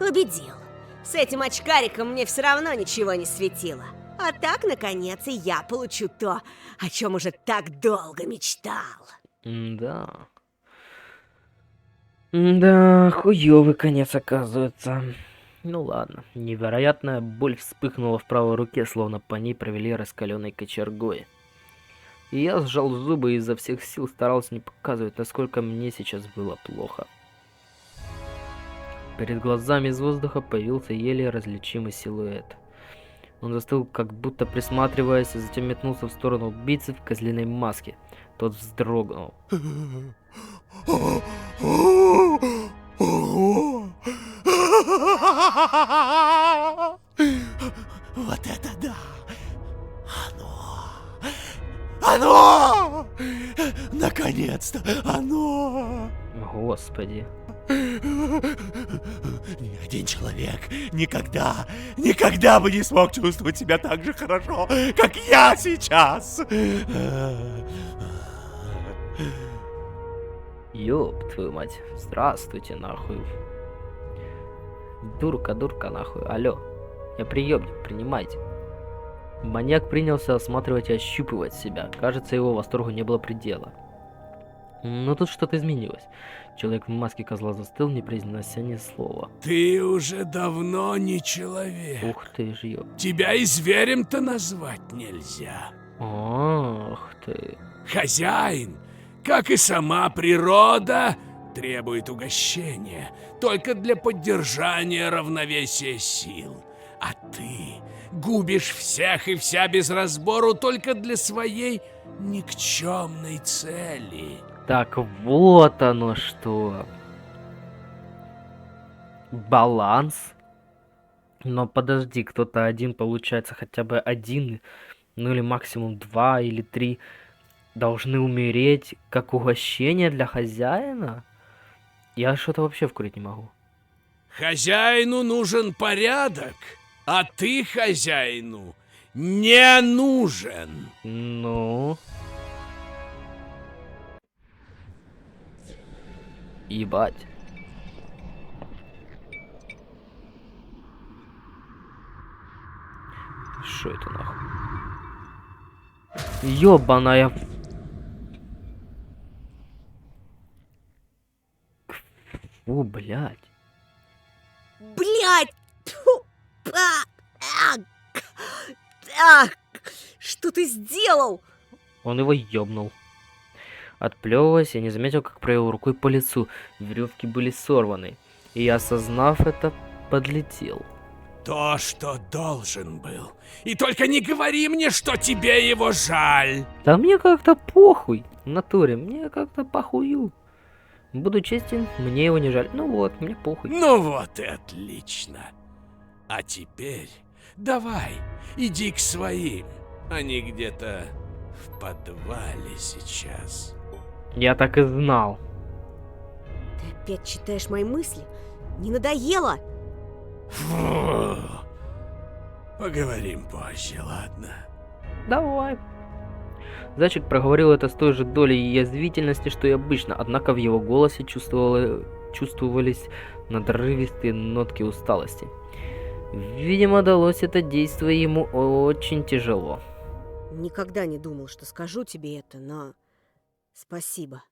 убедил. С этим очкариком мне все равно ничего не светило. А так, наконец, и я получу то, о чем уже так долго мечтал. Да. Да, хуёвый конец оказывается. Ну ладно. Невероятная боль вспыхнула в правой руке, словно по ней провели раскаленной кочергой. И я сжал зубы и изо всех сил старался не показывать, насколько мне сейчас было плохо. Перед глазами из воздуха появился еле различимый силуэт. Он застыл, как будто присматриваясь, и затем метнулся в сторону убийцы в козлиной маске. Тот вздрогнул. Вот это да! Оно! Наконец-то оно! Господи. Ни один человек никогда бы не смог чувствовать себя так же хорошо, как я сейчас. Ёб твою мать. Здравствуйте, нахуй. Дурка, нахуй. Алло. Я приемник, принимайте. Маньяк принялся осматривать и ощупывать себя. Кажется, его восторгу не было предела. Но тут что-то изменилось. Человек в маске козла застыл, не произнося ни слова. Ты уже давно не человек. Ух ты ж, ёб. Тебя и зверем-то назвать нельзя. Ах ты. Хозяин, как и сама природа, требует угощения только для поддержания равновесия сил. А ты губишь всех и вся без разбору только для своей никчемной цели. Так вот оно что. Баланс? Но подожди, кто-то один, получается, хотя бы один, ну или максимум 2 или 3 должны умереть как угощение для хозяина? Я что-то вообще вкурить не могу. Хозяину нужен порядок, а ты хозяину не нужен. Ну... Ебать. Что это нахуй? Ёбаная... Фу, блядь. Блядь! Тьфу! Что ты сделал? Он его ёбнул. Отплевываясь, я не заметил, как провел рукой по лицу. Веревки были сорваны. И я, осознав это, подлетел. То, что должен был. И только не говори мне, что тебе его жаль. Да мне как-то похуй. В натуре, мне как-то похую. Буду честен, мне его не жаль. Ну вот, мне похуй. Ну вот и отлично. А теперь давай, иди к своим. Они где-то в подвале сейчас. Я так и знал. Ты опять читаешь мои мысли? Не надоело? Фу. Поговорим позже, ладно? Давай. Зайчик проговорил это с той же долей язвительности, что и обычно, однако в его голосе чувствовались надрывистые нотки усталости. Видимо, далось это действие ему очень тяжело. Никогда не думал, что скажу тебе это, но спасибо.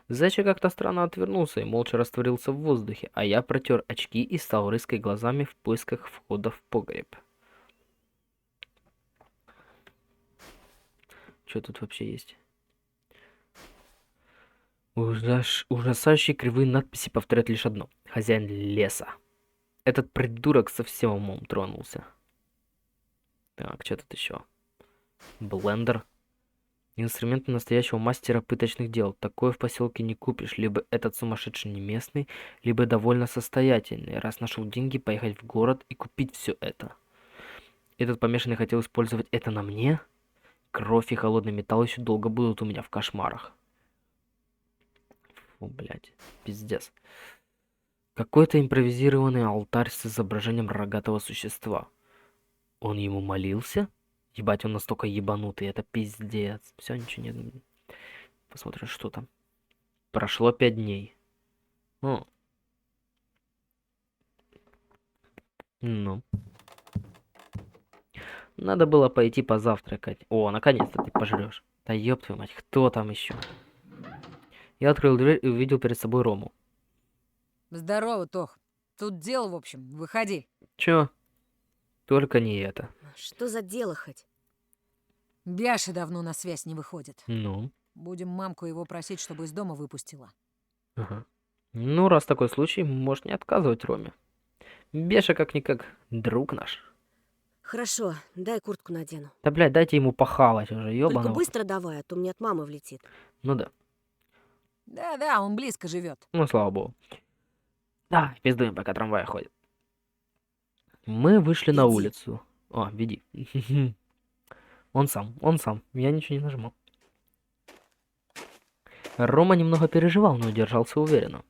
Зайчик как-то странно отвернулся и молча растворился в воздухе, а я протер очки и стал рыскать глазами в поисках входа в погреб. Что тут вообще есть? Ужасающие кривые надписи повторяют лишь одно. Хозяин леса. Этот придурок совсем умом тронулся. Так, что тут еще? Блендер. Инструменты настоящего мастера пыточных дел. Такое в поселке не купишь. Либо этот сумасшедший не местный, либо довольно состоятельный, раз нашел деньги поехать в город и купить все это. Этот помешанный хотел использовать это на мне? Кровь и холодный металл еще долго будут у меня в кошмарах. Фу, блядь, пиздец. Какой-то импровизированный алтарь с изображением рогатого существа. Он ему молился? Ебать, он настолько ебанутый, это пиздец. Все, ничего нет. Посмотрим, что там. Прошло 5 дней. О. Ну. Надо было пойти позавтракать. О, наконец-то ты пожрешь. Да ёб твою мать, кто там еще? Я открыл дверь и увидел перед собой Рому. Здорово, Тох. Тут дело, в общем. Выходи. Чё? Только не это. Что за дело хоть? Бяша давно на связь не выходит. Ну? Будем мамку его просить, чтобы из дома выпустила. Ага. Ну, раз такой случай, можешь не отказывать Роме. Беша как-никак друг наш. Хорошо, дай куртку надену. Да, блядь, дайте ему похавать уже, ёбаного. Только быстро давай, а то мне от мамы влетит. Ну да. Да-да, он близко живет. Ну, слава богу. Да, пиздуем, пока трамвай ходит. Мы вышли на улицу. О, веди. Он сам. Я ничего не нажимал. Рома немного переживал, но держался уверенно.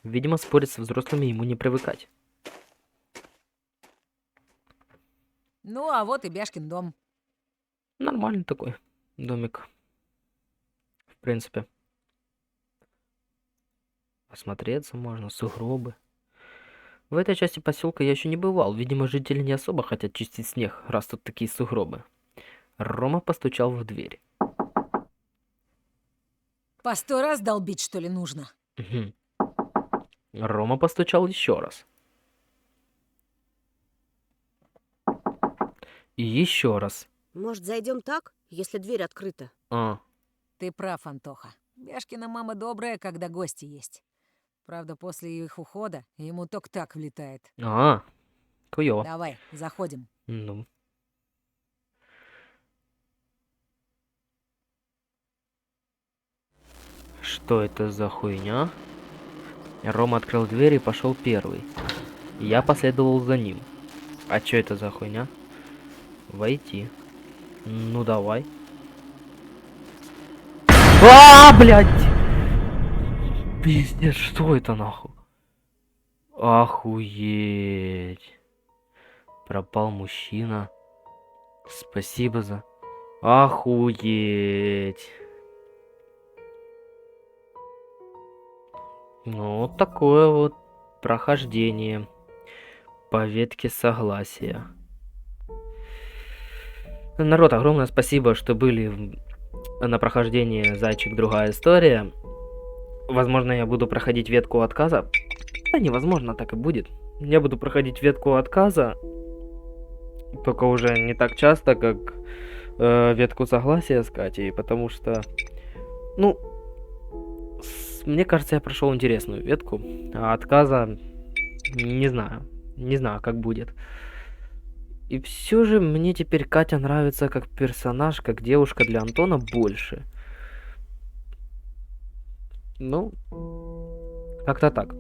Видимо, спорить со взрослыми ему не привыкать. Ну, а вот и Бяшкин дом. Нормальный такой домик. В принципе. Осмотреться можно, сугробы. В этой части поселка я еще не бывал. Видимо, жители не особо хотят чистить снег, раз тут такие сугробы. Рома постучал в дверь. По 100 раз долбить, что ли, нужно? Угу. Рома постучал еще раз. И еще раз. Может, зайдем так, если дверь открыта? Ты прав, Антоха. Бяшкина мама добрая, когда гости есть. Правда, после их ухода ему только так влетает. Хуёво. Давай, заходим. Ну. Что это за хуйня? Рома открыл дверь и пошел первый. Я последовал за ним. А что это за хуйня? Войти. Ну давай. Блядь! Пиздец, что это нахуй? Охуеть. Пропал мужчина. Спасибо за... Охуеть. Ну, вот такое вот прохождение по ветке согласия. Народ, огромное спасибо, что были на прохождении «Зайчик. Другая история». Возможно, я буду проходить ветку отказа. Да, невозможно, так и будет. Я буду проходить ветку отказа, только уже не так часто, как ветку согласия с Катей, потому что, ну, мне кажется, я прошел интересную ветку, а отказа не знаю, как будет. И все же мне теперь Катя нравится как персонаж, как девушка для Антона больше. Ну, как-то так.